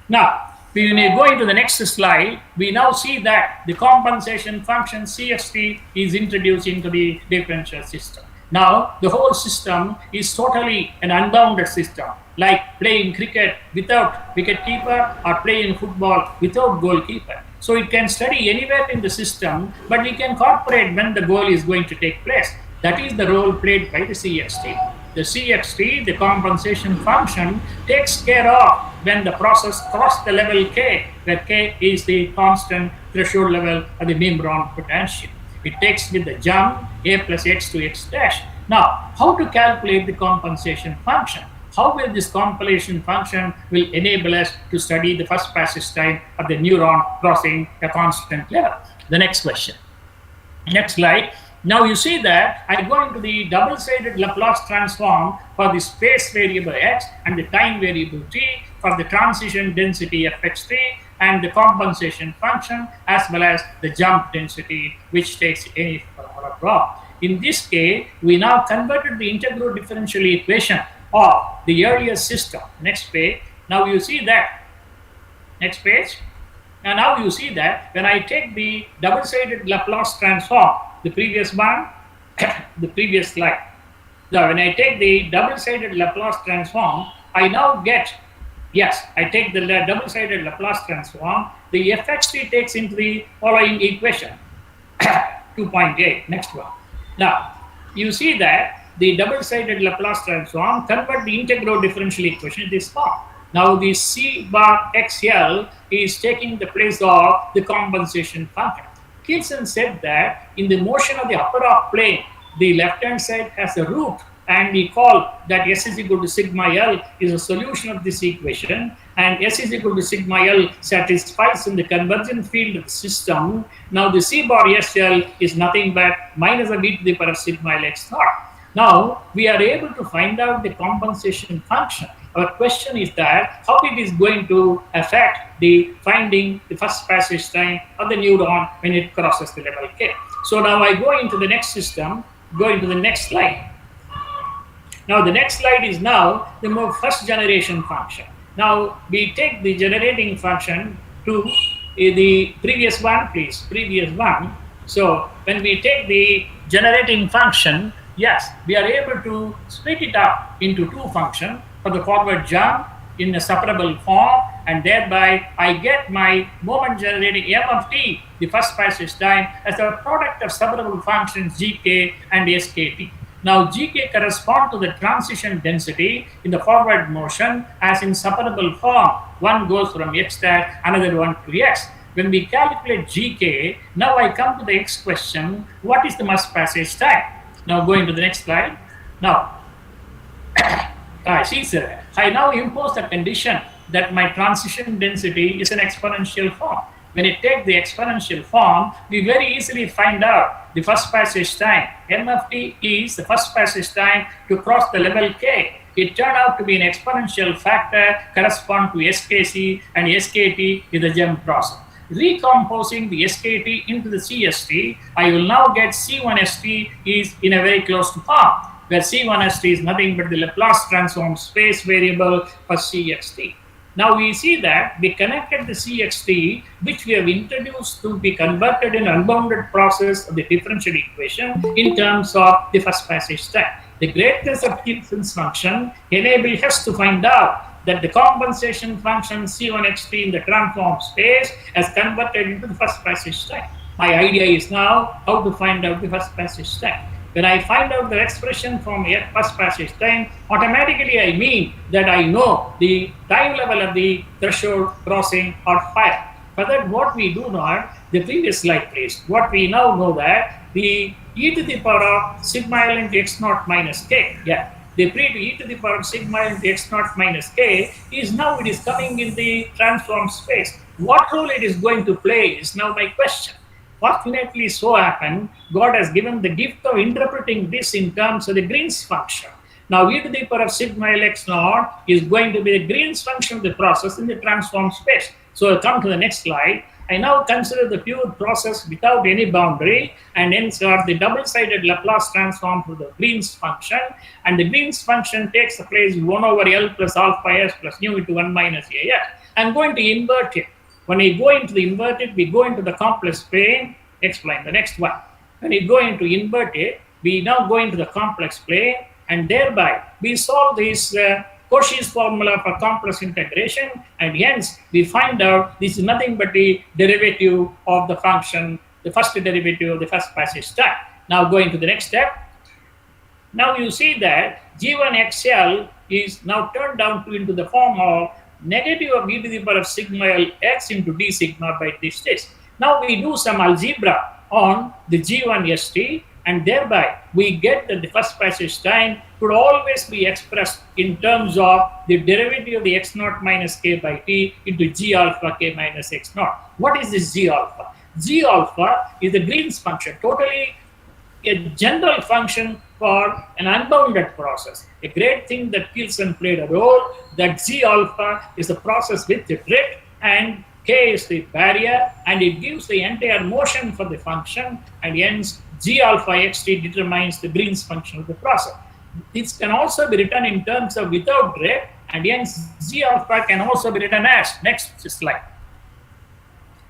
Now, when we go into the next slide, we now see that the compensation function CXT is introduced into the differential system. Now, the whole system is totally an unbounded system, like playing cricket without wicketkeeper or playing football without goalkeeper. So it can study anywhere in the system, but we can incorporate when the goal is going to take place. That is the role played by the CXT. The CXT, the compensation function, takes care of when the process crosses the level K, where K is the constant threshold level of the membrane potential. It takes with the jump a plus x to x dash. Now, how to calculate the compensation function? How will this compensation function will enable us to study the first passage time of the neuron crossing a constant level? The next question. Next slide. Now you see that I go into the double-sided Laplace transform for the space variable x and the time variable t for the transition density fxt and the compensation function as well as the jump density which takes any formula. In this case, we now converted the integral differential equation of the earlier system. Next page. Now you see that. Next page. And now you see that when I take the double-sided Laplace transform, the previous one, the previous slide. Now, when I take the double-sided Laplace transform, I now get, yes, I take the double-sided Laplace transform, the fxt takes into the following equation, 2.8, next one. Now, you see that the double-sided Laplace transform convert the integral differential equation in this form. Now, the C bar XL is taking the place of the compensation function. Kielsen said that in the motion of the upper half plane, the left-hand side has a root, and we call that S is equal to sigma L is a solution of this equation, and S is equal to sigma L satisfies in the convergent field of the system. Now, the C bar SL is nothing but minus of e to the power of sigma L x naught. Now, we are able to find out the compensation function. Our question is that how it is going to affect the finding the first passage time of the neuron when it crosses the level K. So now I go into the next system, go into the next slide. Now the next slide is now the more first generation function. Now we take the generating function to the previous one, please, previous one. So when we take the generating function, yes, we are able to split it up into two functions for the forward jump in a separable form, and thereby I get my moment generating m of t, the first passage time, as a product of separable functions gk and skt. Now gk corresponds to the transition density in the forward motion as in separable form. One goes from x dash, another one to x. When we calculate gk, now I come to the x question, what is the first passage time? Now going to the next slide. Now, I see, sir. I now impose the condition that my transition density is an exponential form. When you take the exponential form, we very easily find out the first passage time. M of t is the first passage time to cross the level k. It turned out to be an exponential factor correspond to SKC, and SKT is the gem process. Recomposing the SKT into the CST, I will now get C1ST is in a very close to form, where C1ST is nothing but the Laplace transform space variable for CXT. Now we see that we connected the CXT, which we have introduced to be converted in unbounded process of the differential equation in terms of the first passage time. The greatness of Gibson's function enables us to find out that the compensation function C1xt in the transform space has converted into the first passage time. My idea is now how to find out the first passage time. When I find out the expression from first passage time, automatically I mean that I know the time level of the threshold crossing or higher. For that, what we do not, the previous slide please, what we now know that the e to the power of sigma L into x naught minus k, the e to the power of sigma L into x naught minus k is now it is coming in the transform space. What role it is going to play is now my question. Fortunately, so happened, God has given the gift of interpreting this in terms of the Green's function. Now, e to the power of sigma L x naught is going to be the Green's function of the process in the transform space. So, I'll come to the next slide. I now consider the pure process without any boundary, and hence got the double-sided Laplace transform to the Green's function, and the Green's function takes the place 1 over L plus alpha s plus nu into 1 minus AS. I'm going to invert it. When we go into the inverted, we go into the complex plane. Explain the next one. When we go into invert it, we now go into the complex plane, and thereby we solve this Cauchy's formula for complex integration, and hence we find out this is nothing but the derivative of the function, the first derivative of the first passage time. Now going to the next step. Now you see that G1XL is now turned down into the form of negative of e to the power of sigma L x into d sigma by this test. Now we do some algebra on the G1ST, and thereby we get that the first passage time could always be expressed in terms of the derivative of the x naught minus k by t into g alpha k minus x naught. What is this g alpha? G alpha is the Green's function, totally a general function for an unbounded process. A great thing that Pearson played a role, that G alpha is the process with the drift and k is the barrier, and it gives the entire motion for the function, and hence G alpha xt determines the Green's function of the process. This can also be written in terms of without drift, and hence G alpha can also be written as next slide.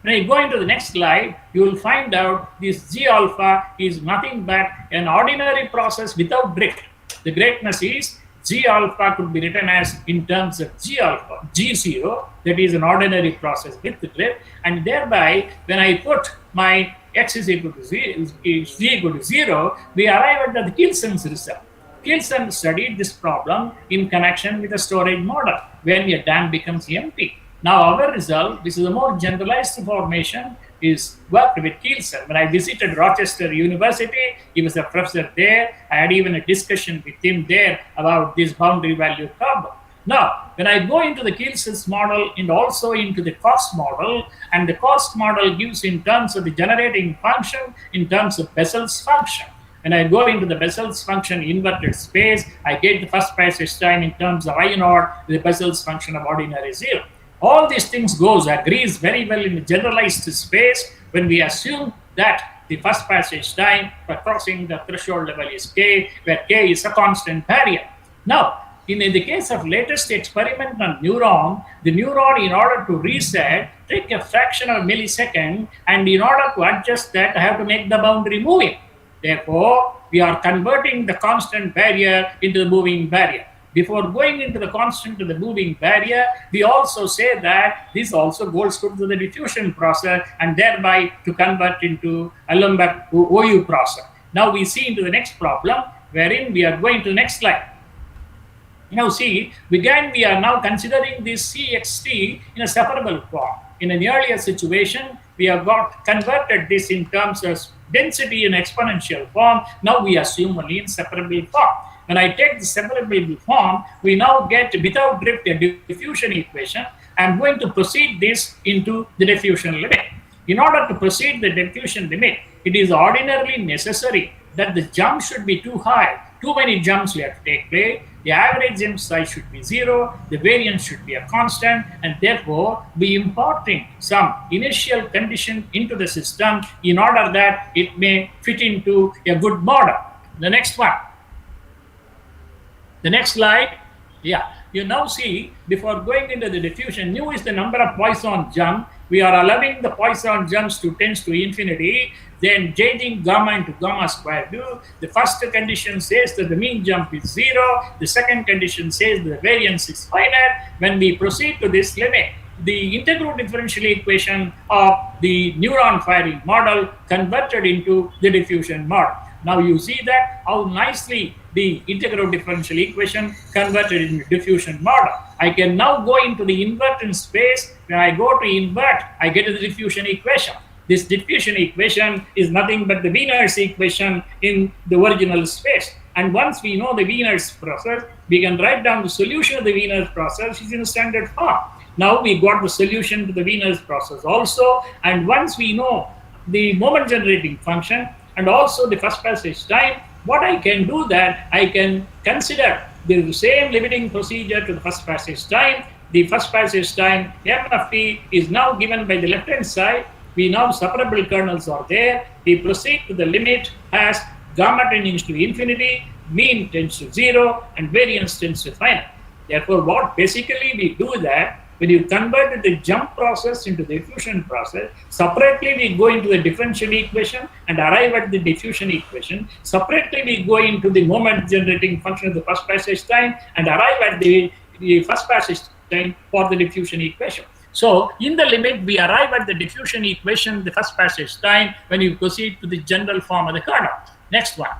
When you go into the next slide, you will find out this G alpha is nothing but an ordinary process without drift. The greatness is G alpha could be written as in terms of G alpha, G0, that is an ordinary process with the drift, and thereby when I put my x is equal to 0, z equal to 0, we arrive at the Kilson's result. Kilson studied this problem in connection with a storage model when a dam becomes empty. Now our result, this is a more generalized formation, is worked with Kilson. When I visited Rochester University, he was a professor there. I had even a discussion with him there about this boundary value problem. Now, when I go into the Kilson's model and also into the cost model, and the cost model gives in terms of the generating function, in terms of Bessel's function. When I go into the Bessel's function inverted space, I get the first passage time in terms of I naught, the Bessel's function of ordinary 0. All these things agrees very well in the generalized space when we assume that the first passage time for crossing the threshold level is k, where k is a constant barrier. Now, in the case of latest experiment on neuron, the neuron, in order to reset, take a fraction of a millisecond, and in order to adjust that, I have to make the boundary moving. Therefore, we are converting the constant barrier into the moving barrier. Before going into the constant to the moving barrier, we also say that this also goes to the diffusion process, and thereby to convert into Allenberg OU process. Now we see into the next problem, wherein we are going to the next slide. Now see, we are now considering this CXT in a separable form. In an earlier situation, we have got converted this in terms of density in exponential form. Now we assume only in separable form. When I take the separable form, we now get without drift a diffusion equation. I'm going to proceed this into the diffusion limit. In order to proceed the diffusion limit, it is ordinarily necessary that the jump should be too high. Too many jumps will have to take place. The average jump size should be 0. The variance should be a constant, and therefore be importing some initial condition into the system in order that it may fit into a good model. The next one. The next slide. Yeah, you now see, before going into the diffusion, nu is the number of Poisson jump. We are allowing the Poisson jumps to tends to infinity, then changing gamma into gamma square nu. The first condition says that the mean jump is 0. The second condition says the variance is finite. When we proceed to this limit, the integral differential equation of the neuron firing model converted into the diffusion model. Now you see that how nicely the integral differential equation converted into diffusion model. I can now go into the inverted space. When I go to invert, I get the diffusion equation. This diffusion equation is nothing but the Wiener's equation in the original space. And once we know the Wiener's process, we can write down the solution of the Wiener's process is in a standard form. Now we got the solution to the Wiener's process also. And once we know the moment generating function, and also the first passage time, what I can do that I can consider the same limiting procedure to the first passage time. The first passage time m of t is now given by the left hand side. We now separable kernels are there. We proceed to the limit as gamma tends to infinity, mean tends to 0, and variance tends to finite. Therefore, what basically we do that, when you convert the jump process into the diffusion process, separately we go into the differential equation and arrive at the diffusion equation. Separately we go into the moment generating function of the first passage time and arrive at the first passage time for the diffusion equation. So in the limit, we arrive at the diffusion equation, the first passage time, when you proceed to the general form of the kernel. Next one.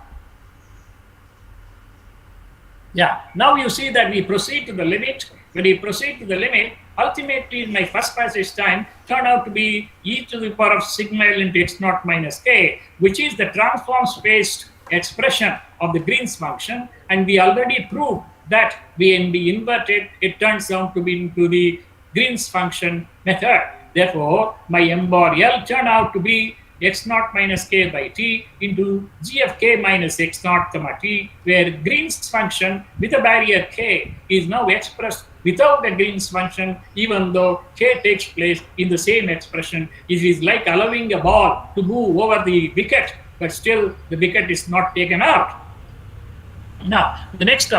Yeah, now you see that we proceed to the limit. When we proceed to the limit, ultimately my first passage time turned out to be e to the power of sigma L into x naught minus k, which is the transform spaced expression of the Green's function. And we already proved that when we invert it, it turns out to be into the Green's function method. Therefore, my m bar L turned out to be x naught minus k by t into g of k minus x naught comma t, where Green's function with a barrier k is now expressed without a Green's function, even though k takes place in the same expression. It is like allowing a ball to move over the wicket, but still the wicket is not taken out. Now, the next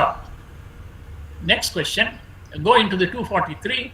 question, go into the 243.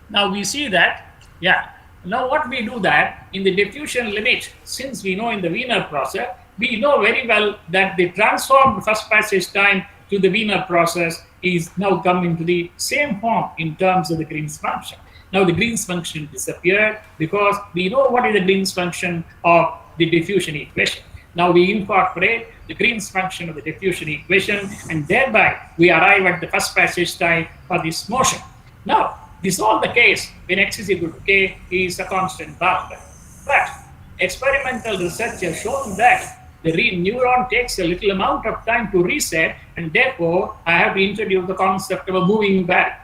Now we see that, yeah, now what we do that in the diffusion limit, since we know in the Wiener process, we know very well that the transformed first passage time to the Wiener process is now coming to the same form in terms of the Green's function. Now the Green's function disappeared because we know what is the Green's function of the diffusion equation. Now we incorporate the Green's function of the diffusion equation, and thereby we arrive at the first passage time for this motion. Now, this is all the case when x is equal to k is a constant boundary. But experimental research has shown that the neuron takes a little amount of time to reset, and therefore I have to introduce the concept of a moving barrier.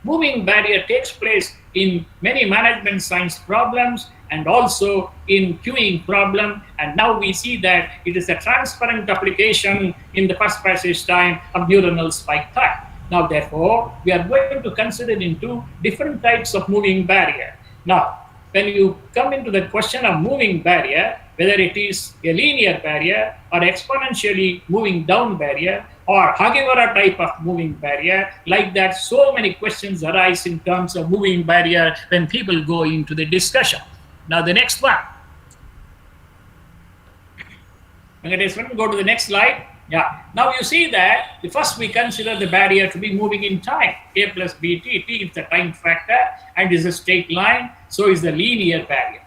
Moving barrier takes place in many management science problems and also in queuing problem, and now we see that it is a transparent application in the first passage time of neuronal spike time. Now, therefore, we are going to consider into different types of moving barrier. Now, when you come into the question of moving barrier, whether it is a linear barrier or exponentially moving down barrier or Hagewara type of moving barrier, like that, so many questions arise in terms of moving barrier when people go into the discussion. Now, the next one. Go to the next slide. Yeah. Now you see that the first we consider the barrier to be moving in time. A plus bt, t is the time factor and is a straight line, so is the linear barrier.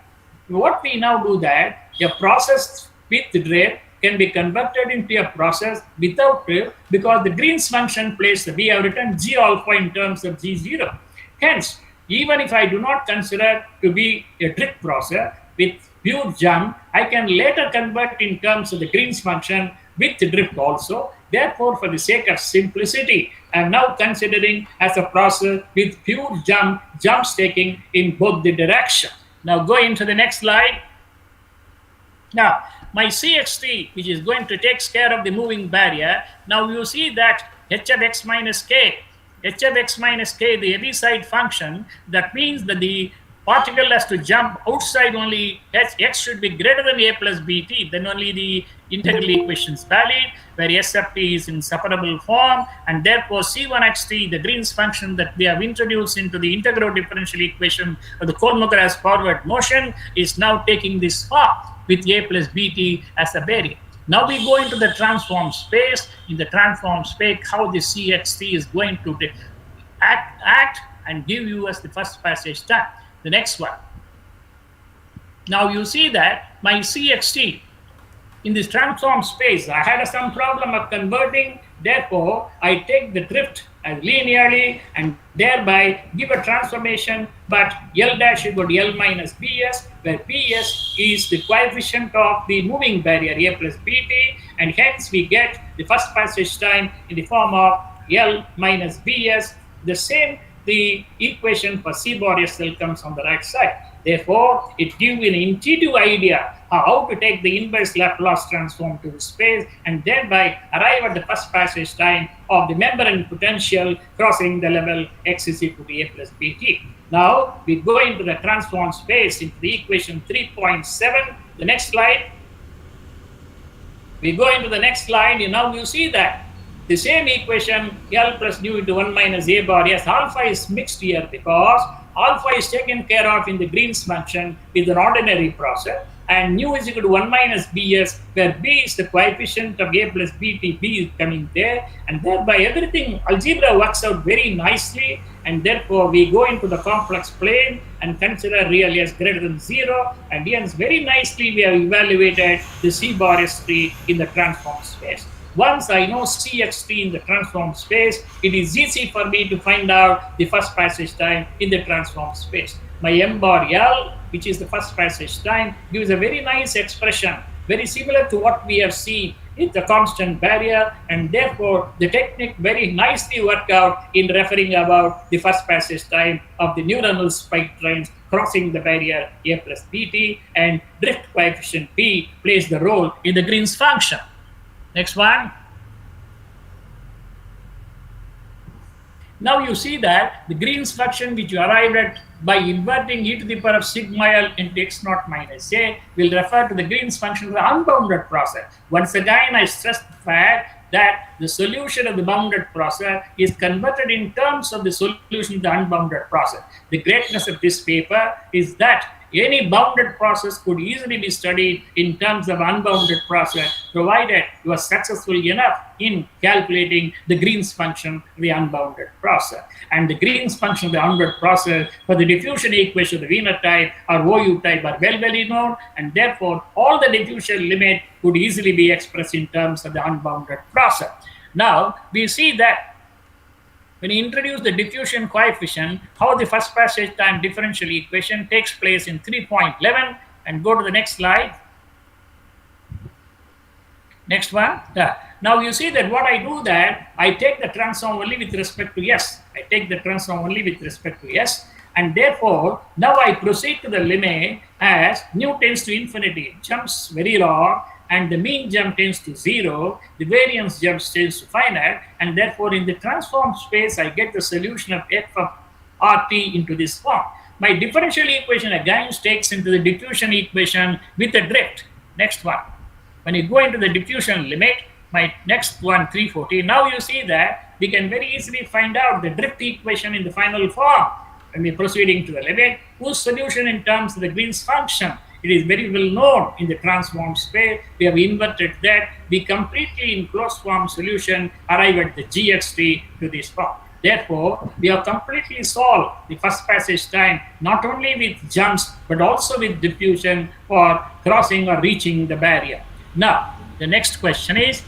What we now do that, a process with drift can be converted into a process without drift because the Green's function plays, we have written g alpha in terms of g0. Hence, even if I do not consider to be a drift process with pure jump, I can later convert in terms of the Green's function with drift also. Therefore, for the sake of simplicity, I am now considering as a process with pure jumps taking in both the direction. Now go into the next slide. Now, my CXT, which is going to take care of the moving barrier, now you see that h of x minus k, the Heaviside function, that means that the particle has to jump outside only, x should be greater than a plus bt, then only the integral equation is valid, where s of t is in separable form, and therefore c1xt, the Green's function that we have introduced into the integral differential equation of the Kolmogor's forward motion, is now taking this form with a plus bt as a barrier. Now we go into the transform space. In the transform space, how the CXT is going to act and give you as the first passage time. The next one. Now you see that my CXT in this transform space, I had some problem of converting. Therefore, I take the drift as linearly and thereby give a transformation, but L dash equal to L minus Bs, where Bs is the coefficient of the moving barrier A plus Bt, and hence we get the first passage time in the form of L minus Bs. The same, the equation for C bar SL comes on the right side. Therefore, it gives an intuitive idea how to take the inverse Laplace transform to the space and thereby arrive at the first passage time of the membrane potential crossing the level x is equal to A plus Bt. Now, we go into the transform space into the equation 3.7. The next slide. We go into the next slide, and now you see that the same equation L plus nu into 1 minus A bar, yes, alpha is mixed here because alpha is taken care of in the Green's function with an ordinary process, and nu is equal to 1 minus Bs, where B is the coefficient of A plus Bt, B is coming there, and thereby everything, algebra works out very nicely, and therefore we go into the complex plane and consider real S greater than 0, and hence very nicely we have evaluated the C bar S3 in the transform space. Once I know CXT in the transform space, it is easy for me to find out the first passage time in the transform space. My M bar L, which is the first passage time, gives a very nice expression, very similar to what we have seen in the constant barrier, and therefore the technique very nicely worked out in referring about the first passage time of the neuronal spike trains crossing the barrier A plus Bt, and drift coefficient P plays the role in the Green's function. Next one. Now you see that the Green's function which you arrived at by inverting e to the power of sigma L into x naught minus a will refer to the Green's function of the unbounded process. Once again, I stress the fact that the solution of the bounded process is converted in terms of the solution of the unbounded process. The greatness of this paper is that any bounded process could easily be studied in terms of unbounded process, provided you are successful enough in calculating the Green's function of the unbounded process. And the Green's function of the unbounded process for the diffusion equation of the Wiener type or OU type are well known, and therefore all the diffusion limit could easily be expressed in terms of the unbounded process. Now, we see that when you introduce the diffusion coefficient, how the first passage time differential equation takes place in 3.11, and go to the next slide. Next one. Now you see that what I do that, I take the transform only with respect to S. I take the transform only with respect to S, and therefore now I proceed to the limit as nu tends to infinity. It jumps very long, and the mean jump tends to 0, the variance jump tends to finite, and therefore in the transform space I get the solution of f of RT into this form. My differential equation again takes into the diffusion equation with a drift. Next one. When you go into the diffusion limit, my next one 314, now you see that we can very easily find out the drift equation in the final form when we are proceeding to the limit, whose solution in terms of the Green's function, it is very well known in the transform space. We have inverted that. We completely in closed form solution arrive at the GXT to this form. Therefore, we have completely solved the first passage time not only with jumps but also with diffusion for crossing or reaching the barrier. Now, the next question is,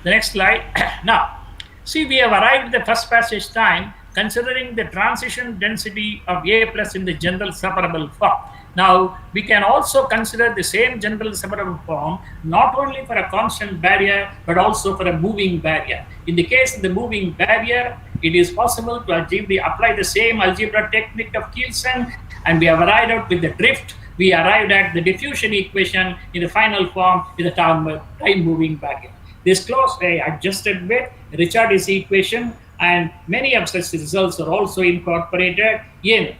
the next slide. Now, see, we have arrived at the first passage time considering the transition density of A plus in the general separable form. Now, we can also consider the same general separable form not only for a constant barrier but also for a moving barrier. In the case of the moving barrier, it is possible to apply the same algebra technique of Kielsen, and we have arrived out with the drift. We arrived at the diffusion equation in the final form with the time-moving barrier. This clause I adjusted with Richard's equation, and many of such results are also incorporated in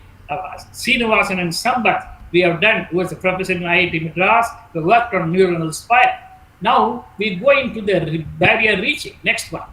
Srinivasan and Sambat. We have done, who was a professor in IIT Madras, who worked on neuronal spiral. Now we go into the barrier reaching, next one.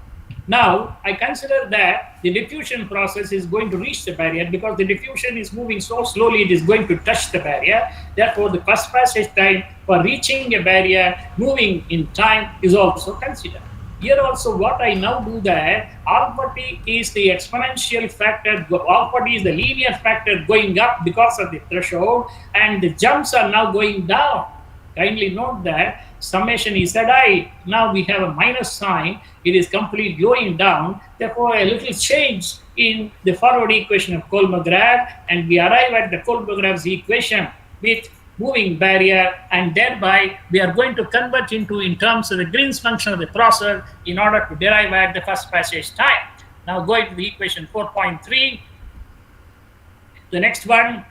Now I consider that the diffusion process is going to reach the barrier because the diffusion is moving so slowly, it is going to touch the barrier. Therefore, the first passage time for reaching a barrier moving in time is also considered. Here also what I now do that alpha t is the exponential factor, alpha t is the linear factor going up because of the threshold, and the jumps are now going down. Kindly note that summation Zi, now we have a minus sign, it is completely going down. Therefore, a little change in the forward equation of Kolmogorov, and we arrive at the Kolmogorov's equation with moving barrier, and thereby we are going to convert into in terms of the Green's function of the process in order to derive at the first passage time. Now going to the equation 4.3, the next one.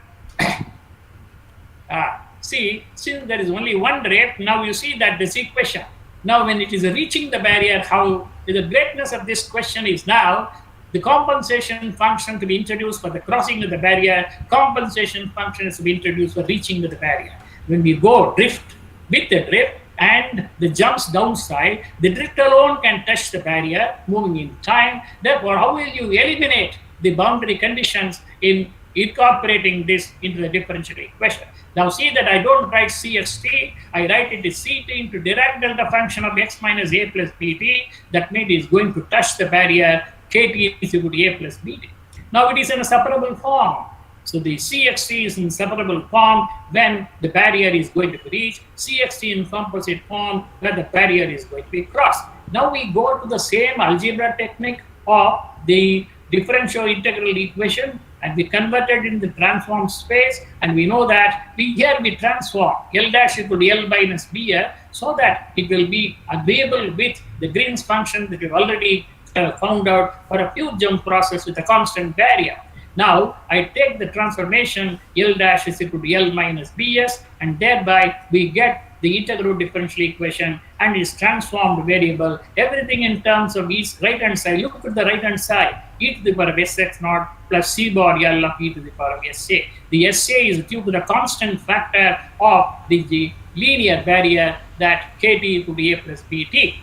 See, since there is only one drift, now you see that this equation, now when it is reaching the barrier, how the greatness of this question is now the compensation function to be introduced for the crossing of the barrier, compensation function is to be introduced for reaching the barrier. When we go drift with the drift and the jumps downside, the drift alone can touch the barrier moving in time. Therefore, how will you eliminate the boundary conditions in incorporating this into the differential equation? Now see that I don't write CST, I write it as CT into Dirac delta function of x minus a plus bt. That means it is going to touch the barrier, kt is equal to a plus bt. Now it is in a separable form. So the CXT is in separable form when the barrier is going to be reached, CXT in composite form when the barrier is going to be crossed. Now we go to the same algebra technique of the differential integral equation, and we convert it in the transform space, and we know that here we transform L dash equal to L minus B here, so that it will be agreeable with the Green's function that we've already found out for a pure jump process with a constant barrier. Now I take the transformation L dash is equal to L minus Bs, and thereby we get the integral differential equation and its transformed variable, everything in terms of its right hand side. Look at the right hand side, e to the power of sx naught plus c bar L of e to the power of sa. The sa is due to the constant factor of the linear barrier that kt equal to a plus bt.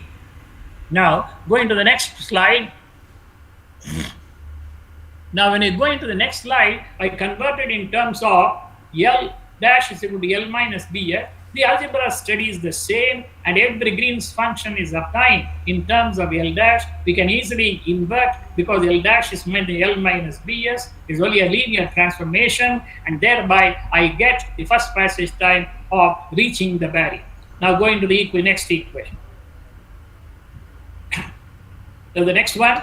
Now going to the next slide. Now when you go into the next slide, I converted in terms of L dash is equal to L minus B here. The algebra studies the same, and every Green's function is obtained in terms of L dash. We can easily invert because L dash is meant L minus Bs is only a linear transformation, and thereby I get the first passage time of reaching the barrier. Now going to the next equation. So the next one,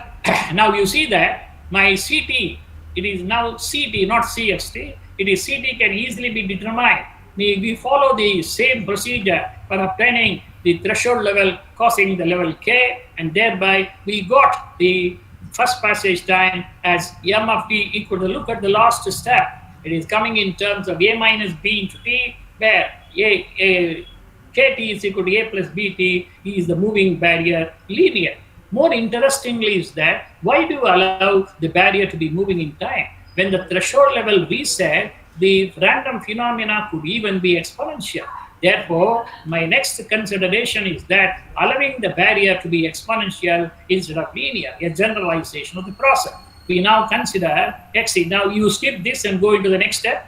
now you see that my CT, it is now CT, not CXT. It is CT can easily be determined. We follow the same procedure for obtaining the threshold level causing the level K, and thereby we got the first passage time as m of t equal to, look at the last step. It is coming in terms of a minus b into t, where kt is equal to a plus bt is the moving barrier linear. More interestingly is that, why do you allow the barrier to be moving in time? When the threshold level reset, the random phenomena could even be exponential. Therefore, my next consideration is that allowing the barrier to be exponential instead of linear, a generalization of the process. We now consider x. Now you skip this and go into the next step.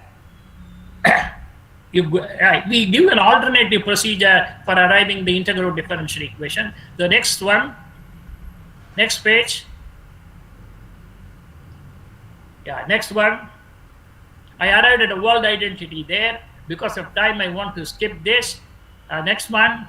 We give an alternative procedure for arriving the integral differential equation. The next one, next page. Yeah, next one. I arrived at a world identity there. Because of time, I want to skip this. Next one.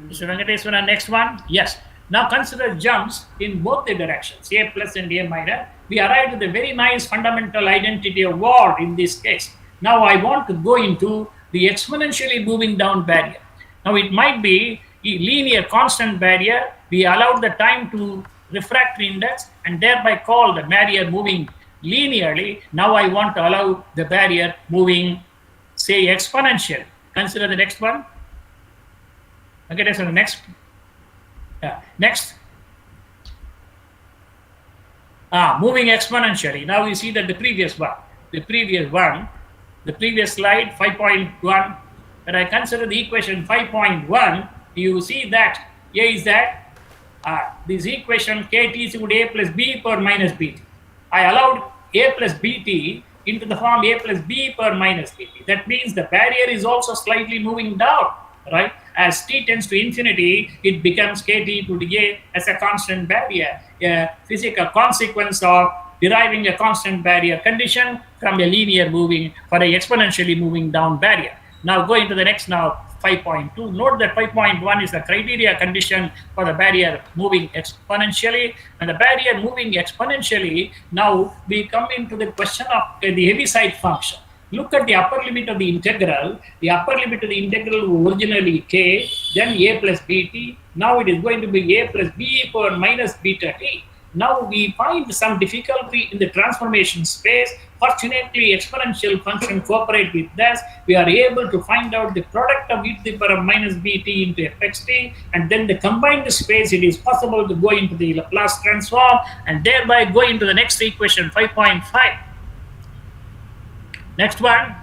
Mr. Venkateswaran, next one. Yes. Now consider jumps in both the directions, A plus and A minus. We arrived at the very nice fundamental identity of war in this case. Now I want to go into the exponentially moving down barrier. Now it might be a linear constant barrier. We allowed the time to refractory index and thereby call the barrier moving linearly. Now I want to allow the barrier moving, say, exponentially. Consider the next one. Okay, that's the next. Next. Moving exponentially. Now you see that the previous slide 5.1. When I consider the equation 5.1, you see that A is that this equation kt is equal to A plus B per minus bt. I allowed A plus bt into the form A plus B per minus bt. That means the barrier is also slightly moving down, right? As t tends to infinity, it becomes kt equal to A as a constant barrier, a physical consequence of deriving a constant barrier condition from a linear moving for a exponentially moving down barrier. Now going to the next 5.2. Note that 5.1 is the criteria condition for the barrier moving exponentially. And the barrier moving exponentially, now we come into the question of the Heaviside function. Look at the upper limit of the integral. The upper limit of the integral was originally k, then A plus bt. Now it is going to be A plus b per minus beta t. Now we find some difficulty in the transformation space. Fortunately, exponential function cooperate with this. We are able to find out the product of e to the power minus bt into fxt, and then the combined space, it is possible to go into the Laplace transform and thereby go into the next equation 5.5. Next one.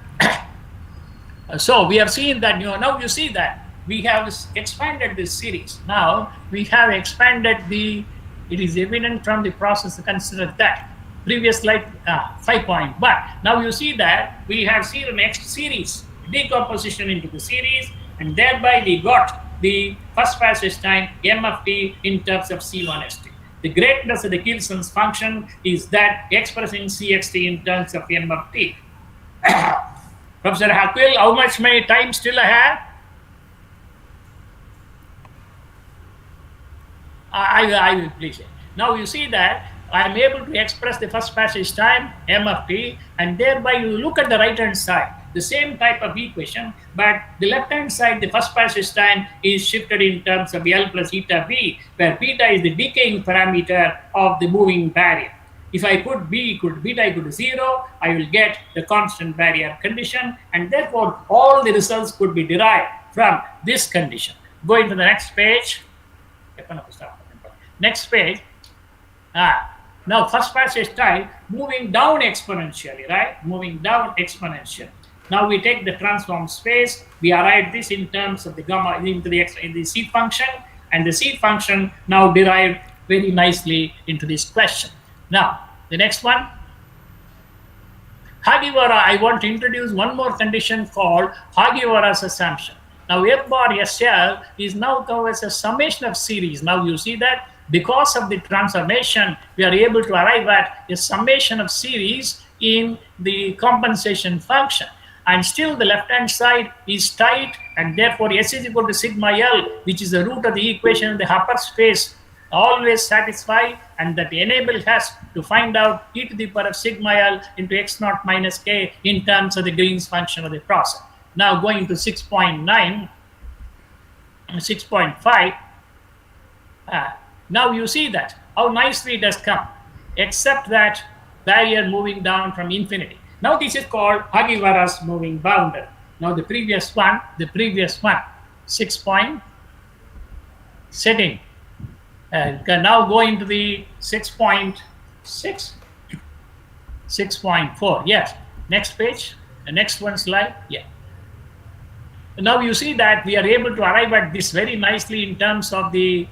So we have seen that, now you see that we have expanded this series. Now we have expanded it is evident from the process to consider that. Previous slide 5.1. Now you see that we have seen the next series, decomposition into the series, and thereby we got the first passage time m of t in terms of C1st. The greatness of the Kilson's function is that expressing Cxt in terms of m of t. Professor Hakwil, how much many times still I have? I will please. Now you see that I am able to express the first passage time m of t, and thereby you look at the right hand side, the same type of equation, but the left hand side, the first passage time is shifted in terms of L plus eta b, where beta is the decaying parameter of the moving barrier. If I put b equal to beta equal to 0, I will get the constant barrier condition, and therefore all the results could be derived from this condition. Going to the next page. Next page. Now first passage time moving down exponentially, right? Moving down exponentially. Now we take the transform space. We arrive this in terms of the gamma into the C function, and the C function now derived very nicely into this question. Now the next one. Hagiwara, I want to introduce one more condition called Hagiwara's assumption. Now F bar SL is now covered as a summation of series. Now you see that because of the transformation, we are able to arrive at a summation of series in the compensation function. And still the left-hand side is tight, and therefore S is equal to sigma L, which is the root of the equation in the upper space, always satisfy, and that enables us to find out e to the power of sigma L into x naught minus k in terms of the Green's function of the process. Now going to 6.9, 6.5, now you see that how nicely it has come, except that barrier moving down from infinity. Now this is called Hagiwara's moving boundary. Now the previous one, 6 point setting. Can now go into the 6.6, 6.4. Yes. Next page. The next one slide. Yeah. Now you see that we are able to arrive at this very nicely in terms of the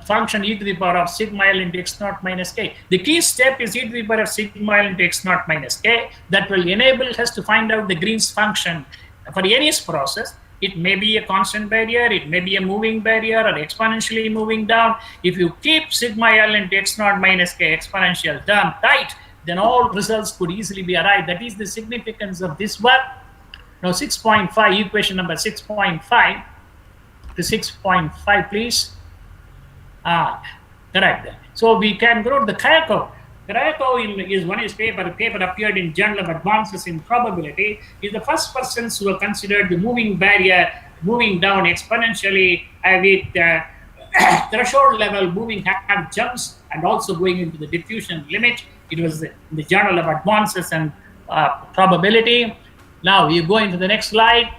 function e to the power of sigma L into x naught minus k. The key step is e to the power of sigma L into x naught minus k. That will enable us to find out the Green's function for any process. It may be a constant barrier, it may be a moving barrier, or exponentially moving down. If you keep sigma L into x naught minus k exponential term tight, then all results could easily be arrived. That is the significance of this work. Now 6.5, equation number 6.5 to 6.5, please. Correct. So we can go to the Krakow. Krakow is one paper appeared in Journal of Advances in Probability, is the first persons who are considered the moving barrier moving down exponentially with threshold level moving have jumps and also going into the diffusion limit. It was in the Journal of Advances and Probability. Now you go into the next slide.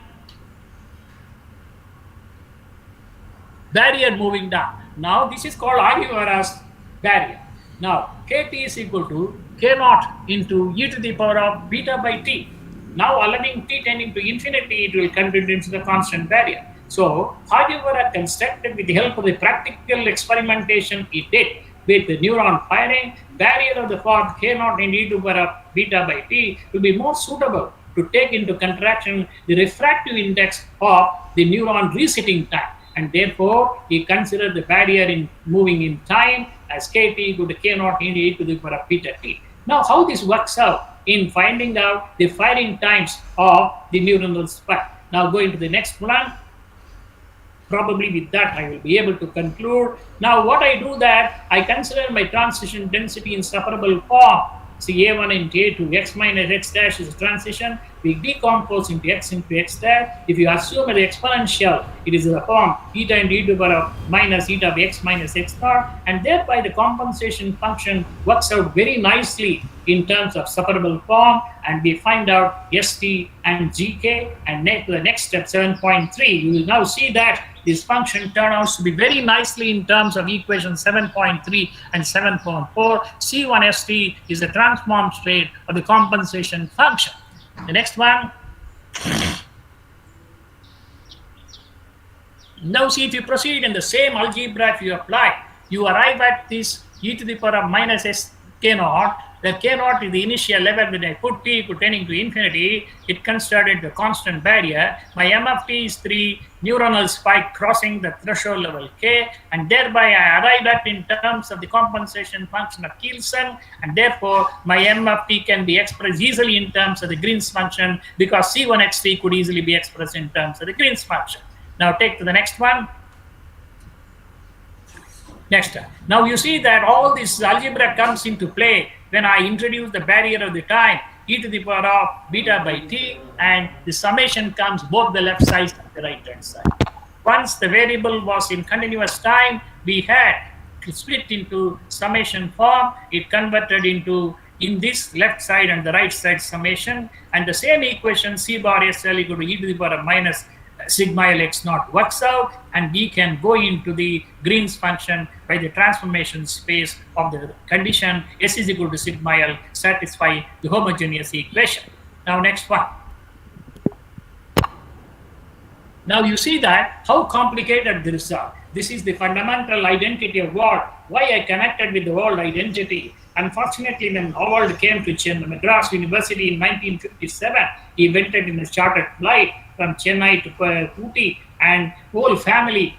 Barrier moving down. Now this is called Argyvera's barrier. Now Kt is equal to K0 into e to the power of beta by t. Now allowing t tending to infinity, it will convert into the constant barrier. So Argyvera constructed with the help of the practical experimentation he did with the neuron firing, barrier of the form K0 into e to the power of beta by t will be more suitable to take into contraction the refractive index of the neuron resetting time. And therefore, he considered the barrier in moving in time as Kt equal to K0 into e to the power of beta t. Now, how this works out in finding out the firing times of the neuronal spike. Now, going to the next one. Probably with that, I will be able to conclude. Now, what I do that, I consider my transition density in separable form. See, A1 into A2, x minus x dash is a transition. We decompose into x dash. If you assume an exponential, it is the form eta into e to the power of minus eta of x minus x naught, and thereby the compensation function works out very nicely in terms of separable form, and we find out st and gk. And the next step, 7.3, you will now see that this function turns out to be very nicely in terms of equation 7.3 and 7.4. C1st is the transform state of the compensation function. The next one. Now see, if you proceed in the same algebra, if you apply, you arrive at this e to the power of minus s k0. The k0 is the initial level. When I put t equal tending to infinity, it considered the constant barrier. My m of t is 3 neuronal spike crossing the threshold level k, and thereby I arrived at in terms of the compensation function of Kielsen, and therefore my m of t can be expressed easily in terms of the Green's function, because c1xt could easily be expressed in terms of the Green's function. Now take to the next one. Next. Now you see that all this algebra comes into play when I introduce the barrier of the time e to the power of beta by t, and the summation comes both the left side and the right hand side. Once the variable was in continuous time, we had to split into summation form. It converted into in this left side and the right side summation, and the same equation c bar sl equal to e to the power of minus sigma L x naught works out, and we can go into the Green's function by the transformation space of the condition S is equal to sigma L satisfy the homogeneous equation. Now next one. Now you see that how complicated the result. This is the fundamental identity of world. Why I connected with the world identity. Unfortunately, when Howard came to Madras University in 1957, he went in a chartered flight from Chennai to Ooty, and whole family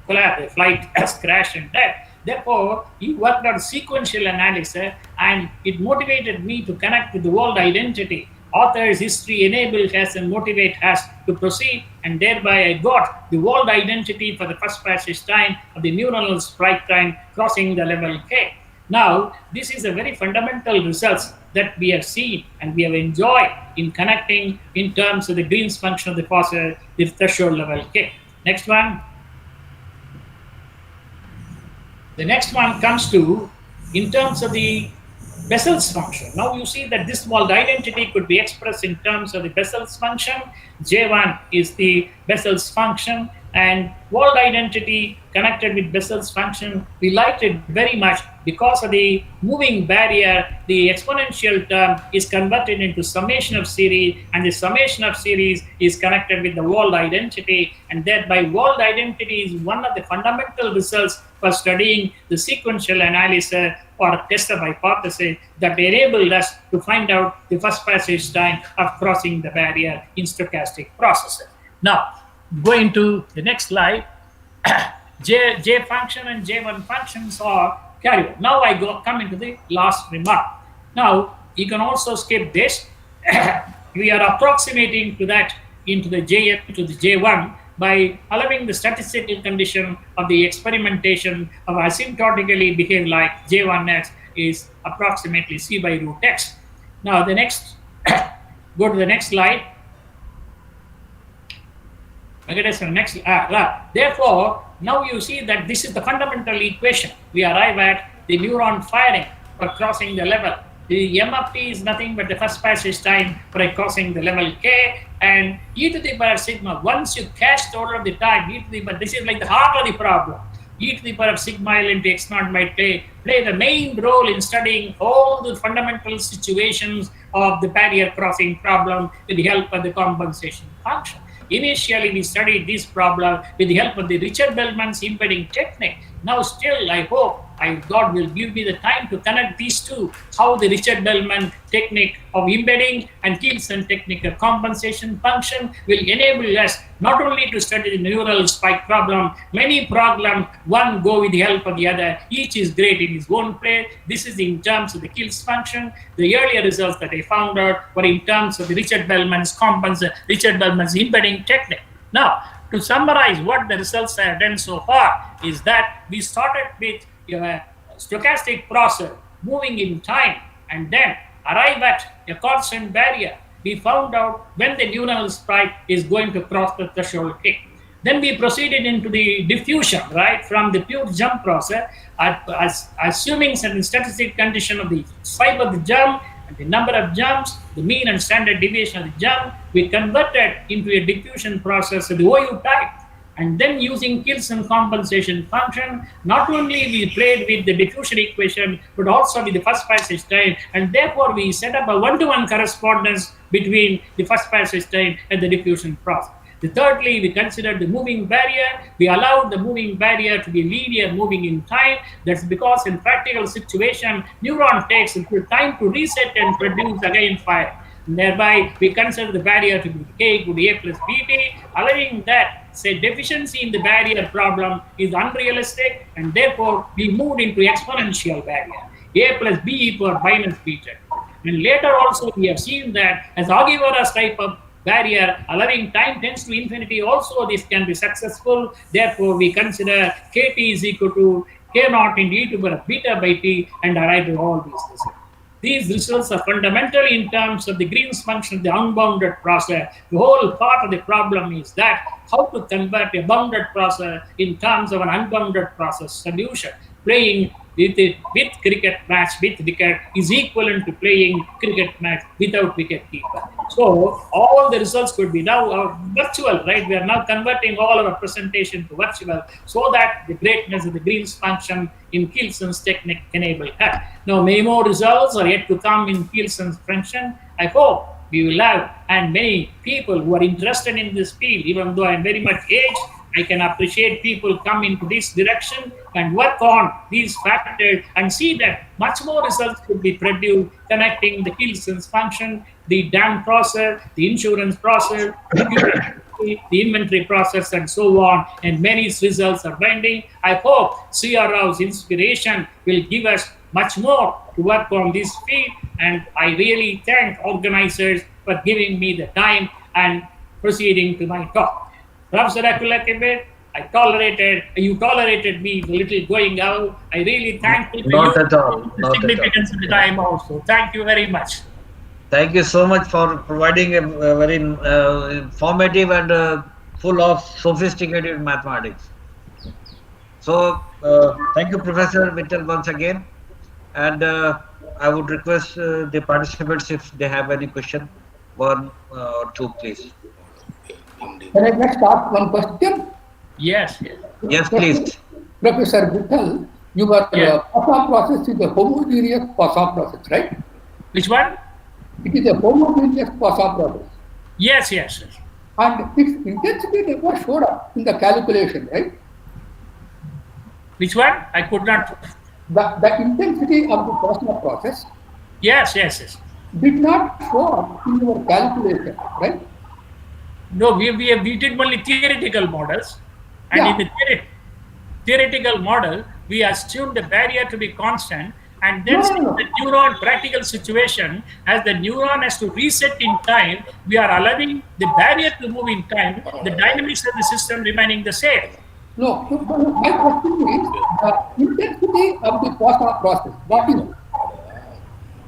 collapsed. The flight has crashed and died. Therefore, he worked on sequential analysis, and it motivated me to connect with the world identity. Author's history enabled us and motivate us to proceed, and thereby I got the world identity for the first passage time of the neuronal spike time crossing the level k. Now, this is a very fundamental results that we have seen and we have enjoyed in connecting in terms of the Green's function of the threshold level k. Next one. The next one comes to in terms of the Bessel's function. Now you see that this world identity could be expressed in terms of the Bessel's function. J1 is the Bessel's function, and world identity connected with Bessel's function, we liked it very much because of the moving barrier. The exponential term is converted into summation of series, and the summation of series is connected with the world identity, and thereby world identity is one of the fundamental results for studying the sequential analysis or test of hypothesis that enabled us to find out the first passage time of crossing the barrier in stochastic processes. Now, going to the next slide, J function and J1 functions are carried. Now I come into the last remark. Now, you can also skip this. We are approximating to that into the Jn to the J1 by allowing the statistical condition of the experimentation of asymptotically behave like J1x is approximately C by root x. Now the next, go to the next slide. Therefore, now you see that this is the fundamental equation. We arrive at the neuron firing for crossing the level. The MFT is nothing but the first passage time for crossing the level K, and e to the power sigma. Once you catch the order of the time, e to the power, this is like the heart of the problem. E to the power of sigma L into x naught might play the main role in studying all the fundamental situations of the barrier crossing problem with the help of the compensation function. Initially, we studied this problem with the help of the Richard-Bellman's embedding technique. Now still, I hope God will give me the time to connect these two, how the Richard-Bellman technique of embedding and Kielsen technique of compensation function will enable us not only to study the neural spike problem, many problems, one go with the help of the other, each is great in its own place. This is in terms of the Kielsen function. The earlier results that I found out were in terms of the Richard-Bellman's embedding technique. Now, to summarize what the results I have done so far is that we started with a stochastic process moving in time and then arrive at a constant barrier. We found out when the neural spike is going to cross the threshold K. Then we proceeded into the diffusion, right, from the pure jump process, assuming certain statistic condition of the size of the jump, the number of jumps, the mean and standard deviation of the jump, we converted into a diffusion process of the OU type. And then using Kielsen compensation function, not only we played with the diffusion equation, but also with the first passage time. And therefore, we set up a one-to-one correspondence between the first passage time and the diffusion process. Thirdly, we considered the moving barrier. We allowed the moving barrier to be linear moving in time. That's because in practical situation, neuron takes time to reset and produce again fire. And thereby, we consider the barrier to be K equal to A plus BT, allowing that, say, deficiency in the barrier problem is unrealistic, and therefore, we moved into exponential barrier, A plus B equal minus beta. And later also, we have seen that as Aguilera's type of barrier, allowing time tends to infinity, also this can be successful. Therefore, we consider Kt is equal to K naught into e to the power beta by t and arrive at all these results. These results are fundamental in terms of the Green's function of the unbounded process. The whole part of the problem is that how to convert a bounded process in terms of an unbounded process solution. Playing with cricket match with wicket is equivalent to playing cricket match without wicket keeper. So all the results could be now virtual, right? We are now converting all our presentation to virtual so that the greatness of the Green's function in Kielsen's technique enable her. Now many more results are yet to come in Kielsen's function. I hope we will have, and many people who are interested in this field, even though I am very much aged, I can appreciate people come into this direction and work on these factors and see that much more results could be produced connecting the Kielsen's function, the dam process, the insurance process, the inventory process, and so on. And many results are binding. I hope CRO's inspiration will give us much more to work on this field. And I really thank organizers for giving me the time and proceeding to my talk. Professor Akulakebe, you tolerated me a little going out. I really thank you. Not at all. The significance of the time also. Thank you very much. Thank you so much for providing a very informative and full of sophisticated mathematics. So, thank you, Professor Mittal, once again. And I would request the participants if they have any question, one or two, please. Can I just ask one question? Yes. Yes, please. Professor Mittal, your Poisson process is a homogeneous Poisson process, right? Which one? It is a homogeneous Poisson process. Yes. And its intensity never showed up in the calculation, right? Which one? I could not. The intensity of the Poisson process. Yes. Did not show up in your calculation, right? No, we did only theoretical models, and in the theoretical model, we assumed the barrier to be constant, and then see the neuron practical situation. As the neuron has to reset in time, we are allowing the barrier to move in time, the dynamics of the system remaining the same. No, my question is the intensity of the post-op process. What is it?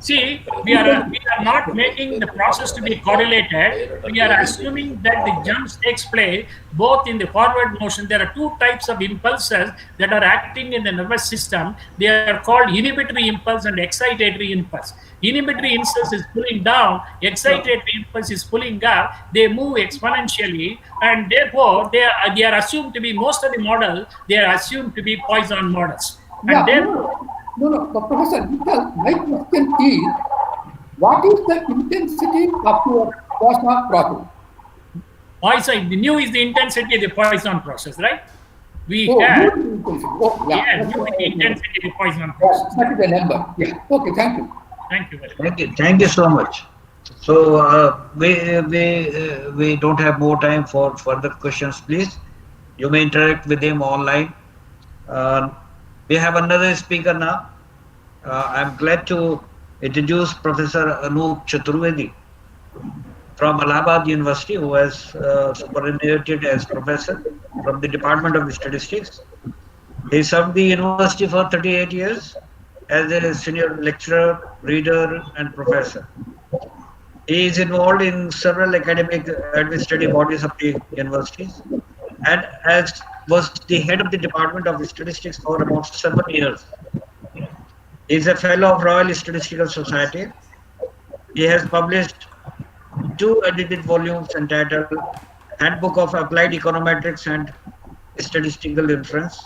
See, we are not making the process to be correlated. We are assuming that the jumps takes place both in the forward motion. There are two types of impulses that are acting in the nervous system. They are called inhibitory impulse and excitatory impulse. Inhibitory impulse is pulling down, excitatory impulse is pulling up. They move exponentially, and therefore they are assumed to be, most of the models, they are assumed to be Poisson models. And therefore, No, Professor, because my question is, what is the intensity of your Poisson process? Poisson, the nu is the intensity of the Poisson process, right? We have, yeah, nu is the intensity of the Poisson process. That is the number. Yeah. Okay, thank you. Thank you very much. Thank you so much. So we don't have more time for further questions, please. You may interact with them online. We have another speaker now. I'm glad to introduce Professor Anup Chaturvedi from Allahabad University, who has superannuated as professor from the Department of Statistics. He served the university for 38 years as a senior lecturer, reader, and professor. He is involved in several academic administrative bodies of the universities and was the head of the Department of Statistics for about 7 years. He is a fellow of Royal Statistical Society. He has published 2 edited volumes entitled Handbook of Applied Econometrics and Statistical Inference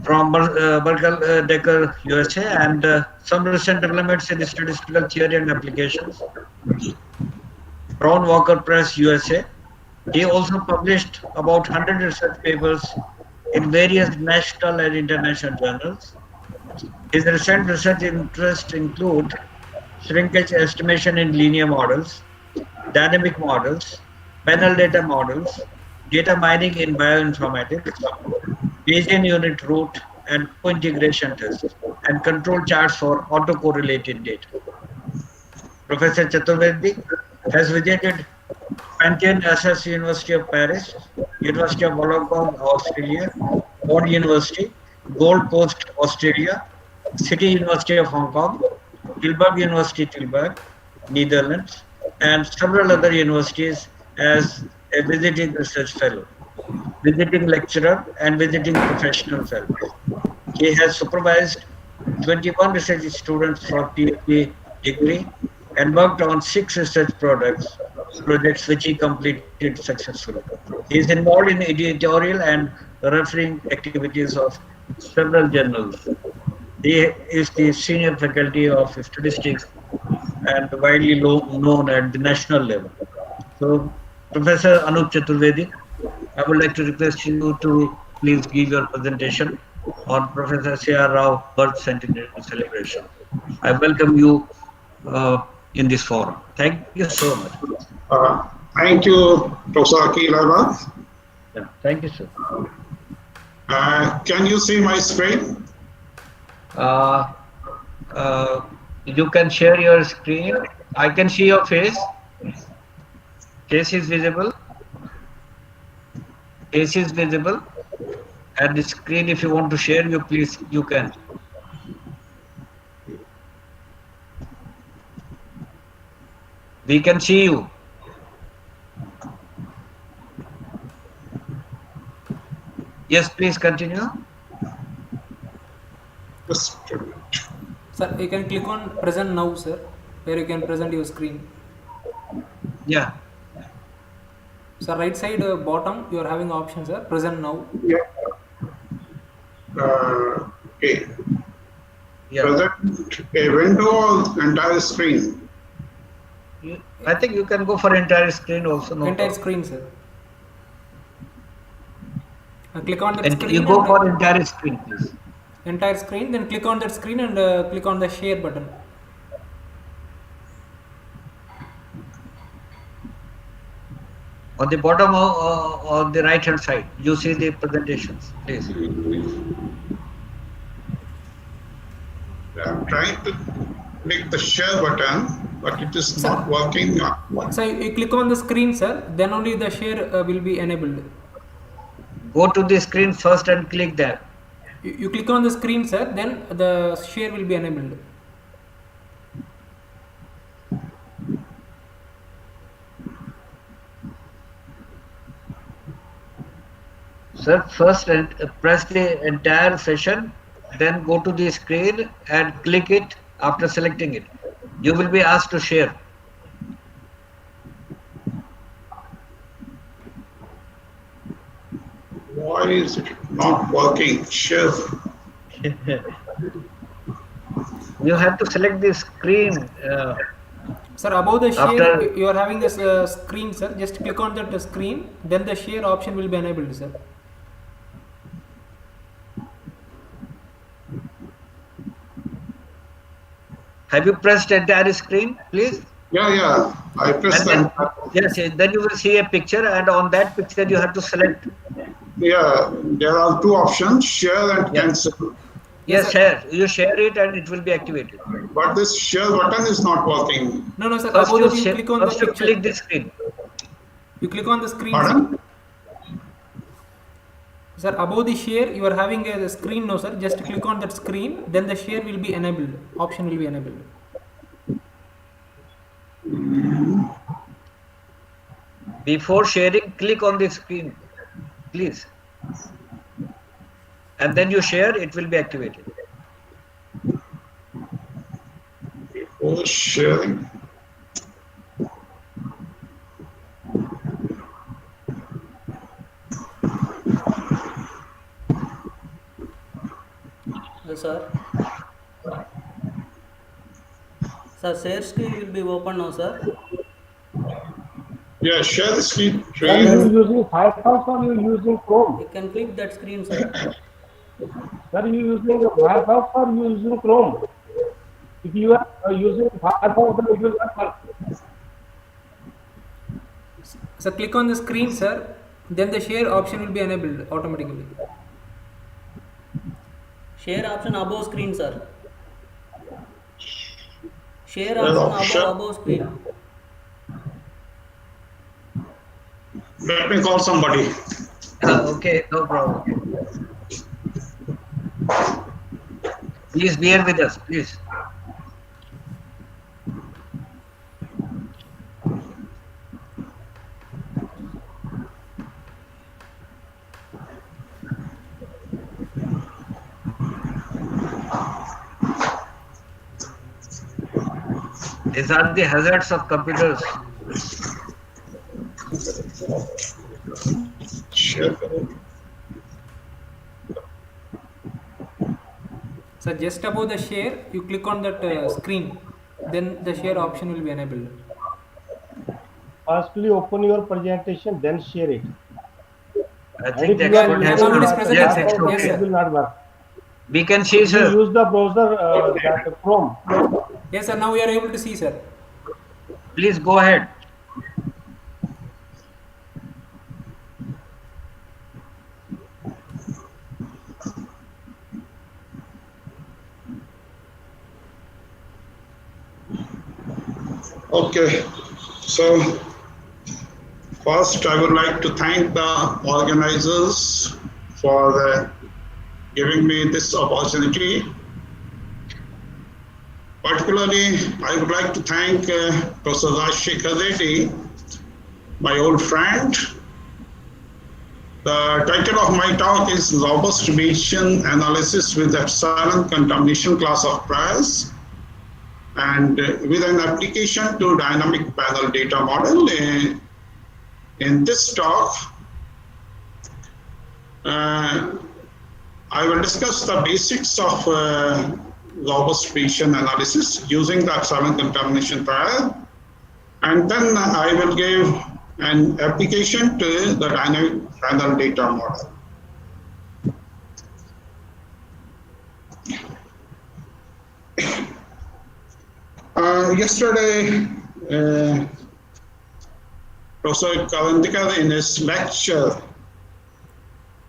from Decker, USA, and some recent developments in statistical theory and applications, Brown Walker Press, USA. He also published about 100 research papers in various national and international journals. His recent research interests include shrinkage estimation in linear models, dynamic models, panel data models, data mining in bioinformatics, Bayesian unit root and co-integration tests, and control charts for autocorrelated data. Professor Chaturvedi has visited Pantheon SS University of Paris, University of Wollongong, Australia, Bond University, Gold Coast, Australia, City University of Hong Kong, Tilburg University, Tilburg, Netherlands, and several other universities as a visiting research fellow, visiting lecturer, and visiting professional fellow. He has supervised 21 research students for PhD degree and worked on 6 research projects which he completed successfully. He is involved in editorial and refereeing activities of several journals. He is the senior faculty of statistics and widely known at the national level. So, Professor Anup Chaturvedi, I would like to request you to please give your presentation on Professor C.R. Rao birth centenary celebration. I welcome you in this forum. Thank you so much. Thank you, Professor Akil. Yeah, thank you, sir. Can you see my screen? You can share your screen. I can see your face. Face is visible. Face is visible. And the screen, if you want to share, you can. We can see you. Yes, please continue. Yes. Sir, you can click on present now, sir, where you can present your screen. Yeah. So right side bottom, you are having option, sir, present now. Yeah. Okay. Yeah. Present a window or entire screen? I think you can go for entire screen also. No Entire problem. screen, sir. Click on that screen. You go for entire screen, please. Entire screen, then click on that screen and click on the share button. On the bottom on the right hand side, you see the presentations, please. I'm trying to click the share button, but it is not working. So you click on the screen, sir, then only the share will be enabled. Go to the screen first and click there. You click on the screen, sir, then the share will be enabled. Sir, first press the entire session, then go to the screen and click it. After selecting it, you will be asked to share. Why is it not working? Share. You have to select the screen. Sir, above the share, After- you are having this screen, sir. Just click on that screen, then the share option will be enabled, sir. Have you pressed entire screen, please? Yeah. I pressed And that. yes, then you will see a picture, and on that picture you have to select. Yeah, there are two options: share and cancel. Yes, share. You share it, and it will be activated. But this share button is not working. No, sir. First above you, that you click on first the you picture. click the screen. You click on the screen, Pardon? sir. Sir, above the share, you are having a screen, no, sir. Just click on that screen, then the share will be enabled. Option will be enabled. Before sharing, click on the screen, please. And then you share, it will be activated. Before sharing. Sir. Sir, share screen will be open now, sir. Yeah, share the screen. Are you using Firefox or you using Chrome? You can click that screen, sir. Are you using Firefox or you using Chrome? If you are using Firefox, then it will not work. So click on the screen, sir. Then the share option will be enabled automatically. Share option above screen, sir. Share option above screen. Let me call somebody. Okay, no problem. Please bear with us, please. These are the hazards of computers. So just above the share, you click on that screen, then the share option will be enabled. Firstly, open your presentation, then share it. I think the expert has come. Yes, it's okay. It will not work. We can see, sir. You use the browser, that Chrome. Yes, sir. Now we are able to see, sir. Please go ahead. Okay, so first I would like to thank the organizers for giving me this opportunity. Particularly, I would like to thank Professor Rajshekar Reddy, my old friend. The title of my talk is Robust Bayesian Analysis with Epsilon Contamination Class of Priors, and with an application to dynamic panel data model. In this talk, I will discuss the basics of robust Bayesian analysis using the epsilon contamination prior, and then I will give an application to the dynamic panel data model. Yesterday, Professor Kalandikar in his lecture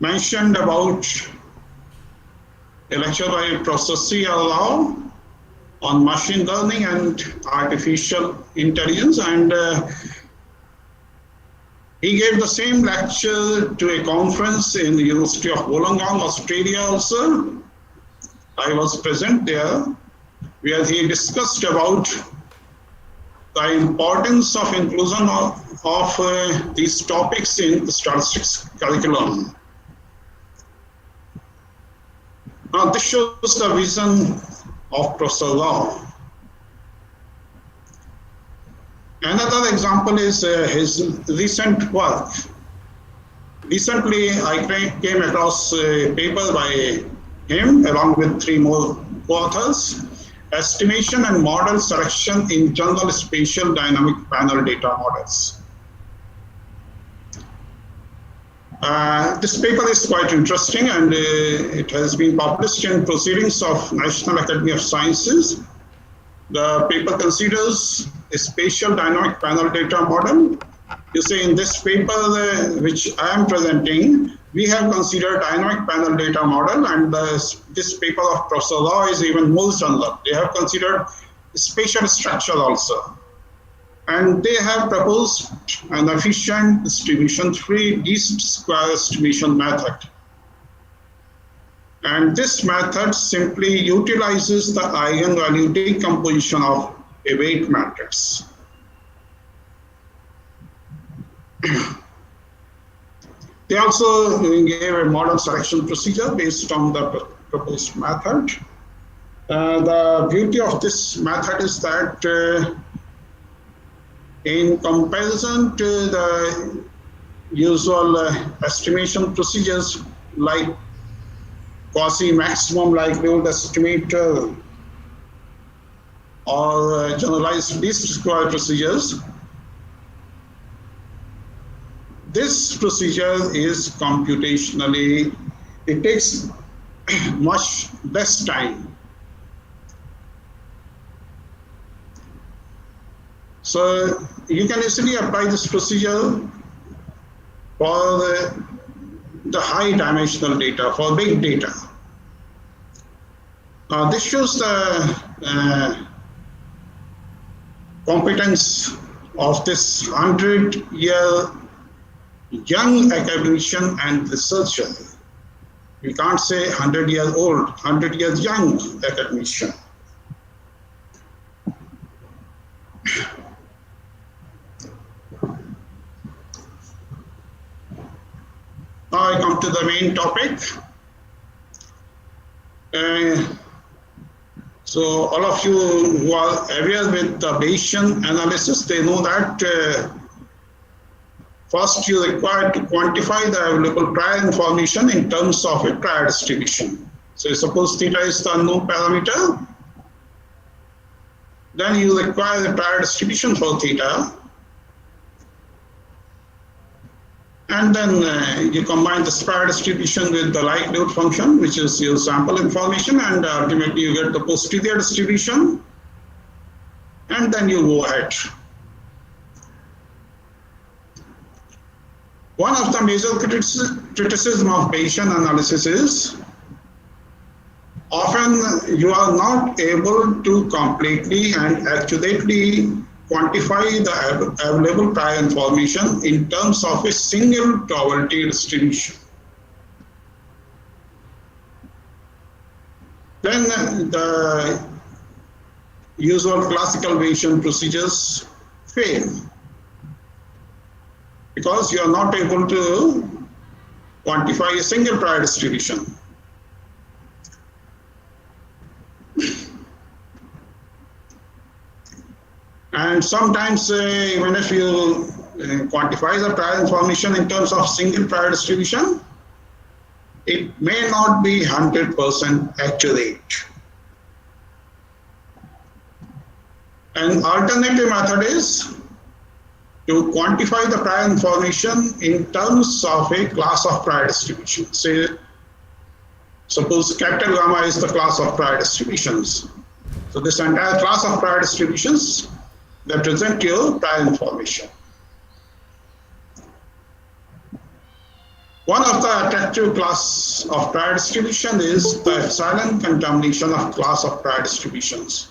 mentioned about a lecture by Prof.C. on machine learning and artificial intelligence, and he gave the same lecture to a conference in the University of Wollongong, Australia also. I was present there, where he discussed about the importance of inclusion of these topics in the statistics curriculum. Now this shows the vision of Professor Lau. Another example is his recent work. Recently, I came across a paper by him along with 3 more co-authors, Estimation and Model Selection in General Spatial Dynamic Panel Data Models. This paper is quite interesting, and it has been published in Proceedings of National Academy of Sciences. The paper considers a spatial dynamic panel data model. You see, in this paper which I am presenting, we have considered dynamic panel data model, and this paper of Professor Lau is even more general. They have considered spatial structure also. And they have proposed an efficient distribution-free least square estimation method. And this method simply utilizes the eigenvalue decomposition of a weight matrix. They also gave a model selection procedure based on the proposed method. The beauty of this method is that in comparison to the usual estimation procedures like quasi-maximum likelihood estimator or generalized least square procedures, this procedure is computationally, it takes much less time. So you can easily apply this procedure for the high dimensional data, for big data. This shows the competence of this 100-year young academician and researcher. We can't say 100 years old, 100 years young academician. Now I come to the main topic. So all of you who are aware with the Bayesian analysis, they know that first you require to quantify the available prior information in terms of a prior distribution. So suppose theta is the unknown parameter, then you require the prior distribution for theta. And then you combine the prior distribution with the likelihood function, which is your sample information, and ultimately you get the posterior distribution, and then you go ahead. One of the major criticism of Bayesian analysis is often you are not able to completely and accurately quantify the available prior information in terms of a single probability distribution. Then the usual classical Bayesian procedures fail because you are not able to quantify a single prior distribution. And sometimes even if you quantify the prior information in terms of single prior distribution, it may not be 100% accurate. An alternative method is to quantify the prior information in terms of a class of prior distribution. Say, suppose capital gamma is the class of prior distributions. So this entire class of prior distributions represent your prior information. One of the attractive class of prior distribution is the epsilon contamination of class of prior distributions.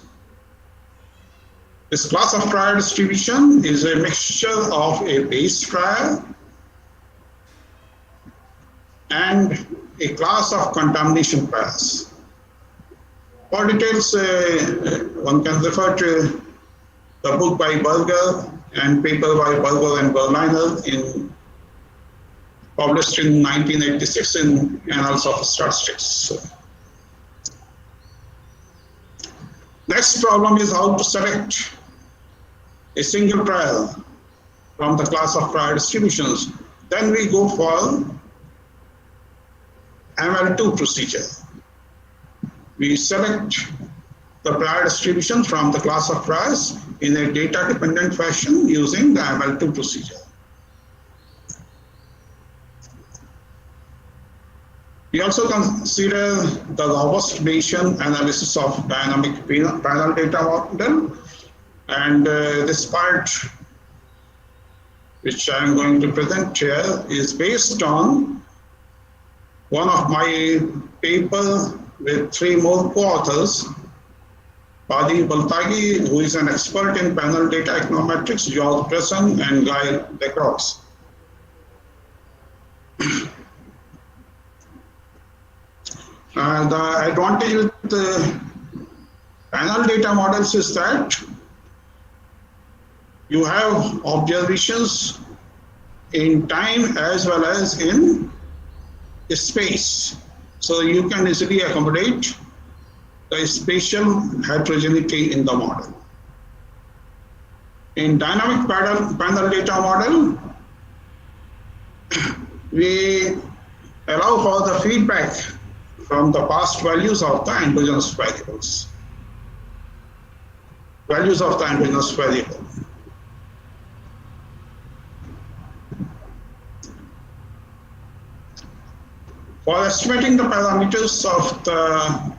This class of prior distribution is a mixture of a base prior and a class of contamination pairs. For details, one can refer to the book by Berger and paper by Berger and Berliner published in 1986 in Annals of Statistics. Next problem is how to select a single prior from the class of prior distributions. Then we go for ML2 procedure. We select the prior distribution from the class of priors in a data-dependent fashion using the ML2 procedure. We also consider the robust Bayesian analysis of dynamic panel data model, and this part which I am going to present here is based on one of my papers with 3 more co-authors, Paddy Baltagi, who is an expert in panel data econometrics, George Bresson, and Guy Lacroix. The advantage with the panel data models is that you have observations in time as well as in space. So you can easily accommodate the spatial heterogeneity in the model. In dynamic panel data model, we allow for the feedback from the past values of the endogenous variables. Values of the endogenous variable. For estimating the parameters of the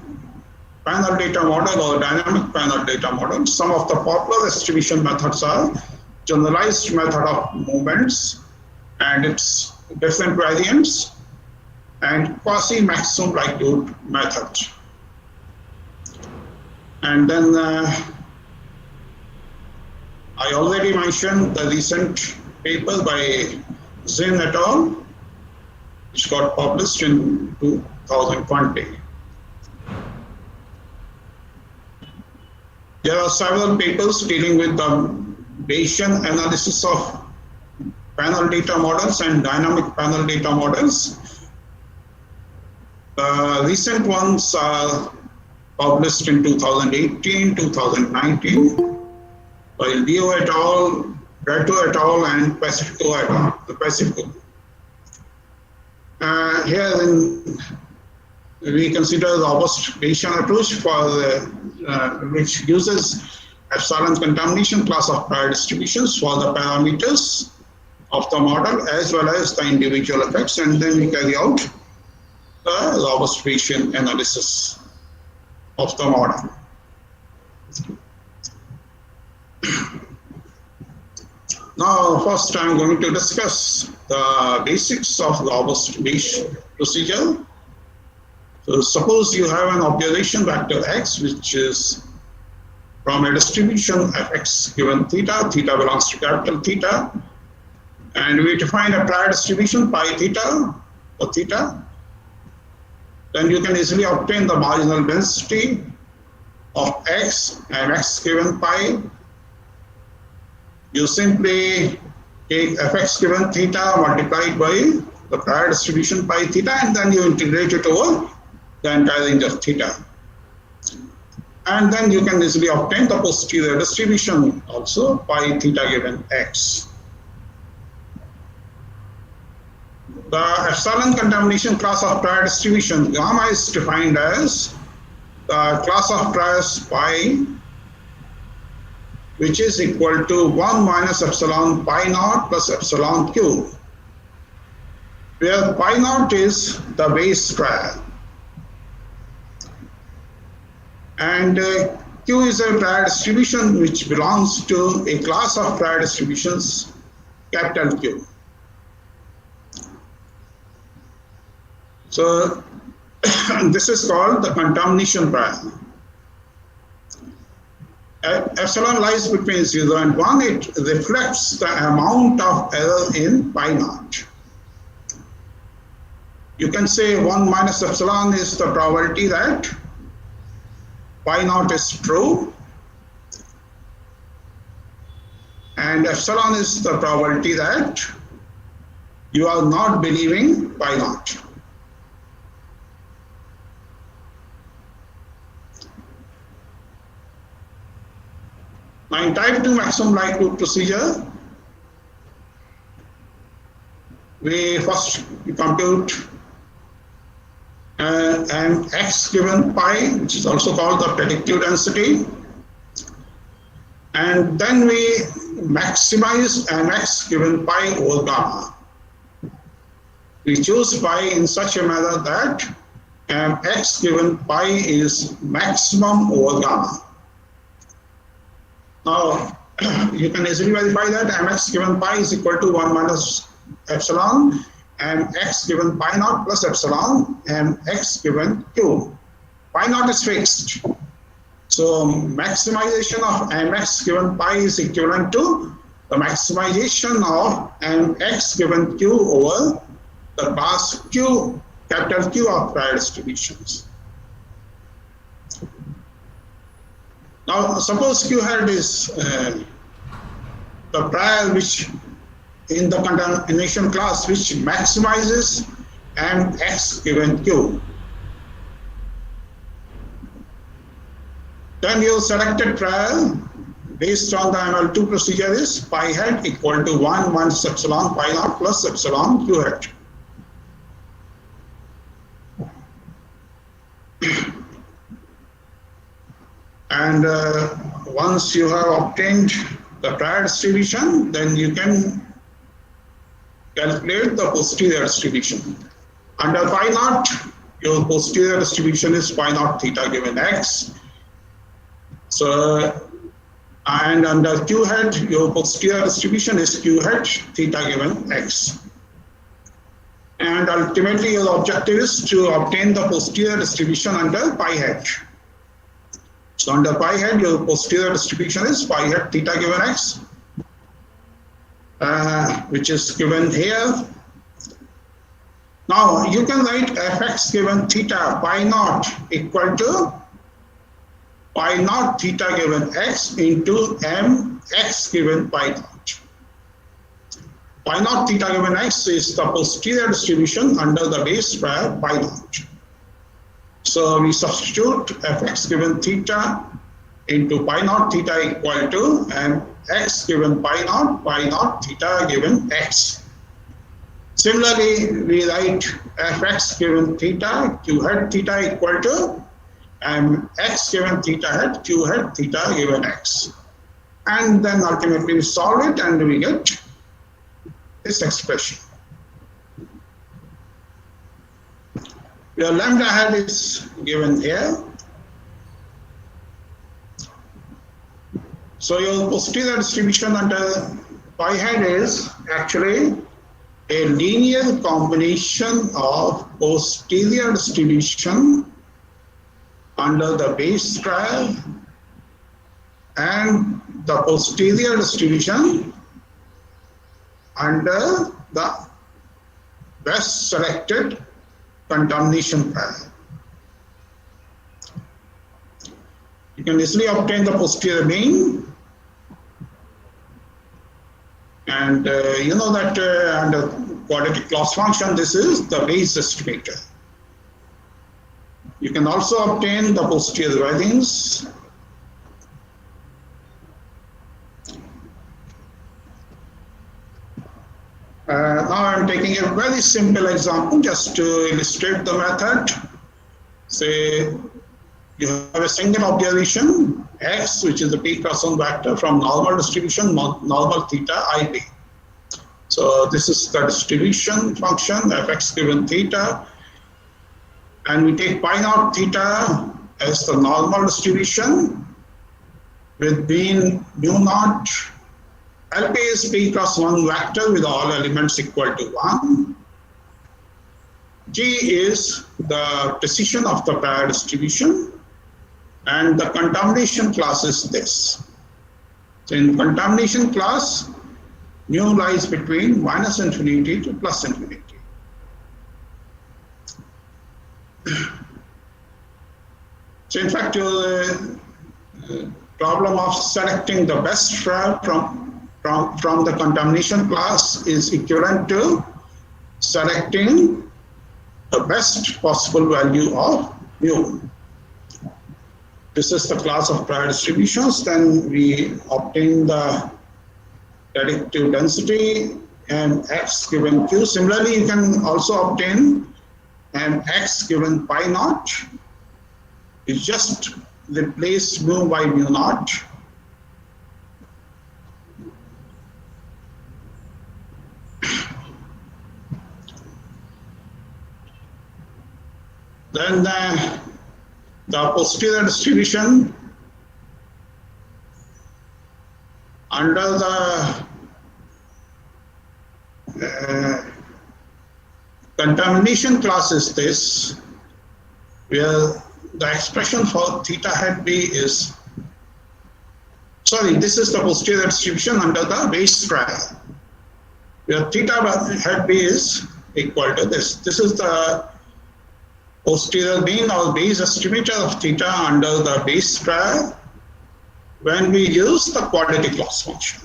panel data model or dynamic panel data model, some of the popular distribution methods are generalized method of movements and its different variants, and quasi-maximum likelihood method. And then I already mentioned the recent paper by Zinn et al., which got published in 2020. There are several papers dealing with the Bayesian analysis of panel data models and dynamic panel data models. Recent ones are published in 2018, 2019 by Leo et al., Breto et al., and Pacifico et al. Here we consider the robust Bayesian approach for which uses epsilon contamination class of prior distributions for the parameters of the model as well as the individual effects, and then we carry out the robust Bayesian analysis of the model. Now, first I'm going to discuss the basics of robust Bayesian procedure. So suppose you have an observation vector x, which is from a distribution of x given theta, theta belongs to capital theta, and we define a prior distribution pi theta or theta. Then you can easily obtain the marginal density of x and x given pi. You simply take fx given theta multiplied by the prior distribution pi theta, and then you integrate it over the entire range of theta. And then you can easily obtain the posterior distribution also pi theta given x. The epsilon contamination class of prior distribution, gamma, is defined as the class of priors pi, which is equal to 1 minus epsilon pi naught plus epsilon q, where pi naught is the base prior, and q is a prior distribution which belongs to a class of prior distributions, capital Q. So this is called the contamination prior. epsilon lies between 0 and 1. It reflects the amount of error in pi naught. You can say 1 minus epsilon is the probability that pi naught is true, and epsilon is the probability that you are not believing pi naught. Now in type 2 maximum likelihood procedure, we first compute an x given pi, which is also called the predictive density, and then we maximize an x given pi over gamma. We choose pi in such a manner that x given pi is maximum over gamma. Now, you can easily verify that mx given pi is equal to 1 minus epsilon, and x given pi naught plus epsilon, and x given q. Pi naught is fixed. So maximization of mx given pi is equivalent to the maximization of mx given q over the class q, capital Q of prior distributions. Now suppose q hat is the prior which in the contamination class which maximizes mx given q. Then your selected prior based on the ML2 procedure is pi hat equal to 1 minus epsilon pi naught plus epsilon q hat. And once you have obtained the prior distribution, then you can calculate the posterior distribution. Under pi naught, your posterior distribution is pi naught theta given x. So, and under q hat, your posterior distribution is q hat theta given x. And ultimately, your objective is to obtain the posterior distribution under pi hat. So under pi hat, your posterior distribution is pi hat theta given x, which is given here. Now you can write fx given theta pi naught equal to pi naught theta given x into mx given pi naught. Pi naught theta given x is the posterior distribution under the base prior pi naught. So we substitute fx given theta into pi naught theta equal to x given pi naught theta given x. Similarly, we write fx given theta q hat theta equal to x given theta hat q hat theta given x. And then ultimately we solve it and we get this expression. Your lambda hat is given here. So your posterior distribution under pi hat is actually a linear combination of posterior distribution under the base prior and the posterior distribution under the best selected contamination prior. You can easily obtain the posterior mean, and you know that under quadratic loss function, this is the base estimator. You can also obtain the posterior variance. Now I'm taking a very simple example just to illustrate the method. Say you have a single observation x, which is the p cross 1 vector from normal distribution normal theta ip. So this is the distribution function fx given theta, and we take pi naught theta as the normal distribution with mean mu naught. LP is p cross 1 vector with all elements equal to 1. G is the precision of the prior distribution, and the contamination class is this. So in contamination class, mu lies between minus infinity to plus infinity. So in fact, problem of selecting the best from the contamination class is equivalent to selecting the best possible value of mu. This is the class of prior distributions. Then we obtain the predictive density mx given q. Similarly, you can also obtain mx given pi naught. You just replace mu by mu naught. Then the posterior distribution under the contamination class is this, where the expression for theta hat b is, sorry, this is the posterior distribution under the base trial, where theta hat b is equal to this. This is the posterior mean or base estimator of theta under the base trial when we use the quadratic loss function.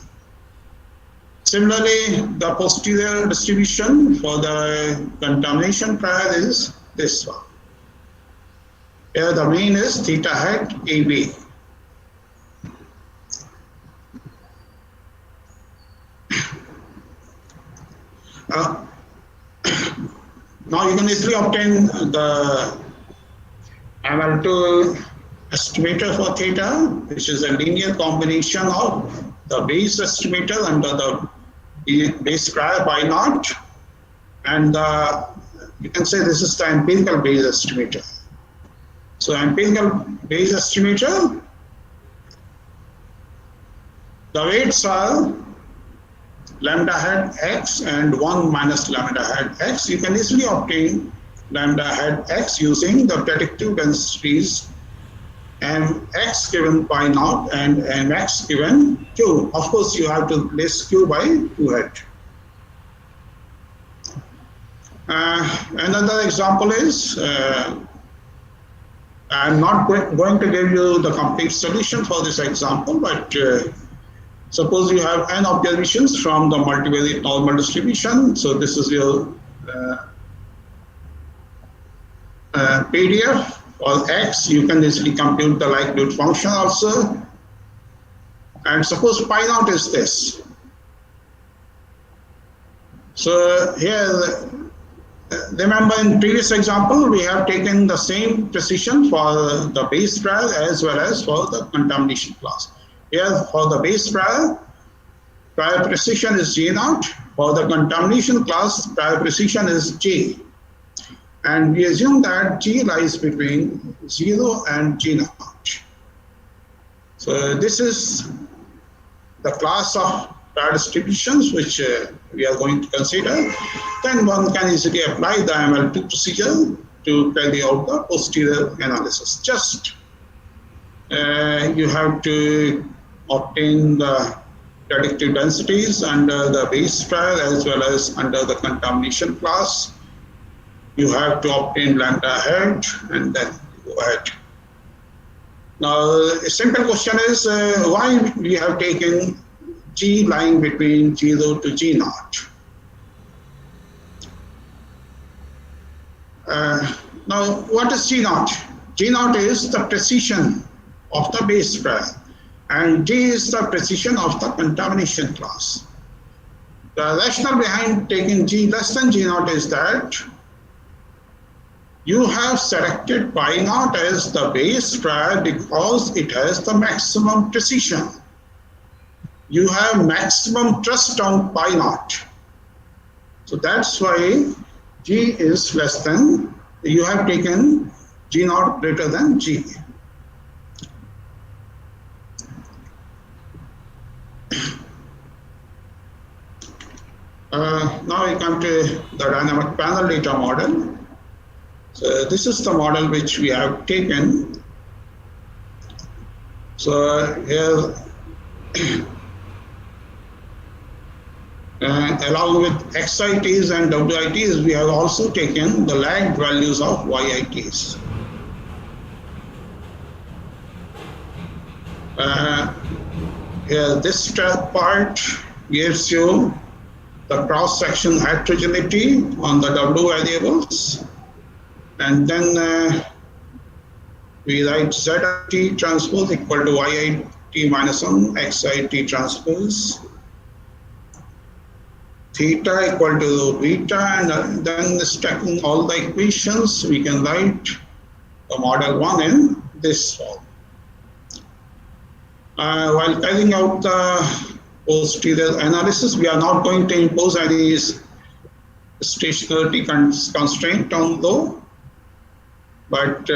Similarly, the posterior distribution for the contamination trial is this one. Here the mean is theta hat AB. Now you can easily obtain the ML2 estimator for theta, which is a linear combination of the base estimator under the base trial pi naught, and you can say this is the empirical base estimator. So empirical base estimator, the weights are lambda hat x and 1 minus lambda hat x. You can easily obtain lambda hat x using the predictive densities mx given pi naught and mx given q. Of course, you have to replace q by 2 hat. Another example is, I'm not going to give you the complete solution for this example, but suppose you have n observations from the multivariate normal distribution. So this is your PDF for x. You can easily compute the likelihood function also. And suppose pi naught is this. So here, remember in previous example, we have taken the same precision for the base trial as well as for the contamination class. Here for the base trial, prior precision is J naught. For the contamination class, prior precision is J. And we assume that G lies between 0 and G naught. So this is the class of prior distributions which we are going to consider. Then one can easily apply the ML2 procedure to carry out the posterior analysis. Just you have to obtain the predictive densities under the base trial as well as under the contamination class. You have to obtain lambda hat and then go ahead. Now, a simple question is why we have taken G lying between 0 to G naught. Now, what is G naught? G naught is the precision of the base trial, and G is the precision of the contamination class. The rationale behind taking G less than G naught is that you have selected pi naught as the base trial because it has the maximum precision. You have maximum trust on pi naught. So that's why G is less than, you have taken G naught greater than G. Now we come to the dynamic panel data model. So this is the model which we have taken. So here, along with XITs and WITs, we have also taken the lagged values of YITs. Here, this part gives you the cross-section heterogeneity on the W variables, and then we write ZIT transpose equal to YIT minus 1 XIT transpose, theta equal to beta, and then stacking all the equations, we can write the model 1 in this form. While carrying out the posterior analysis, we are not going to impose any stationarity constraint on though, but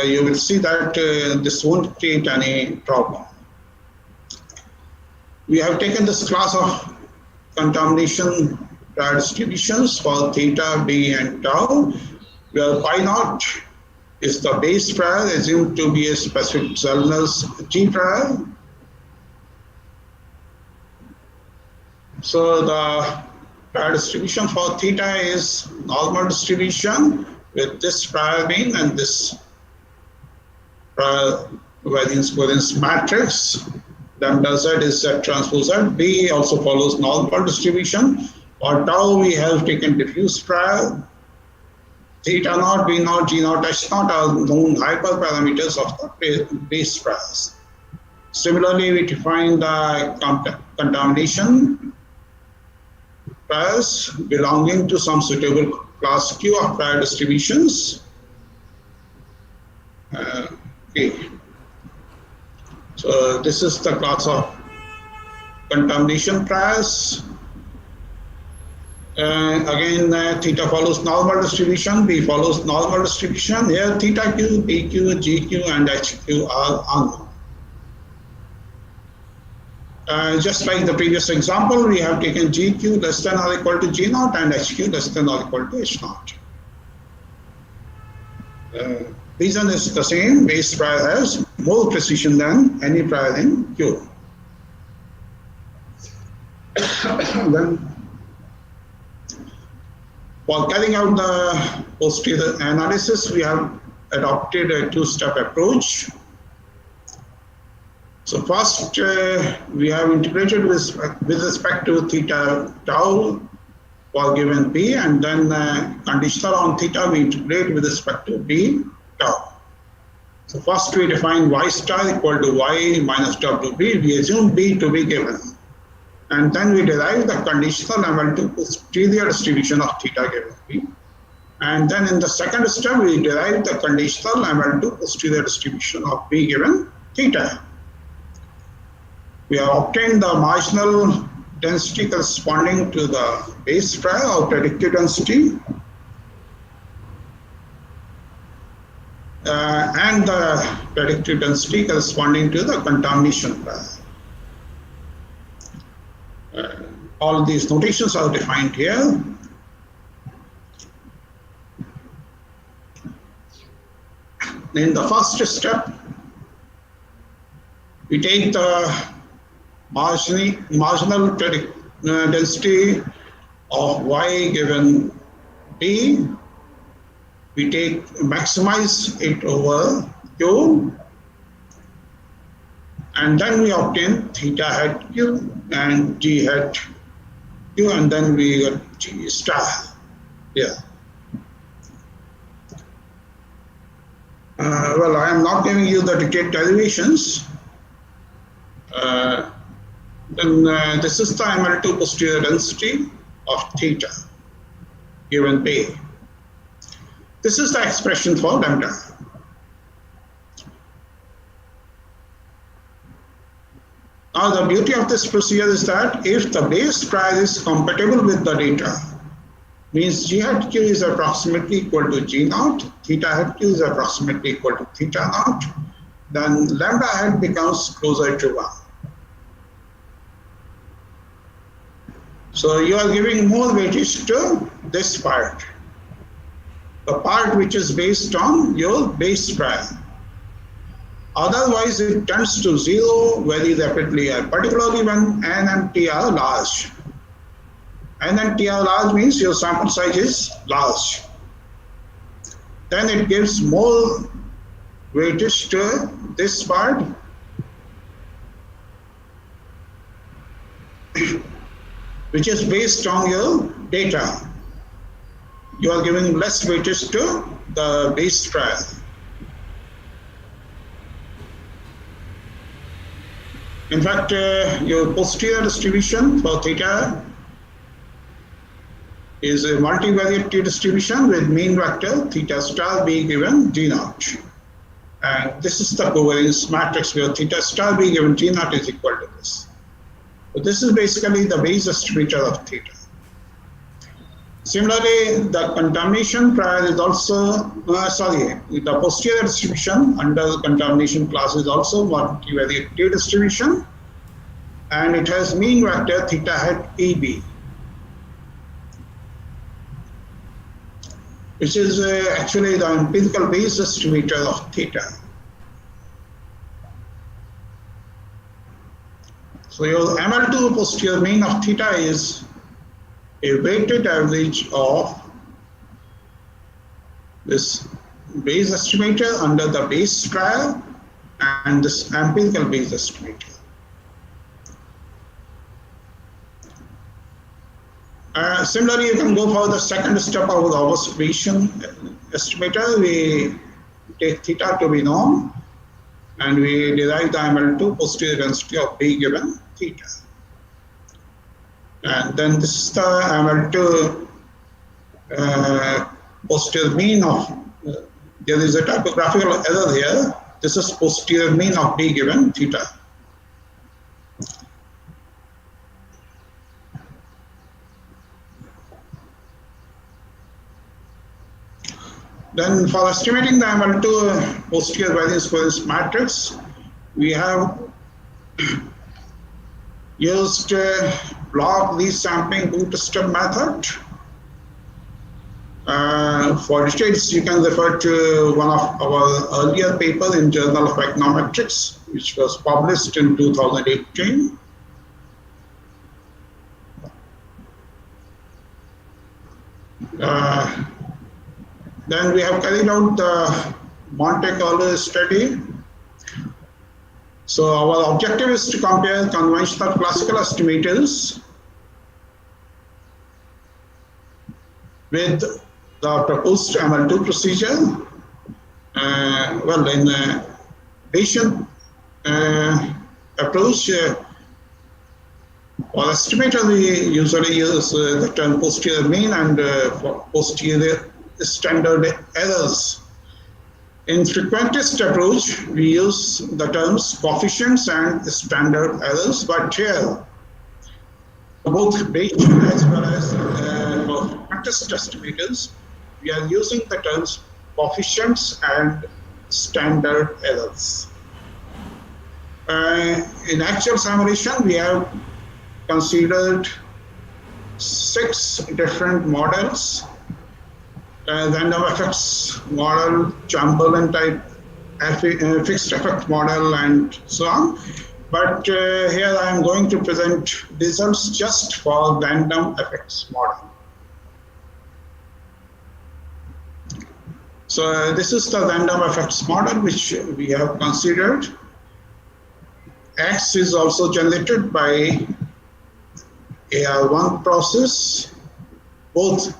you will see that this won't create any problem. We have taken this class of contamination distributions for theta, b, and tau, where pi naught is the base prior assumed to be a specific Zellner's G prior. So the prior distribution for theta is normal distribution with this prior mean and this prior variance matrix. Lambda z is Z transpose Z. B also follows normal distribution. For tau, we have taken diffuse prior. Theta naught, B naught, G naught, H naught are known hyperparameters of the base priors. Similarly, we define the contamination priors belonging to some suitable class Q of prior distributions. Okay. So this is the class of contamination priors. Again, theta follows normal distribution, B follows normal distribution. Here, theta Q, PQ, GQ, and HQ are unknown. Just like the previous example, we have taken GQ less than or equal to G naught and HQ less than or equal to H naught. Reason is the same, base prior has more precision than any prior in Q. Then, while carrying out the posterior analysis, we have adopted a two-step approach. So first, we have integrated with respect to theta tau for given B, and then conditional on theta, we integrate with respect to B tau. So first we define y star equal to y minus WB. We assume B to be given. And then we derive the conditional ML2 posterior distribution of theta given B. And then in the second step, we derive the conditional ML2 posterior distribution of B given theta. We have obtained the marginal density corresponding to the base prior or predicted density and the predicted density corresponding to the contamination prior. All these notations are defined here. In the first step, we take the marginal density of y given B. We maximize it over Q, and then we obtain theta hat Q and G hat Q, and then we get G star here. Well, I am not giving you the detailed derivations. Then this is the ML2 posterior density of theta given B. This is the expression for lambda. Now the beauty of this procedure is that if the base prior is compatible with the data, means G hat Q is approximately equal to G naught, theta hat Q is approximately equal to theta naught, then lambda hat becomes closer to 1. So you are giving more weightage to this part, the part which is based on your base prior. Otherwise, it tends to zero very rapidly, particularly when n and t are large. N and t are large means your sample size is large. Then it gives more weightage to this part, which is based on your data. You are giving less weightage to the base trial. In fact, your posterior distribution for theta is a multivariate t distribution with mean vector theta star be given g naught. And this is the covariance matrix where theta star be given g naught is equal to this. So this is basically the Bayes estimator of theta. Similarly, the contamination trial is also, the posterior distribution under the contamination class is also multivariate t distribution, and it has mean vector theta hat EB, which is actually the empirical Bayes estimator of theta. So your ML2 posterior mean of theta is a weighted average of this Bayes estimator under the Bayes trial and this empirical Bayes estimator. Similarly, you can go for the second step of the robust Bayesian estimator. We take theta to be known and we derive the ML2 posterior density of B given theta. And then this is the ML2 posterior mean of, there is a typographical error here. This is posterior mean of B given theta. Then for estimating the ML2 posterior variance covariance matrix, we have used log least sampling bootstrap method. For details, you can refer to one of our earlier papers in Journal of Econometrics, which was published in 2018. Then we have carried out the Monte Carlo study. So our objective is to compare conventional classical estimators with the proposed ML2 procedure. Well, in Bayesian approach, for estimator we usually use the term posterior mean and for posterior standard errors. In frequentist approach, we use the terms coefficients and standard errors, but here, both Bayesian as well as for frequentist estimators, we are using the terms coefficients and standard errors. In actual simulation, we have considered 6 different models. Random effects model, Chamberlain type fixed effect model, and so on. But here I am going to present results just for random effects model. So this is the random effects model which we have considered. X is also generated by AR1 process. Both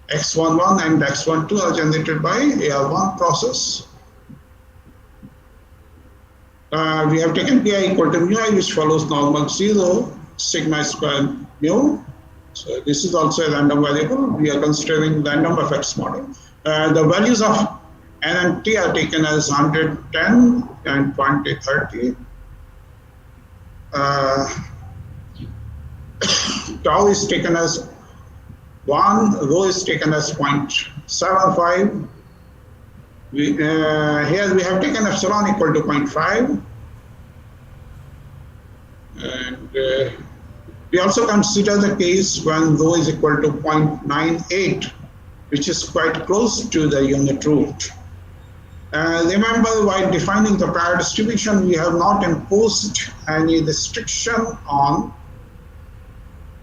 X11 and X12 are generated by AR1 process. We have taken pi equal to mu I, which follows normal 0, sigma square mu. So this is also a random variable. We are considering random effects model. The values of n and t are taken as 110 and 2030. Tau is taken as 1, rho is taken as 0.75. Here we have taken epsilon equal to 0.5. And we also consider the case when rho is equal to 0.98, which is quite close to the unit root. Remember, while defining the prior distribution, we have not imposed any restriction on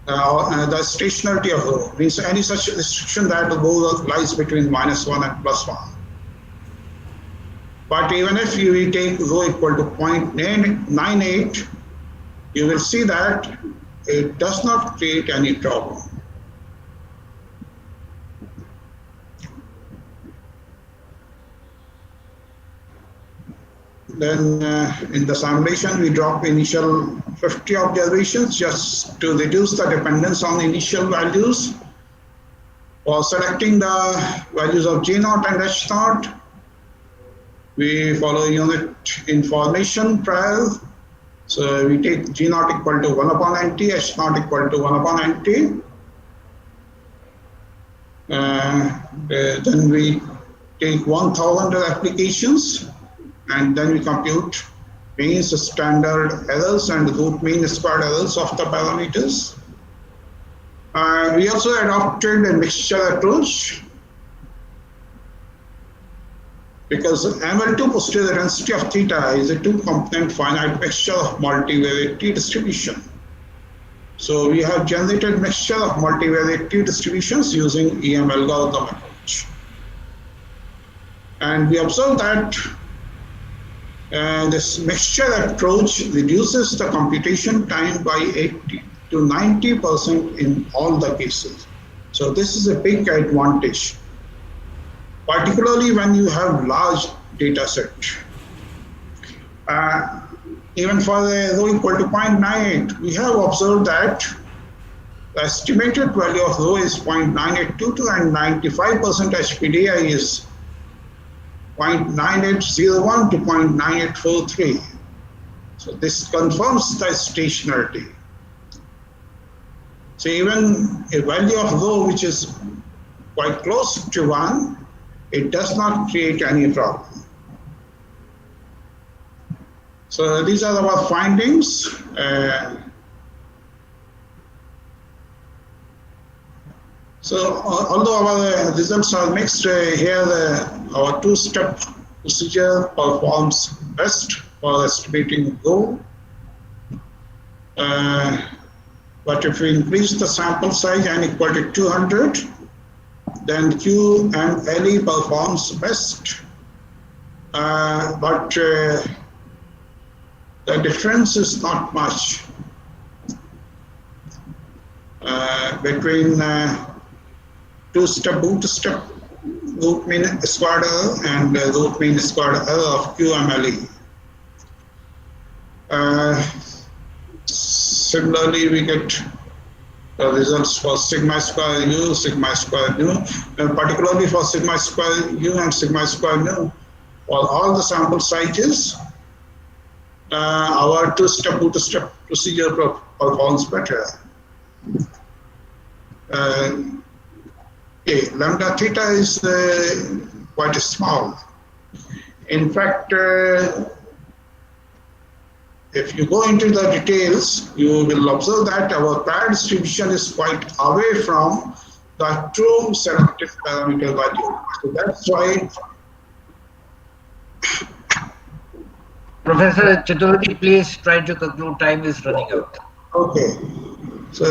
the stationarity of rho. Means any such restriction that the rho lies between -1 and +1. But even if we take rho equal to 0.98, you will see that it does not create any problem. Then in the simulation, we drop initial 50 observations just to reduce the dependence on initial values. For selecting the values of G0 and H0, we follow unit information prior. So we take G0 equal to 1 upon NT, H0 equal to 1 upon NT. Then we take 1000 applications, and then we compute mean standard errors and root mean squared errors of the parameters. We also adopted a mixture approach because ML2 posterior density of theta is a two-component finite mixture of multivariate T distribution. So we have generated mixture of multivariate T distributions using EM algorithm approach. And we observe that this mixture approach reduces the computation time by 80 to 90% in all the cases. So this is a big advantage, particularly when you have large data set. Even for the rho equal to 0.98, we have observed that the estimated value of rho is 0.9822 and 95% HPDI is 0.9801 to 0.9843. So this confirms the stationarity. So even a value of rho which is quite close to 1, it does not create any problem. So these are our findings. So although our results are mixed, here our two-step procedure performs best for estimating rho. But if we increase the sample size n equal to 200, then QMLE performs best. But the difference is not much between two-step bootstrap root mean squared error and root mean squared error of QMLE. Similarly, we get the results for sigma square u, sigma square nu, and particularly for sigma square u and sigma square nu, for all the sample sizes, our two-step bootstrap procedure performs better. Lambda theta is quite small. In fact, if you go into the details, you will observe that our prior distribution is quite away from the true selected parameter value. So that's why. Professor Chaturvedi, please try to conclude. Time is running out. Okay. So,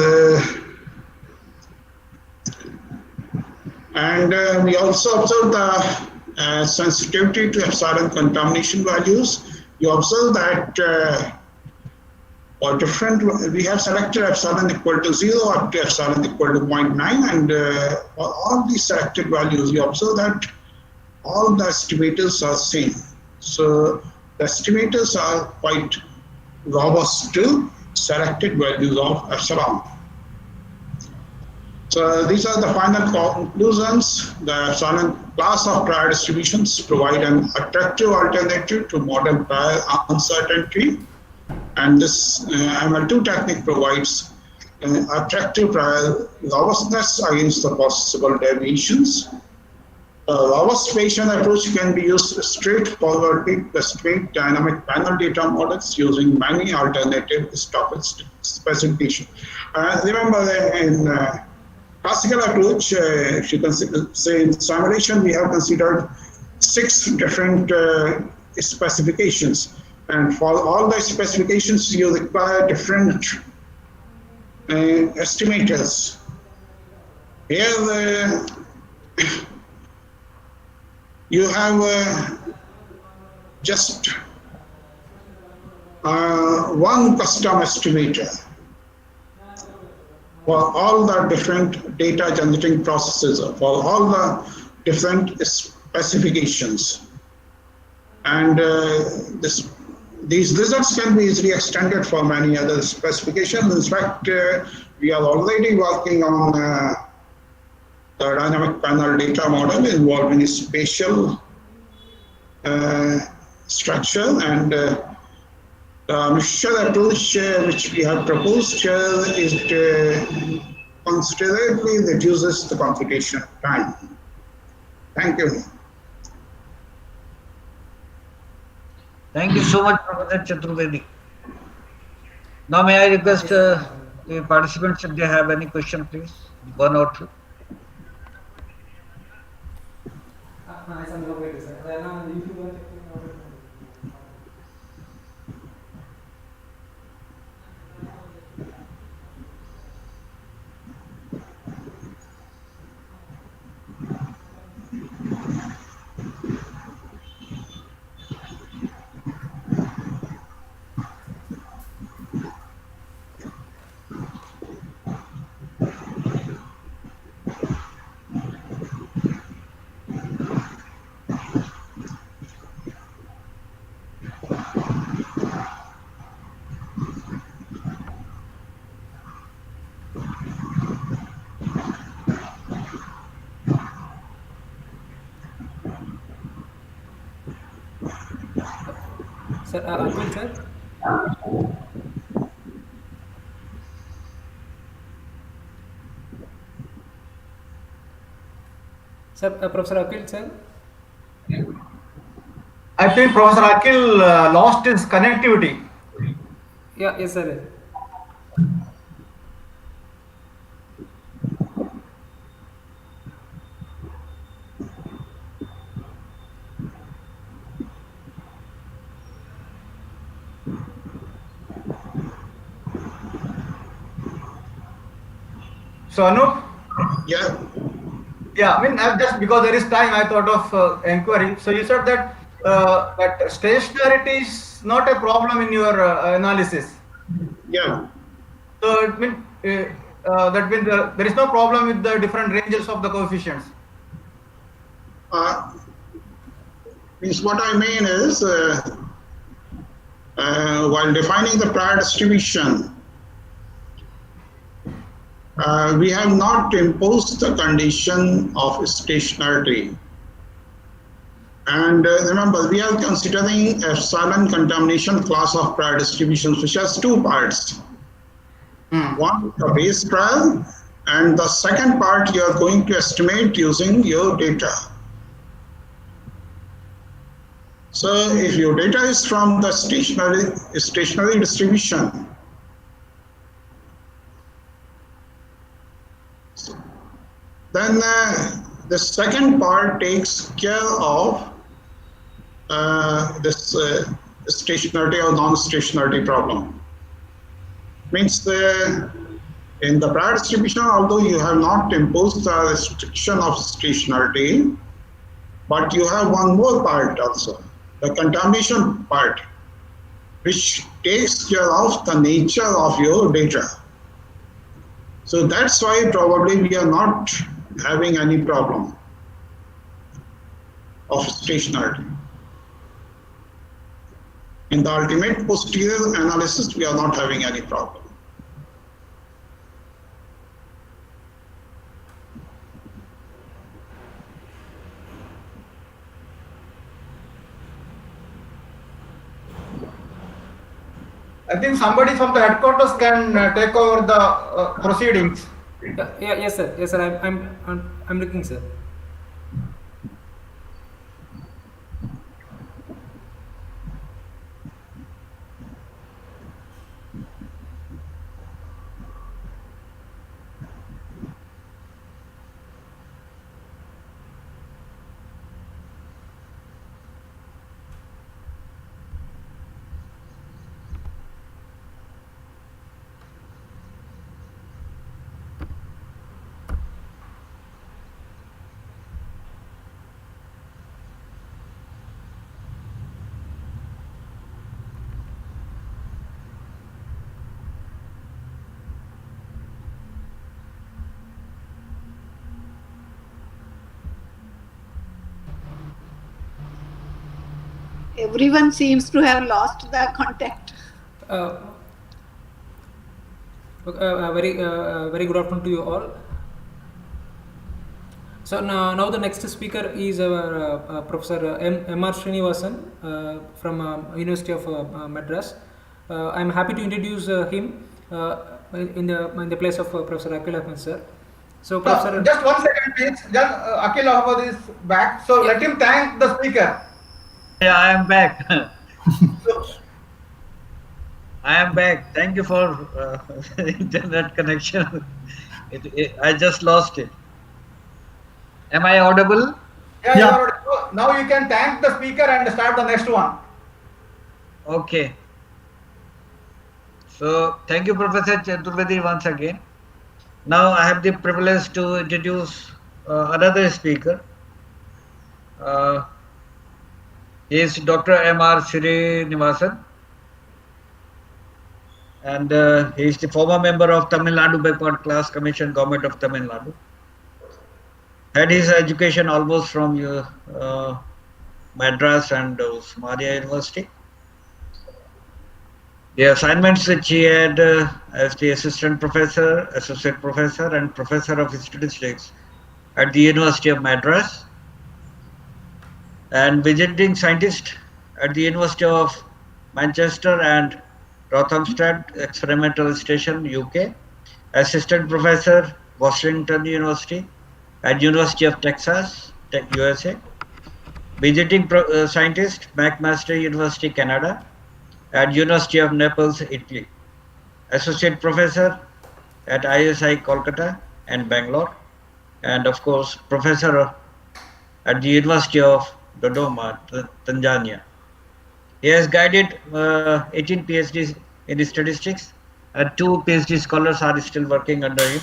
and we also observe the sensitivity to epsilon contamination values. You observe that for different, we have selected epsilon equal to 0 up to epsilon equal to 0.9, and for all these selected values, you observe that all the estimators are same. So the estimators are quite robust to selected values of epsilon. So these are the final conclusions. The epsilon class of prior distributions provide an attractive alternative to model prior uncertainty, and this ML2 technique provides an attractive prior robustness against the possible deviations. The robust Bayesian approach can be used straightforwardly to estimate dynamic panel data models using many alternative stochastic specifications. Remember that in classical approach, if you can say in simulation, we have considered 6 different specifications, and for all the specifications you require different estimators. Here you have just one custom estimator for all the different data generating processes, for all the different specifications. And these results can be easily extended for many other specifications. In fact, we are already working on the dynamic panel data model involving spatial structure, and the mixture approach which we have proposed here is considerably reduces the computation time. Thank you. Thank you so much, Professor Chaturvedi. Now may I request the participants, if they have any question, please, one or two. Sir, Atul sir. Sir, Professor Akil sir. I think Professor Akil lost his connectivity. Yeah, yes sir. So Anup? Yeah. Yeah, I mean, I've just because there is time, I thought of inquiring. So you said that that stationarity is not a problem in your analysis. Yeah. So it means that means there is no problem with the different ranges of the coefficients. Means what I mean is, while defining the prior distribution, we have not imposed the condition of stationarity. And remember, we are considering epsilon contamination class of prior distributions, which has 2 parts. One, the base prior, and the second part you are going to estimate using your data. So if your data is from the stationary distribution, then the second part takes care of this stationarity or non-stationarity problem. Means in the prior distribution, although you have not imposed the restriction of stationarity, but you have one more part also, the contamination part, which takes care of the nature of your data. So that's why probably we are not having any problem of stationarity. In the ultimate posterior analysis, we are not having any problem. I think somebody from the headquarters can take over the proceedings. Yeah, yes sir. Yes sir. I'm looking, sir. Everyone seems to have lost the contact. Very good afternoon to you all. So now the next speaker is our Professor M.R. Srinivasan from University of Madras. I am happy to introduce him in the place of Professor Akhil Ahmed sir. So Professor, just 1 second please. Just Akhil Ahmed is back. So let him thank the speaker. Yeah, I am back. I am back. Thank you for internet connection. I just lost it. Am I audible? Yeah, you are audible. Now you can thank the speaker and start the next one. Okay. So thank you, Professor Chaturvedi, once again. Now I have the privilege to introduce another speaker. He is Dr. M.R. Srinivasan, and he is the former member of Tamil Nadu Backward Class Commission, Government of Tamil Nadu. Had his education almost from Madras and Osmania University. The assignments which he had as the assistant professor, associate professor, and professor of statistics at the University of Madras, and visiting scientist at the University of Manchester and Rothamsted Experimental Station, UK, assistant professor, Washington University, at University of Texas, USA, visiting scientist, McMaster University, Canada, at University of Naples, Italy, associate professor at ISI, Kolkata and Bangalore, and of course, professor at the University of Dodoma, Tanzania. He has guided 18 PhDs in statistics, and 2 PhD scholars are still working under him.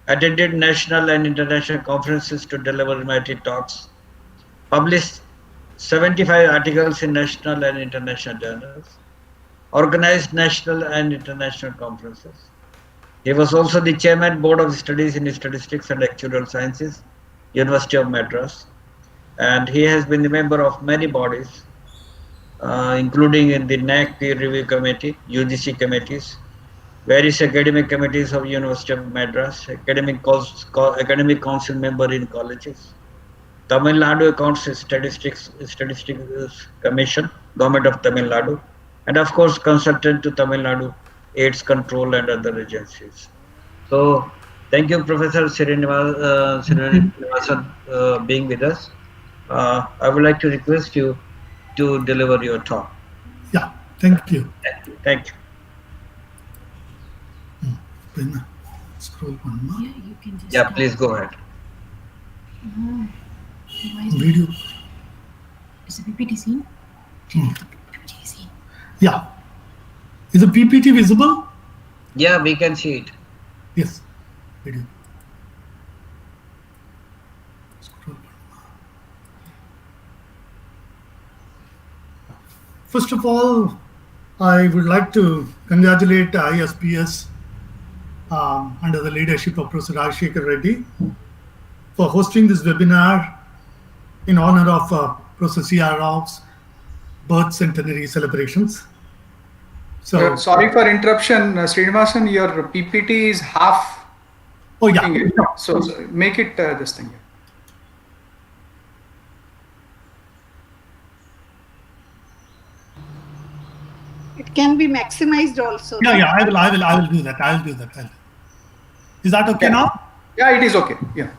Attended national and international conferences to deliver invited talks, published 75 articles in national and international journals, organized national and international conferences. He was also the chairman board of studies in statistics and actuarial sciences, University of Madras, and he has been a member of many bodies, including in the NAAC peer review committee, UGC committees, various academic committees of University of Madras, academic council member in colleges, Tamil Nadu Accounts Statistics Commission, Government of Tamil Nadu, and of course consultant to Tamil Nadu AIDS Control and other agencies. So thank you, Professor Srinivasan, being with us. I would like to request you to deliver your talk. Yeah, thank you. Thank you. Scroll one more. Yeah, you can just Yeah, please go ahead. Video. Is the PPT seen? Yeah. Is the PPT visible? Yeah, we can see it. Yes. Video. Scroll one more. First of all, I would like to congratulate ISPS under the leadership of Professor Rajshekhar Reddy for hosting this webinar in honor of Professor C.R. Rao's birth centenary celebrations. So, sorry for interruption, Srinivasan, your PPT is half. Oh yeah. So make it this thing. It can be maximized also. Yeah, I will do that. Is that okay now? Yeah, it is okay. Yeah.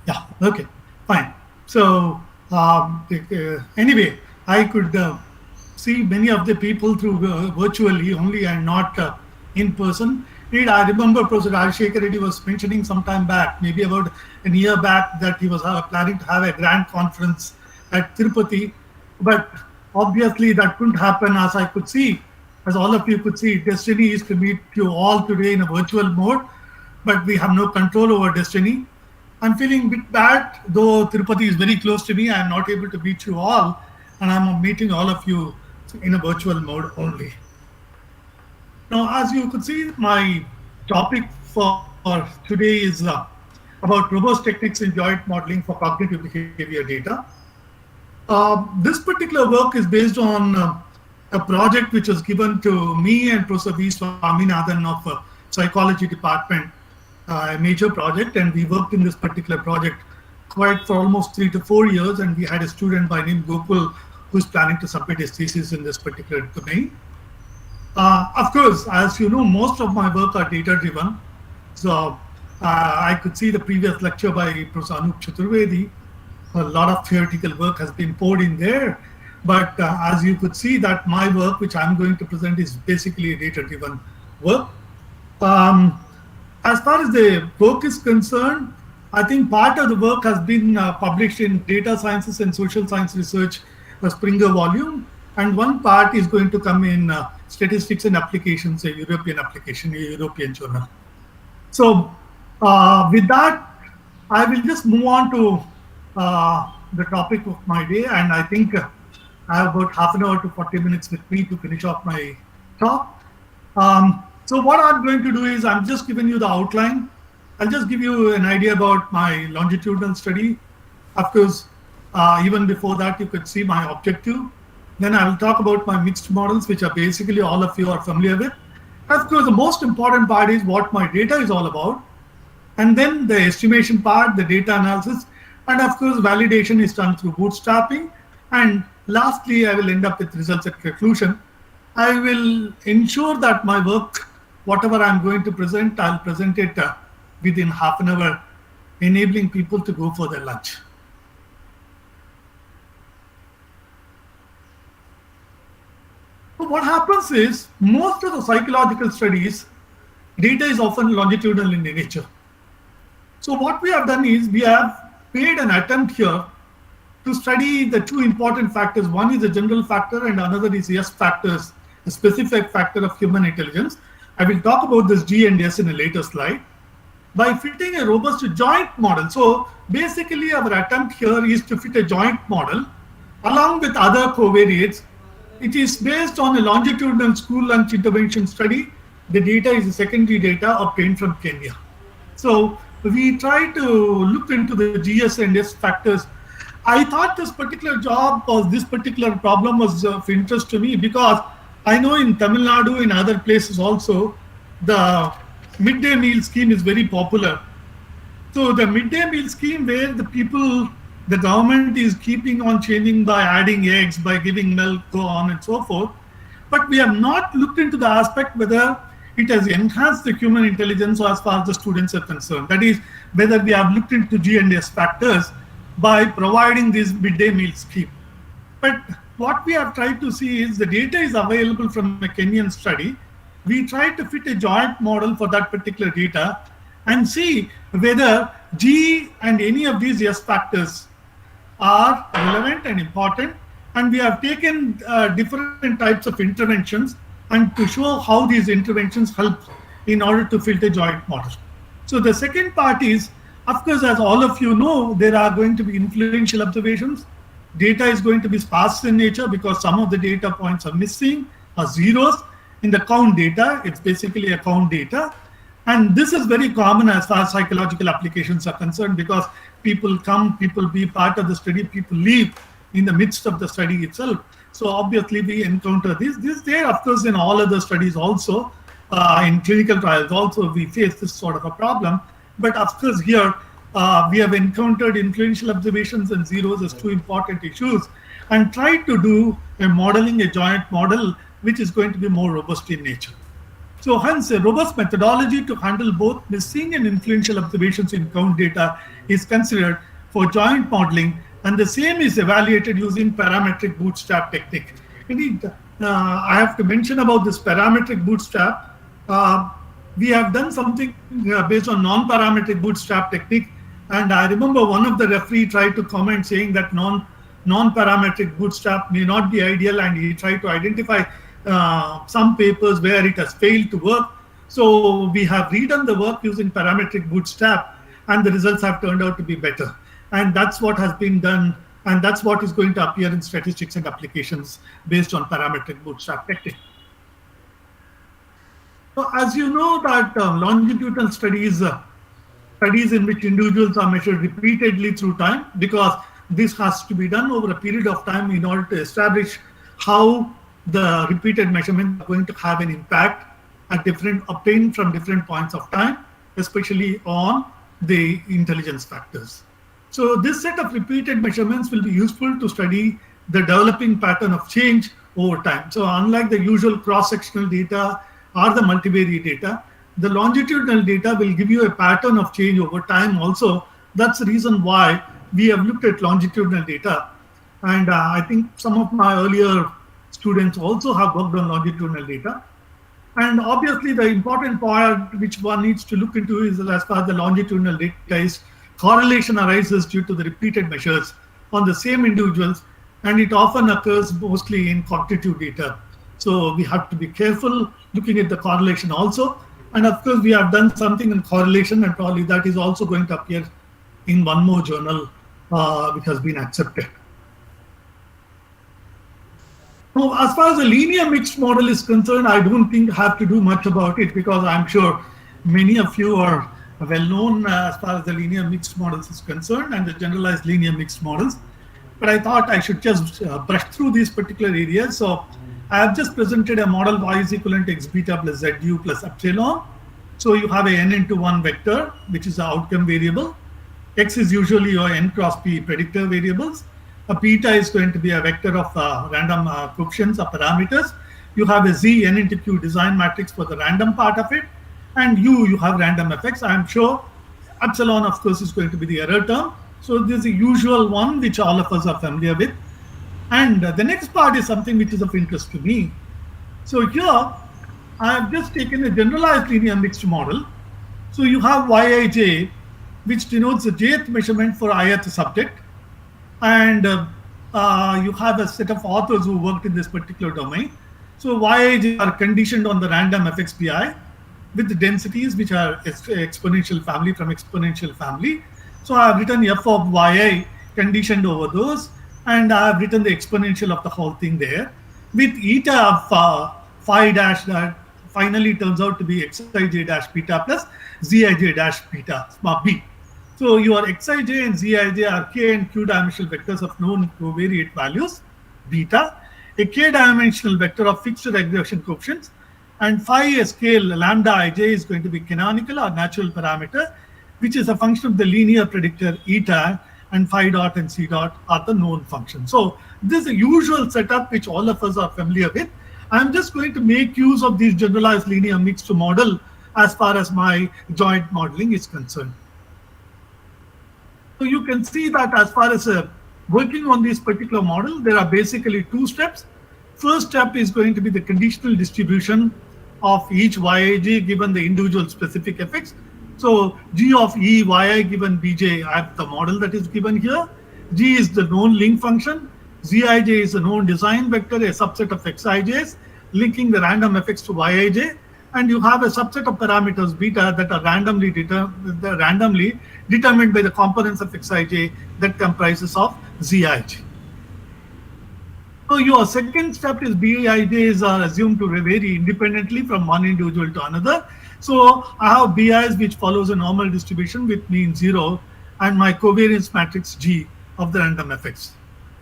Yeah. Okay. Fine. So anyway, I could see many of the people through virtually only and not in person. Indeed, I remember Professor Rajshekhar Reddy was mentioning some time back, maybe about a year back, that he was planning to have a grand conference at Tirupati, but obviously that couldn't happen. As I could see, as all of you could see, destiny is to meet you all today in a virtual mode, but we have no control over destiny. I'm feeling a bit bad, though Tirupati is very close to me. I'm not able to meet you all, and I'm meeting all of you in a virtual mode only. Now, as you could see, my topic for today is about robust techniques in joint modeling for cognitive behavior data. This particular work is based on a project which was given to me and Professor V. Swaminathan of Psychology Department, a major project, and we worked in this particular project quite for almost 3 to 4 years, and we had a student by name Gokul who's planning to submit his thesis in this particular domain. Of course, as you know, most of my work are data-driven. So I could see the previous lecture by Professor Anup Chaturvedi. A lot of theoretical work has been poured in there. But as you could see that my work, which I'm going to present, is basically a data-driven work. As far as the work is concerned, I think part of the work has been published in Data Sciences and Social Science Research, a Springer volume, and one part is going to come in Statistics and Applications, a European application, a European journal. So with that, I will just move on to the topic of my day, and I think I have about half an hour to 40 minutes with me to finish off my talk. So what I'm going to do is I'm just giving you the outline. I'll just give you an idea about my longitudinal study. Of course, even before that, you could see my objective. Then I will talk about my mixed models, which are basically all of you are familiar with. Of course, the most important part is what my data is all about. And then the estimation part, the data analysis, and of course, validation is done through bootstrapping. And lastly, I will end up with results at conclusion. I will ensure that my work, whatever I'm going to present, I'll present it within half an hour, enabling people to go for their lunch. So what happens is, most of the psychological studies, data is often longitudinal in nature. So what we have done is, we have made an attempt here to study the two important factors. One is a general factor and another is S factors, a specific factor of human intelligence. I will talk about this G and S in a later slide. By fitting a robust joint model. So basically our attempt here is to fit a joint model along with other covariates. It is based on a longitudinal school lunch intervention study. The data is secondary data obtained from Kenya. So we try to look into the GS and S factors. I thought this particular job or this particular problem was of interest to me because I know in Tamil Nadu, in other places also, the midday meal scheme is very popular. So the midday meal scheme where the government is keeping on changing by adding eggs, by giving milk, so on and so forth. But we have not looked into the aspect whether it has enhanced the human intelligence as far as the students are concerned. That is, whether we have looked into G and S factors by providing this midday meal scheme. But what we have tried to see is the data is available from a Kenyan study. We try to fit a joint model for that particular data and see whether G and any of these S factors are relevant and important. And we have taken different types of interventions and to show how these interventions help in order to fit a joint model. So the second part is, of course, as all of you know, there are going to be influential observations. Data is going to be sparse in nature because some of the data points are missing or zeros. In the count data, it's basically a count data. And this is very common as far as psychological applications are concerned because people come, people be part of the study, people leave in the midst of the study itself. So obviously we encounter this. This there, of course, in all other studies also, in clinical trials also, we face this sort of a problem. But of course here, we have encountered influential observations and zeros as two important issues and tried to do a modeling, a joint model, which is going to be more robust in nature. So hence a robust methodology to handle both missing and influential observations in count data is considered for joint modeling, and the same is evaluated using parametric bootstrap technique. Indeed, I have to mention about this parametric bootstrap. We have done something based on non-parametric bootstrap technique, and I remember one of the referee tried to comment saying that non-parametric bootstrap may not be ideal, and he tried to identify some papers where it has failed to work. So we have redone the work using parametric bootstrap, and the results have turned out to be better. And that's what has been done, and that's what is going to appear in statistics and applications based on parametric bootstrap technique. So as you know that longitudinal studies in which individuals are measured repeatedly through time, because this has to be done over a period of time in order to establish how the repeated measurements are going to have an impact at obtained from different points of time, especially on the intelligence factors. So this set of repeated measurements will be useful to study the developing pattern of change over time. So unlike the usual cross-sectional data or the multivariate data, the longitudinal data will give you a pattern of change over time also. That's the reason why we have looked at longitudinal data. And I think some of my earlier students also have worked on longitudinal data. And obviously the important part which one needs to look into is, as far as the longitudinal data is, correlation arises due to the repeated measures on the same individuals, and it often occurs mostly in cognitive data. So we have to be careful looking at the correlation also. And of course, we have done something in correlation, and probably that is also going to appear in one more journal which has been accepted. Now, as far as the linear mixed model is concerned, I don't think I have to do much about it, because I'm sure many of you are well known as far as the linear mixed models is concerned and the generalized linear mixed models. But I thought I should just brush through these particular areas. So I have just presented a model y is equivalent to x beta plus zu plus epsilon. So you have a n into 1 vector, which is the outcome variable. X is usually your n cross p predictor variables. A beta is going to be a vector of random coefficients or parameters. You have a z n into q design matrix for the random part of it. And you have random effects. I'm sure epsilon, of course, is going to be the error term. So this is a usual one which all of us are familiar with. And the next part is something which is of interest to me. So here I have just taken a generalized linear mixed model. So you have Yij, which denotes the jth measurement for ith subject. And you have a set of authors who worked in this particular domain. So Yij are conditioned on the random fxpi with the densities which are exponential family from exponential family. So I have written f of yi conditioned over those, and I have written the exponential of the whole thing there with eta of phi dash that finally turns out to be xij dash beta plus zij dash beta b. So your xij and zij are k and q dimensional vectors of known covariate values, beta, a k dimensional vector of fixed regression coefficients, and phi a scale lambda ij is going to be canonical or natural parameter, which is a function of the linear predictor eta, and phi dot and c dot are the known functions. So this is a usual setup which all of us are familiar with. I'm just going to make use of this generalized linear mixed model as far as my joint modeling is concerned. So you can see that as far as working on this particular model, there are basically two steps. First step is going to be the conditional distribution of each Yij given the individual specific effects. So G of E yi given Bj, I have the model that is given here. G is the known link function. Zij is a known design vector, a subset of Xijs, linking the random effects to Yij. And you have a subset of parameters beta that are randomly determined by the components of Xij that comprises of Zij. So your second step is Bijs are assumed to vary independently from one individual to another. So I have Bis which follows a normal distribution with mean 0 and my covariance matrix G of the random effects.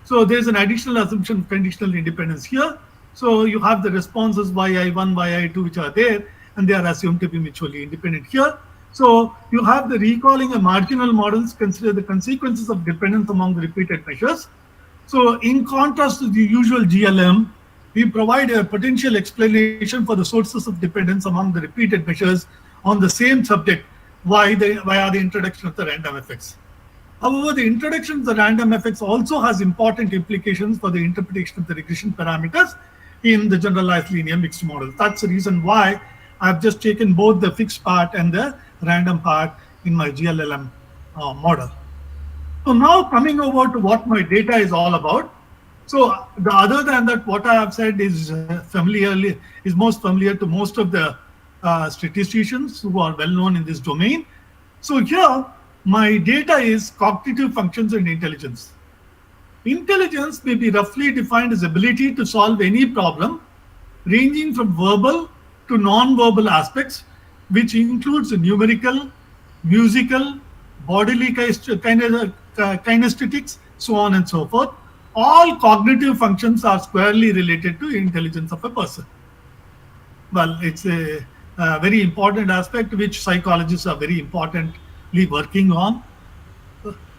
So there's an additional assumption of conditional independence here. So you have the responses yi1, yi2 which are there, and they are assumed to be mutually independent here. So you have the recalling of marginal models consider the consequences of dependence among the repeated measures. So in contrast to the usual GLM, we provide a potential explanation for the sources of dependence among the repeated measures on the same subject via the introduction of the random effects. However, the introduction of the random effects also has important implications for the interpretation of the regression parameters in the generalized linear mixed model. That's the reason why I've just taken both the fixed part and the random part in my GLLM model. So now coming over to what my data is all about. So the other than that, what I have said is most familiar to most of the statisticians who are well known in this domain. So here my data is cognitive functions and intelligence. Intelligence may be roughly defined as ability to solve any problem ranging from verbal to non-verbal aspects, which includes numerical, musical, bodily kinesthetics, so on and so forth. All cognitive functions are squarely related to intelligence of a person. Well, it's a very important aspect which psychologists are very importantly working on.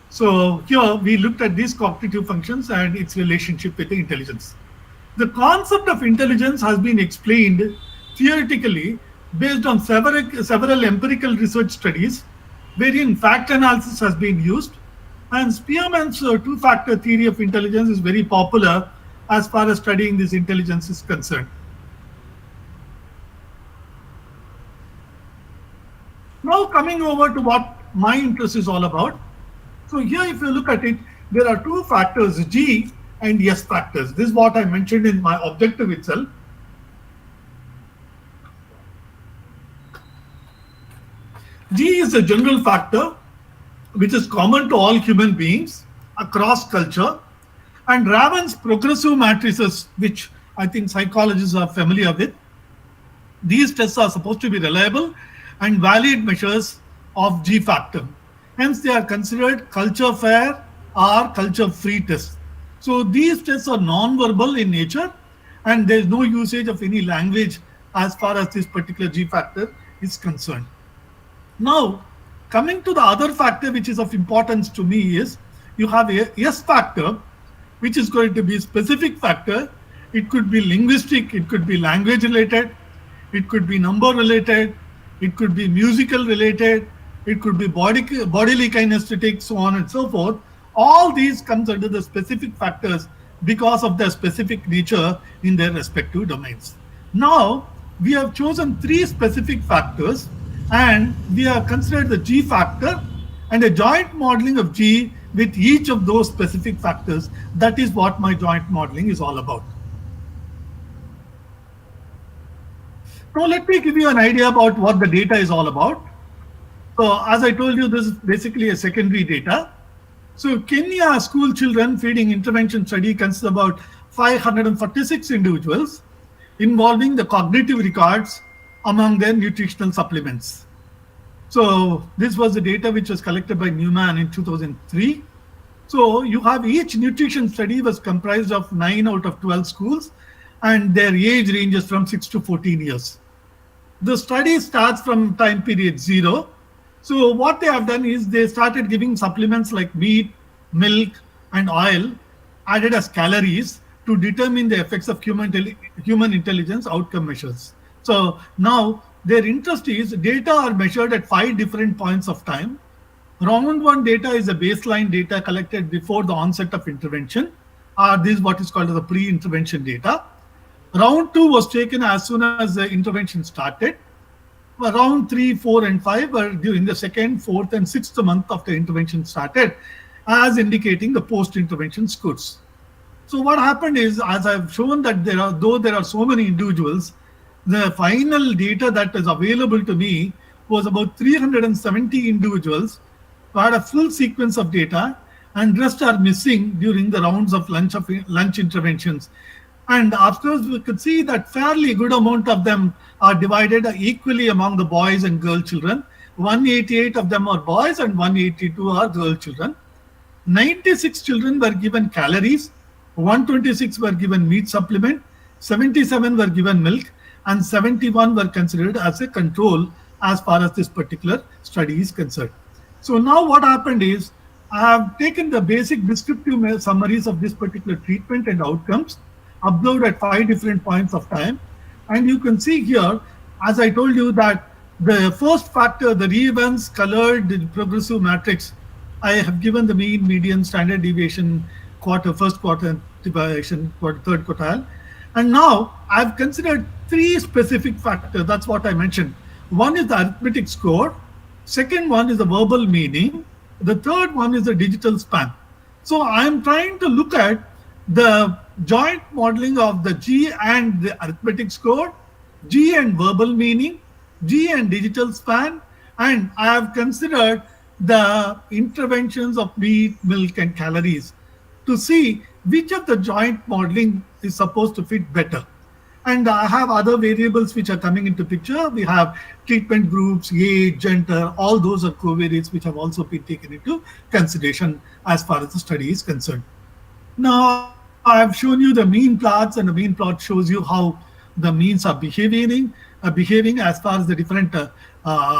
So here we looked at these cognitive functions and its relationship with the intelligence. The concept of intelligence has been explained theoretically based on several empirical research studies wherein fact analysis has been used, and Spearman's two-factor theory of intelligence is very popular as far as studying this intelligence is concerned. Now coming over to what my interest is all about. So here if you look at it, there are two factors, G and S factors. This is what I mentioned in my objective itself. G is a general factor which is common to all human beings across culture, and Raven's progressive matrices, which I think psychologists are familiar with. These tests are supposed to be reliable and valid measures of G factor. Hence, they are considered culture fair or culture free tests. So these tests are non-verbal in nature, and there is no usage of any language as far as this particular G factor is concerned. Now, coming to the other factor which is of importance to me is you have a S factor, which is going to be a specific factor. It could be linguistic, it could be language related, it could be number related, it could be musical related, it could be bodily kinesthetic, so on and so forth. All these comes under the specific factors because of their specific nature in their respective domains. Now, we have chosen three specific factors, and we have considered the G factor and a joint modeling of G with each of those specific factors. That is what my joint modeling is all about. Now let me give you an idea about what the data is all about. So as I told you, this is basically a secondary data. So Kenya school children feeding intervention study consists about 546 individuals involving the cognitive records among their nutritional supplements. So this was the data which was collected by Newman in 2003. So you have each nutrition study was comprised of 9 out of 12 schools, and their age ranges from 6 to 14 years. The study starts from time period 0. So what they have done is they started giving supplements like meat, milk, and oil added as calories to determine the effects of human intelligence outcome measures. So now their interest is data are measured at 5 different points of time. Round 1 data is a baseline data collected before the onset of intervention. This is what is called as the pre-intervention data. Round 2 was taken as soon as the intervention started. Round 3, 4, and 5 were during the 2nd, 4th, and 6th month of the intervention started, as indicating the post-intervention scores. So what happened is, as I've shown that there are so many individuals, the final data that is available to me was about 370 individuals who had a full sequence of data, and rest are missing during the rounds of lunch interventions. And afterwards, we could see that fairly good amount of them are divided equally among the boys and girl children. 188 of them are boys and 182 are girl children. 96 children were given calories, 126 were given meat supplement, 77 were given milk, and 71 were considered as a control as far as this particular study is concerned. So now what happened is, I have taken the basic descriptive summaries of this particular treatment and outcomes observed at 5 different points of time. And you can see here, as I told you, that the first factor, the re-events colored the progressive matrix, I have given the mean, median, standard deviation, first quarter deviation, third quartile. And now I've considered 3 specific factors. That's what I mentioned. One is the arithmetic score. Second one is the verbal meaning. The third one is the digital span. So I'm trying to look at the joint modeling of the G and the arithmetic score, G and verbal meaning, G and digital span, and I have considered the interventions of meat, milk, and calories to see which of the joint modeling is supposed to fit better. And I have other variables which are coming into picture. We have treatment groups, age, gender, all those are covariates which have also been taken into consideration as far as the study is concerned. Now, I've shown you the mean plots, and the mean plot shows you how the means are behaving as far as the different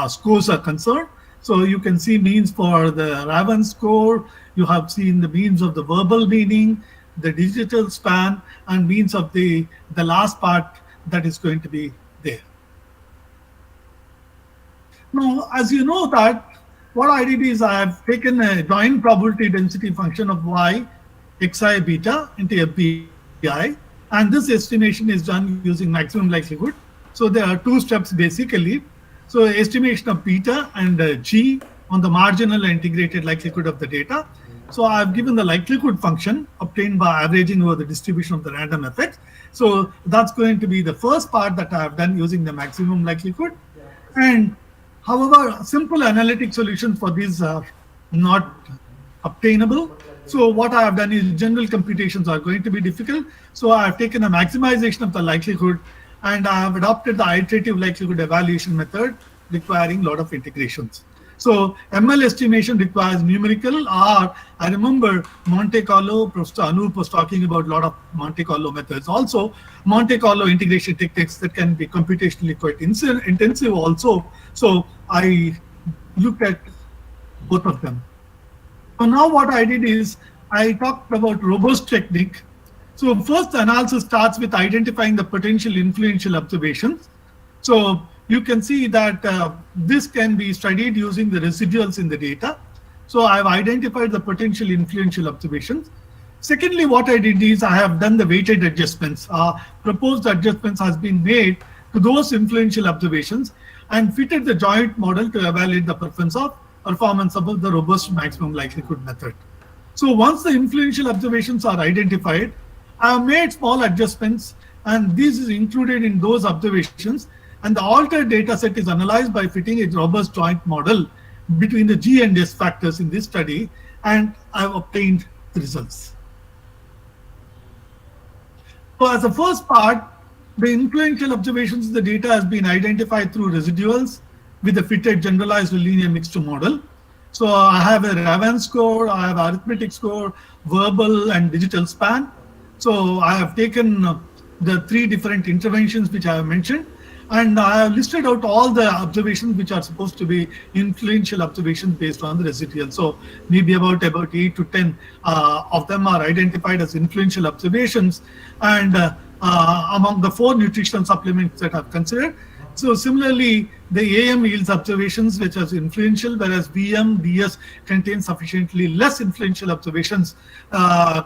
scores are concerned. So you can see means for the Raven score, you have seen the means of the verbal meaning, the digital span, and means of the last part that is going to be there. Now, as you know that, what I did is I have taken a joint probability density function of y, xi, beta into FBI, and this estimation is done using maximum likelihood. So there are two steps basically. So estimation of beta and g on the marginal integrated likelihood of the data. So I've given the likelihood function obtained by averaging over the distribution of the random effects. So that's going to be the first part that I have done using the maximum likelihood. And however, simple analytic solutions for these are not obtainable. So what I have done is general computations are going to be difficult. So I have taken a maximization of the likelihood, and I have adopted the iterative likelihood evaluation method requiring a lot of integrations. So ML estimation requires numerical, or I remember Monte Carlo, Professor Anup was talking about a lot of Monte Carlo methods. Also, Monte Carlo integration techniques that can be computationally quite intensive also. So I looked at both of them. So now what I did is I talked about robust technique. So first, the analysis starts with identifying the potential influential observations. So you can see that this can be studied using the residuals in the data. So I've identified the potential influential observations. Secondly, what I did is I have done the weighted adjustments. Proposed adjustments has been made to those influential observations and fitted the joint model to evaluate the performance of the robust maximum likelihood method. So once the influential observations are identified, I have made small adjustments, and this is included in those observations, and the altered data set is analyzed by fitting a robust joint model between the G and S factors in this study, and I have obtained the results. So as the first part, the influential observations in the data has been identified through residuals with a fitted generalized linear mixed model. So I have a Raven score, I have arithmetic score, verbal and digital span. So I have taken the three different interventions which I have mentioned, and I have listed out all the observations which are supposed to be influential observations based on the residual. So maybe about 8 to 10 of them are identified as influential observations, and among the 4 nutritional supplements that I've considered. So similarly, the AM yields observations which are influential, whereas VM, DS contain sufficiently less influential observations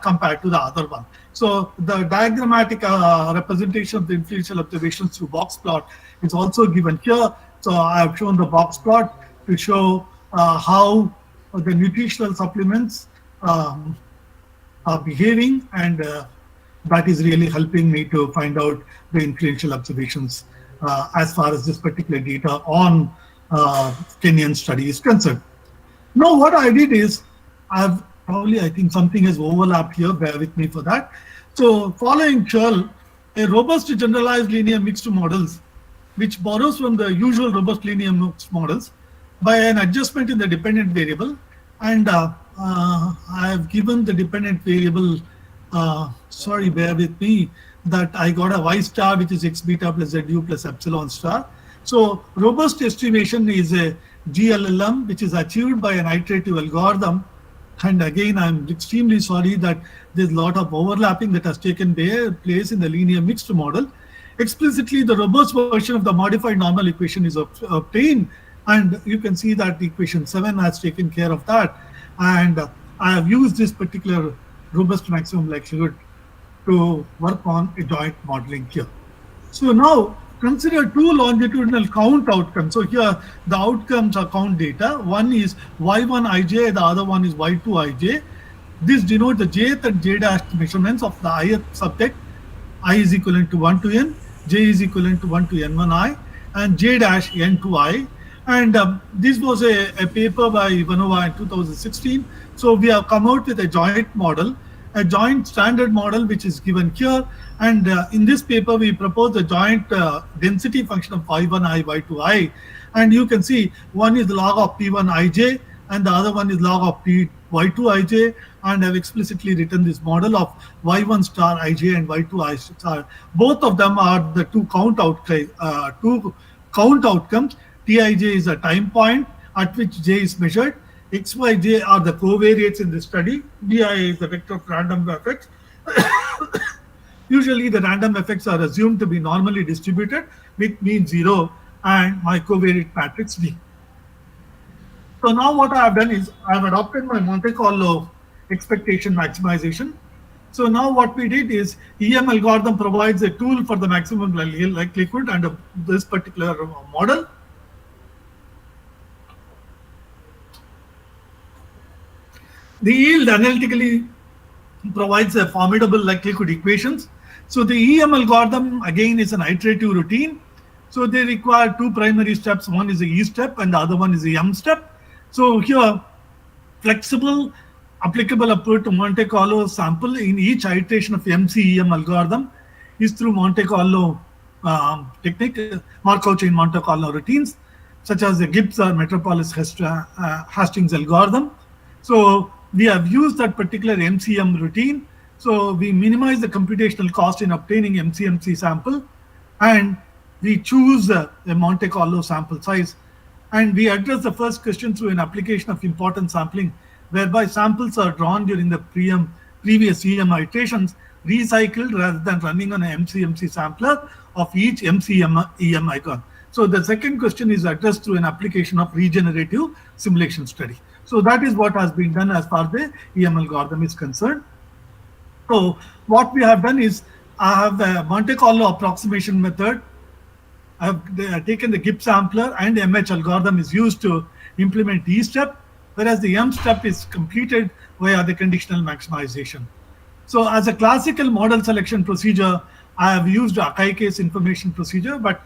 compared to the other one. So the diagrammatic representation of the influential observations through box plot is also given here. So I have shown the box plot to show how the nutritional supplements are behaving, and that is really helping me to find out the influential observations as far as this particular data on Kenyan study is concerned. Now what I did is, I think something has overlapped here, bear with me for that. So following Churl, a robust generalized linear mixed models, which borrows from the usual robust linear mixed models by an adjustment in the dependent variable, and I have given the dependent variable, sorry, bear with me, that I got a y star which is x beta plus zu plus epsilon star. So robust estimation is a GLLM which is achieved by an iterative algorithm. And again, I'm extremely sorry that there's a lot of overlapping that has taken place in the linear mixed model. Explicitly, the robust version of the modified normal equation is obtained, and you can see that equation 7 has taken care of that. And I have used this particular robust maximum likelihood to work on a joint modeling here. So now consider 2 longitudinal count outcomes. So here the outcomes are count data. One is y1ij, the other one is y2ij. This denotes the jth and j dash measurements of the ith subject. I is equivalent to 1 to n, j is equivalent to 1 to n1i, and j dash n to I. And this was a paper by Ivanova in 2016. So we have come out with a joint model a joint standard model which is given here, and in this paper we propose a joint density function of y1i, y2i, and you can see one is log of p1ij and the other one is log of y2ij, and I've explicitly written this model of y1 star ij and y2 I star. Both of them are the two count outcomes. Tij is a time point at which j is measured. Xyj are the covariates in the study. Bi is the vector of random effects. Usually the random effects are assumed to be normally distributed with mean 0 and my covariate matrix D. So now what I have done is I have adopted my Monte Carlo expectation maximization. So now what we did is EM algorithm provides a tool for the maximum likelihood and this particular model. The yield analytically provides a formidable likelihood equations. So the EM algorithm again is an iterative routine. So they require two primary steps. One is the E step and the other one is the M step. So here, flexible applicable approach to Monte Carlo sample in each iteration of MCEM algorithm is through Monte Carlo technique, Markov chain Monte Carlo routines, such as the Gibbs or Metropolis Hastings algorithm. So we have used that particular MCM routine. So we minimize the computational cost in obtaining MCMC sample, and we choose a Monte Carlo sample size. And we address the first question through an application of importance sampling, whereby samples are drawn during the previous EM iterations, recycled rather than running on an MCMC sampler of each MCEM icon. So the second question is addressed through an application of regenerative simulation study. So that is what has been done as far as the EM algorithm is concerned. So what we have done is I have a Monte Carlo approximation method. I have taken the Gibbs sampler and MH algorithm is used to implement E step, whereas the M step is completed via the conditional maximization. So as a classical model selection procedure, I have used Akai case information procedure, but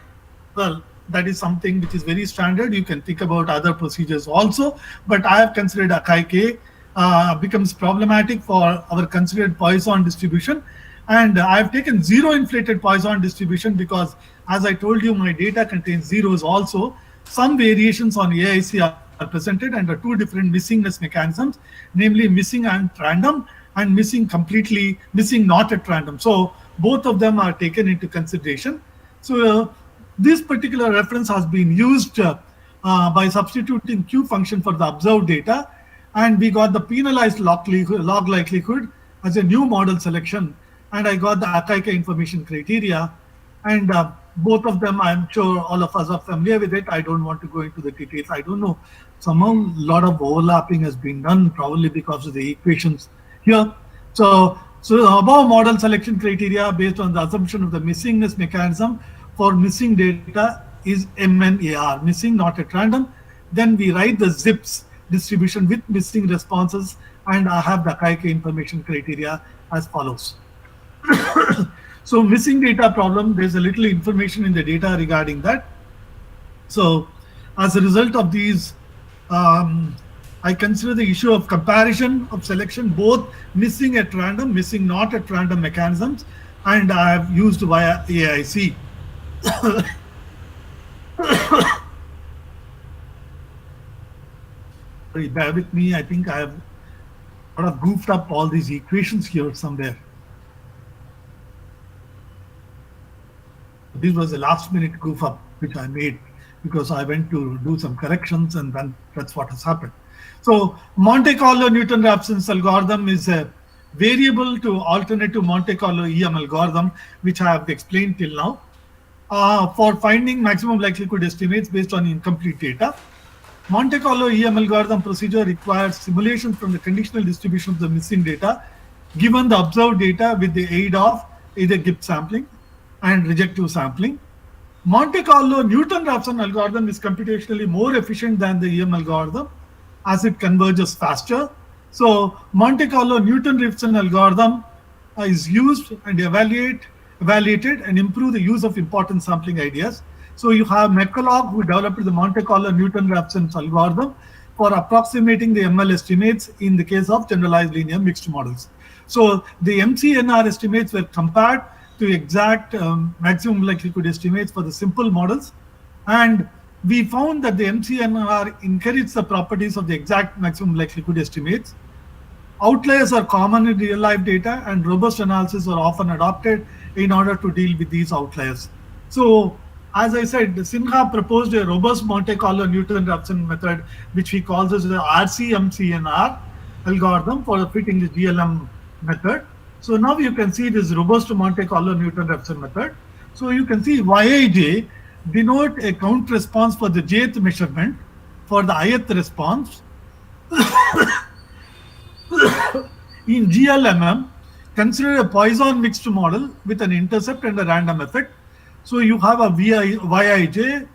well, that is something which is very standard. You can think about other procedures also, but I have considered Akai K becomes problematic for our considered Poisson distribution. And I have taken zero inflated Poisson distribution because, as I told you, my data contains zeros also. Some variations on AIC are presented under two different missingness mechanisms, namely missing at random and missing not at random. So both of them are taken into consideration. So this particular reference has been used by substituting Q function for the observed data, and we got the penalized log likelihood as a new model selection, and I got the Akai information criteria, and both of them, I'm sure all of us are familiar with it. I don't want to go into the details. I don't know. Somehow a lot of overlapping has been done, probably because of the equations here. So above model selection criteria based on the assumption of the missingness mechanism for missing data is MNAR, missing not at random. Then we write the ZIPS distribution with missing responses, and I have the Akai information criteria as follows. So missing data problem, there's a little information in the data regarding that. So as a result of these, I consider the issue of comparison of selection, both missing at random, missing not at random mechanisms, and I have used via AIC. Sorry, bear with me. I think I have sort of goofed up all these equations here somewhere. This was a last minute goof up which I made because I went to do some corrections, and then that's what has happened. So Monte Carlo Newton-Raphson's algorithm is a variable to alternative Monte Carlo EM algorithm, which I have explained till now, for finding maximum likelihood estimates based on incomplete data. Monte Carlo EM algorithm procedure requires simulation from the conditional distribution of the missing data, given the observed data with the aid of either Gibbs sampling and rejective sampling. Monte Carlo Newton-Raphson algorithm is computationally more efficient than the EM algorithm as it converges faster. So Monte Carlo Newton-Raphson algorithm is used and evaluated and improve the use of importance sampling ideas. So you have McCulloch, who developed the Monte Carlo Newton-Raphson algorithm for approximating the ML estimates in the case of generalized linear mixed models. So the MCNR estimates were compared to exact maximum likelihood estimates for the simple models, and we found that the MCNR inherits the properties of the exact maximum likelihood estimates. Outliers are common in real-life data, and robust analysis are often adopted in order to deal with these outliers. So, as I said, Sinha proposed a robust Monte Carlo Newton-Raphson method, which he calls as the RCMCNR algorithm for fitting the GLM method. So now you can see this robust Monte Carlo Newton-Raphson method. So you can see Yij denote a count response for the jth measurement for the ith response. In GLMM, consider a Poisson mixed model with an intercept and a random effect. So you have a Yij,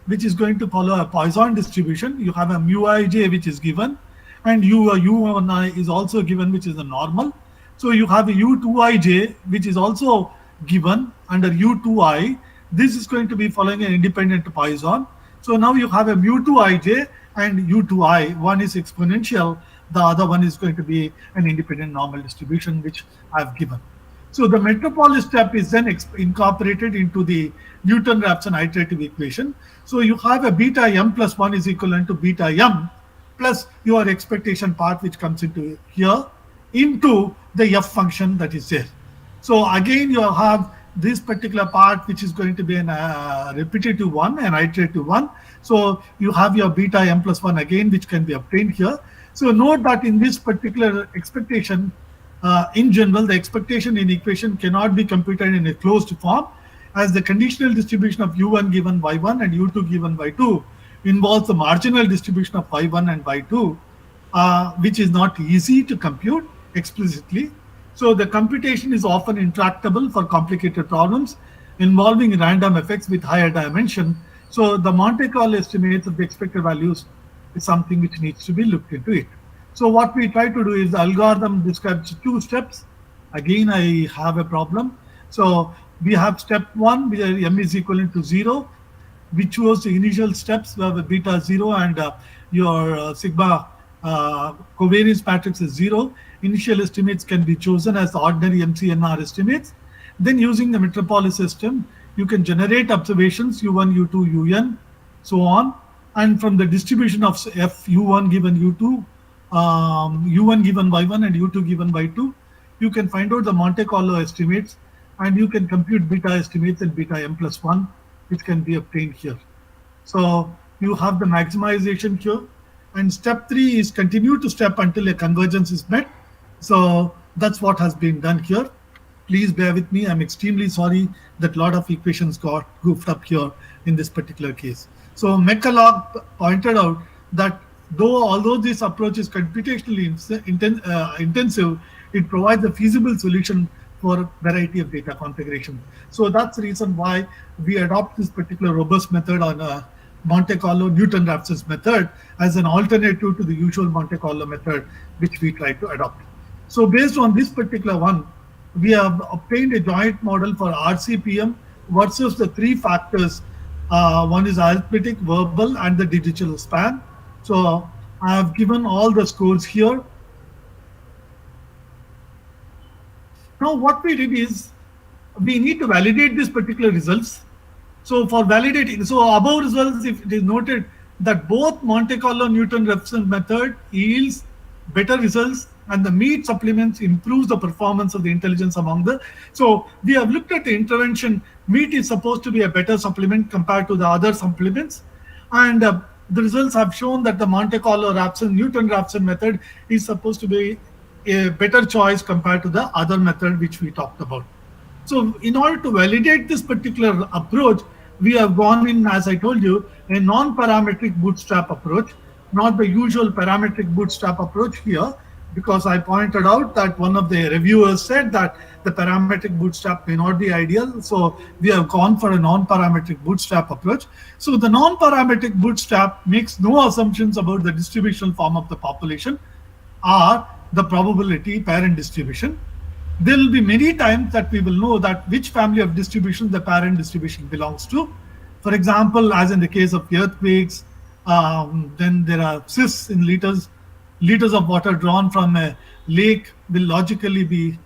which is going to follow a Poisson distribution. You have a μij, which is given, and U1i is also given, which is the normal. So you have a U2ij, which is also given under U2i. This is going to be following an independent Poisson. So now you have a mu2ij and U2i. One is exponential, the other one is going to be an independent normal distribution, which I've given. So the metropolis step is then incorporated into the Newton-Raphson iterative equation. So you have a beta m plus 1 is equivalent to beta m plus your expectation part, which comes into here, into the f function that is there. So again, you have this particular part, which is going to be a repetitive one, an iterative one. So you have your beta m plus 1 again, which can be obtained here. So note that in this particular expectation, in general, the expectation in equation cannot be computed in a closed form, as the conditional distribution of u1 given y1 and u2 given y2 involves the marginal distribution of y1 and y2, which is not easy to compute explicitly. So the computation is often intractable for complicated problems involving random effects with higher dimension. So the Monte Carlo estimates of the expected values is something which needs to be looked into it. So what we try to do is the algorithm describes 2 steps. Again, I have a problem. So we have step 1 where m is equivalent to 0. We chose the initial steps where the beta 0 and your sigma covariance matrix is 0. Initial estimates can be chosen as the ordinary MCNR estimates. Then using the metropolis system, you can generate observations u1, u2, un, so on. And from the distribution of f u1 given u2, u1 given y1 and u2 given y2, you can find out the Monte Carlo estimates, and you can compute beta estimates and beta m plus 1, which can be obtained here. So you have the maximization here, and step 3 is continue to step until a convergence is met. So that's what has been done here. Please bear with me. I'm extremely sorry that a lot of equations got goofed up here in this particular case. So Mechalog pointed out that although this approach is computationally intensive, it provides a feasible solution for a variety of data configuration. So that's the reason why we adopt this particular robust method on a Monte Carlo Newton-Raphson's method as an alternative to the usual Monte Carlo method, which we try to adopt. So based on this particular one, we have obtained a joint model for RCPM versus the 3 factors. One is arithmetic, verbal, and the digital span. So I have given all the scores here. Now what we did is we need to validate these particular results. So for validating, so above results, if it is noted that both Monte Carlo Newton-Raphson method yields better results, and the meat supplements improves the performance of the intelligence among the. So we have looked at the intervention. Meat is supposed to be a better supplement compared to the other supplements, and the results have shown that the Monte Carlo Newton-Raphson method is supposed to be a better choice compared to the other method which we talked about. So in order to validate this particular approach, we have gone in, as I told you, a non-parametric bootstrap approach, not the usual parametric bootstrap approach here, because I pointed out that one of the reviewers said that the parametric bootstrap may not be ideal. So we have gone for a non-parametric bootstrap approach. So the non-parametric bootstrap makes no assumptions about the distributional form of the population or the probability parent distribution. There will be many times that we will know that which family of distribution the parent distribution belongs to. For example, as in the case of earthquakes, then there are cysts in liters, liters of water drawn from a lake will logically be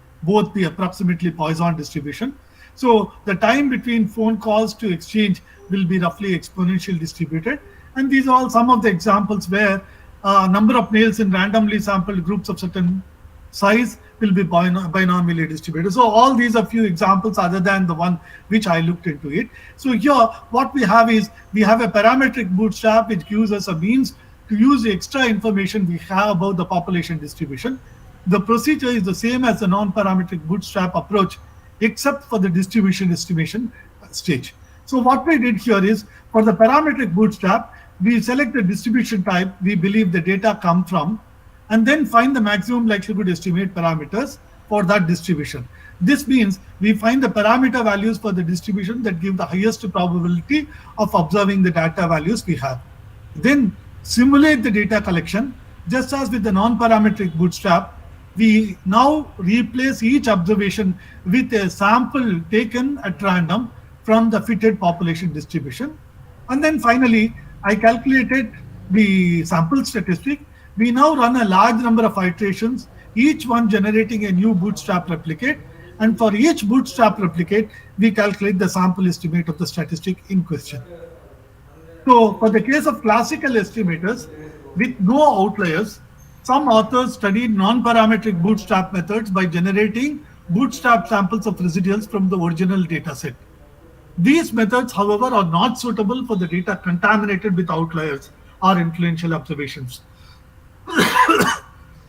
approximately Poisson distribution. So the time between phone calls to exchange will be roughly exponential distributed. And these are all some of the examples where number of nails in randomly sampled groups of certain size will be binomially distributed. So all these are few examples other than the one which I looked into it. So here what we have is we have a parametric bootstrap which gives us a means to use the extra information we have about the population distribution. The procedure is the same as the non-parametric bootstrap approach except for the distribution estimation stage. So what we did here is for the parametric bootstrap, we select the distribution type we believe the data come from, and then find the maximum likelihood estimate parameters for that distribution. This means we find the parameter values for the distribution that give the highest probability of observing the data values we have. Then simulate the data collection. Just as with the non-parametric bootstrap, we now replace each observation with a sample taken at random from the fitted population distribution. And then finally, I calculated the sample statistic. We now run a large number of iterations, each one generating a new bootstrap replicate. And for each bootstrap replicate, we calculate the sample estimate of the statistic in question. So for the case of classical estimators with no outliers, some authors studied non-parametric bootstrap methods by generating bootstrap samples of residuals from the original data set. These methods, however, are not suitable for the data contaminated with outliers or influential observations.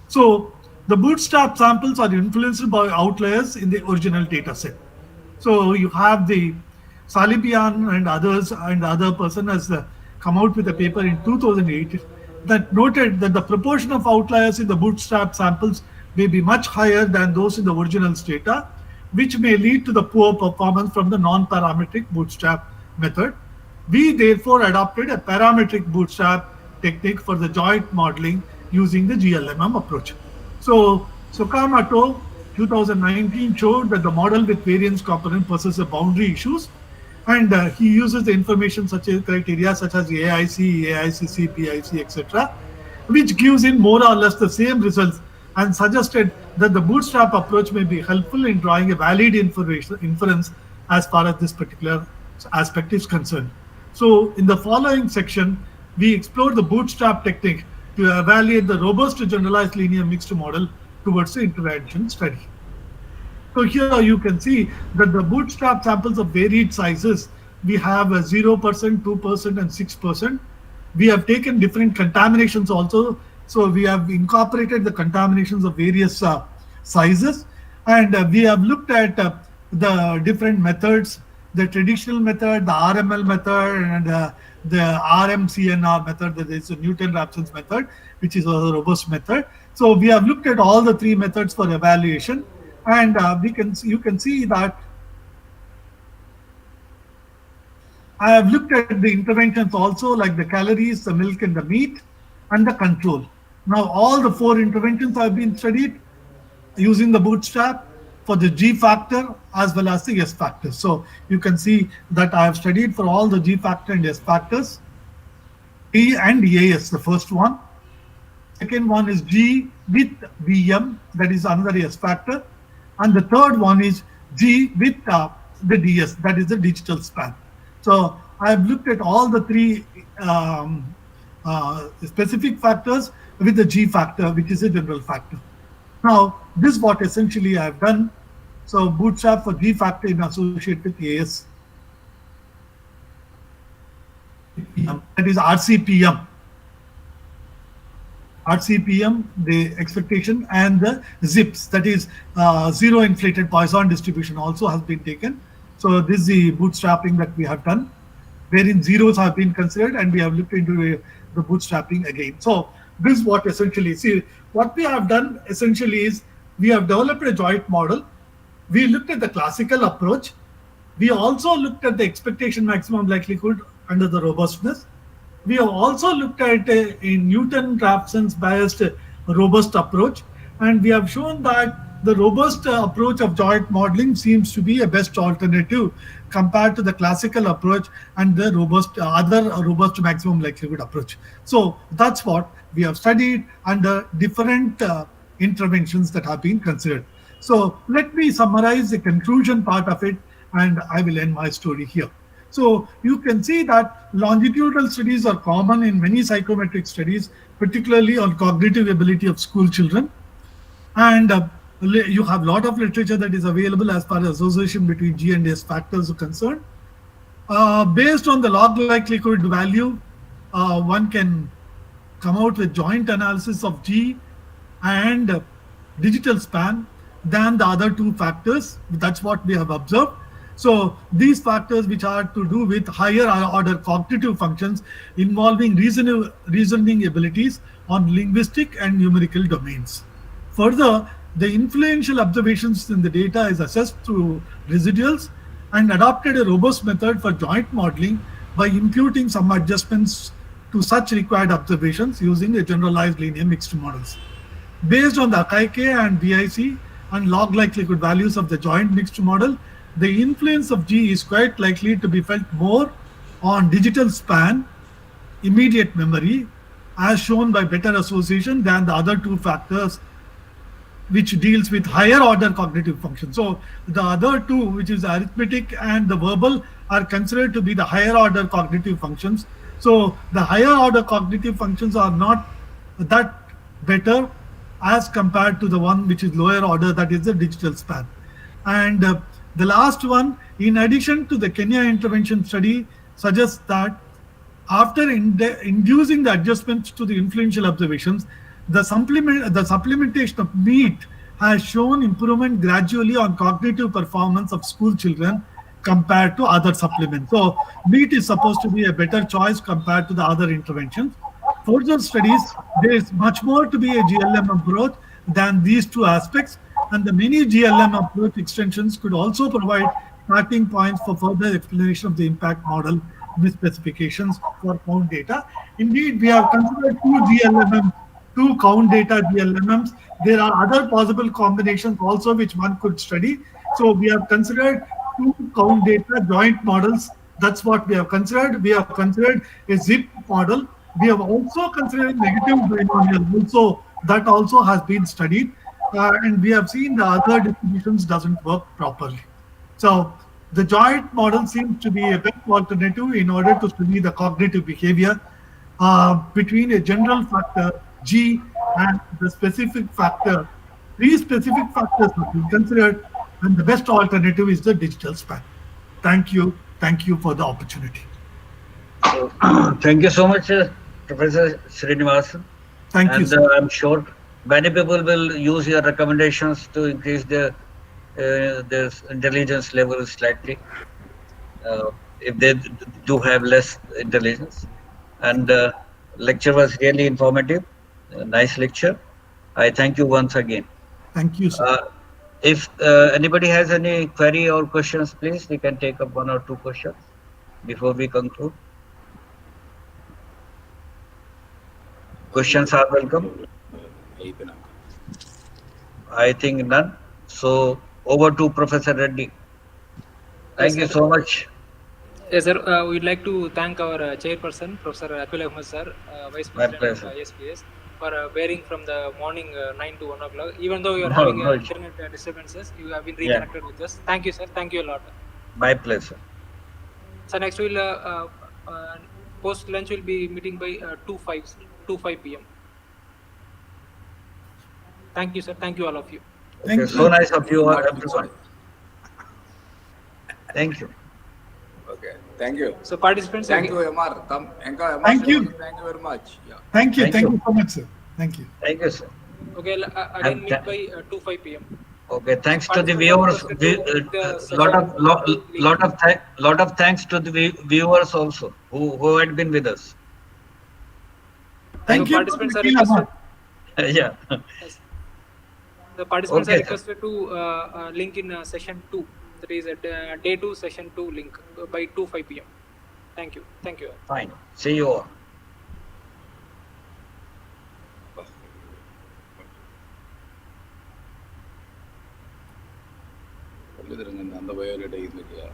So the bootstrap samples are influenced by outliers in the original data set. So you have the Salibian and others and other person has come out with a paper in 2008 that noted that the proportion of outliers in the bootstrap samples may be much higher than those in the original data, which may lead to the poor performance from the non-parametric bootstrap method. We therefore adopted a parametric bootstrap technique for the joint modeling using the GLMM approach. So Sakamoto 2019 showed that the model with variance component possesses boundary issues, and he uses the information such as criteria such as AIC, AICC, PIC, etc., which gives in more or less the same results, and suggested that the bootstrap approach may be helpful in drawing a valid inference as far as this particular aspect is concerned. So in the following section, we explore the bootstrap technique to evaluate the robust generalized linear mixed model towards the intervention study. So here you can see that the bootstrap samples of varied sizes, we have a 0%, 2%, and 6%. We have taken different contaminations also. So we have incorporated the contaminations of various sizes, and we have looked at the different methods, the traditional method, the RML method, and the RMCNR method, that is the Newton-Raphson's method, which is a robust method. So we have looked at all the three methods for evaluation, and you can see that I have looked at the interventions also, like the calories, the milk and the meat, and the control. Now all the four interventions have been studied using the bootstrap for the G factor as well as the S factor. So you can see that I have studied for all the G factor and S factors. E and EAS, the first one. Second one is G with VM, that is another S factor. And the third one is G with the DS, that is the digital span. So I have looked at all the three specific factors with the G factor, which is a general factor. Now, this is what essentially I have done. So bootstrap for G factor in associate with AS. That is RCPM. RCPM, the expectation, and the ZIPS, that is zero inflated Poisson distribution, also has been taken. So this is the bootstrapping that we have done, wherein zeros have been considered, and we have looked into the bootstrapping again. So this is what essentially, see, what we have done essentially is we have developed a joint model. We looked at the classical approach. We also looked at the expectation maximum likelihood under the robustness. We have also looked at a Newton-Raphson's biased robust approach, and we have shown that the robust approach of joint modeling seems to be a best alternative compared to the classical approach and the other robust maximum likelihood approach. So that's what we have studied under different interventions that have been considered. So let me summarize the conclusion part of it, and I will end my story here. So you can see that longitudinal studies are common in many psychometric studies, particularly on cognitive ability of school children. And you have a lot of literature that is available as far as association between G and S factors are concerned. Based on the log likelihood value, one can come out with joint analysis of G and digital span than the other two factors. That's what we have observed. So these factors, which are to do with higher order cognitive functions involving reasoning abilities on linguistic and numerical domains. Further, the influential observations in the data is assessed through residuals and adopted a robust method for joint modeling by imputing some adjustments to such required observations using a generalized linear mixed models. Based on the KK and BIC and log likelihood values of the joint mixed model, the influence of G is quite likely to be felt more on digital span, immediate memory, as shown by better association than the other two factors, which deals with higher order cognitive functions. So the other two, which is arithmetic and the verbal, are considered to be the higher order cognitive functions. So the higher order cognitive functions are not that better as compared to the one which is lower order, that is the digital span. And the last one, in addition to the Kenya intervention study, suggests that after inducing the adjustments to the influential observations, the supplementation of meat has shown improvement gradually on cognitive performance of school children compared to other supplements. So meat is supposed to be a better choice compared to the other interventions. Further studies, there is much more to be a GLM approach than these two aspects, and the many GLM approach extensions could also provide starting points for further explanation of the impact model misspecifications for count data. Indeed, we have considered two count data GLMMs. There are other possible combinations also which one could study. So we have considered two count data joint models. That's what we have considered. We have considered a zip model. We have also considered negative binomial. So that also has been studied. And we have seen the other distributions doesn't work properly. So the joint model seems to be a better alternative in order to study the cognitive behavior between a general factor G and the specific factor. Three specific factors have been considered, and the best alternative is the digital span. Thank you. Thank you for the opportunity. Thank you so much, Professor Srinivasan. Thank you, sir. I'm sure many people will use your recommendations to increase their intelligence level slightly, if they do have less intelligence. And lecture was really informative. Nice lecture. I thank you once again. Thank you, sir. If anybody has any query or questions, please, we can take up one or two questions before we conclude. Questions are welcome. I think none. So over to Professor Reddy. Thank you so much. Yes, sir. We'd like to thank our chairperson, Professor Akil Ahmed sir, Vice President of ISPS, for bearing from the morning 9 to 1 o'clock. Even though you are having internet disturbances, you have been reconnected with us. Thank you, sir. Thank you a lot. My pleasure. So next we'll post lunch will be meeting by 2:05 p.m. Thank you, sir. Thank you, all of you. Okay, so nice of you, everyone. Thank you. Okay, thank you. So participants, thank you, MR. Thank you. Thank you very much. Yeah. Thank you. Thank you so much, sir. Thank you. Thank you, sir. Okay, again meet by 2:05 p.m. Okay, thanks to the viewers. Lot of thanks to the viewers also who had been with us. Thank you. Participants are requested. Yeah. Yes. The participants are requested to link in session 2. That is at day 2 session 2 link by 2:05 p.m. Thank you. Thank you. Fine. See you all. சொல்லித்தருங்க அந்த biodata இது இல்லையா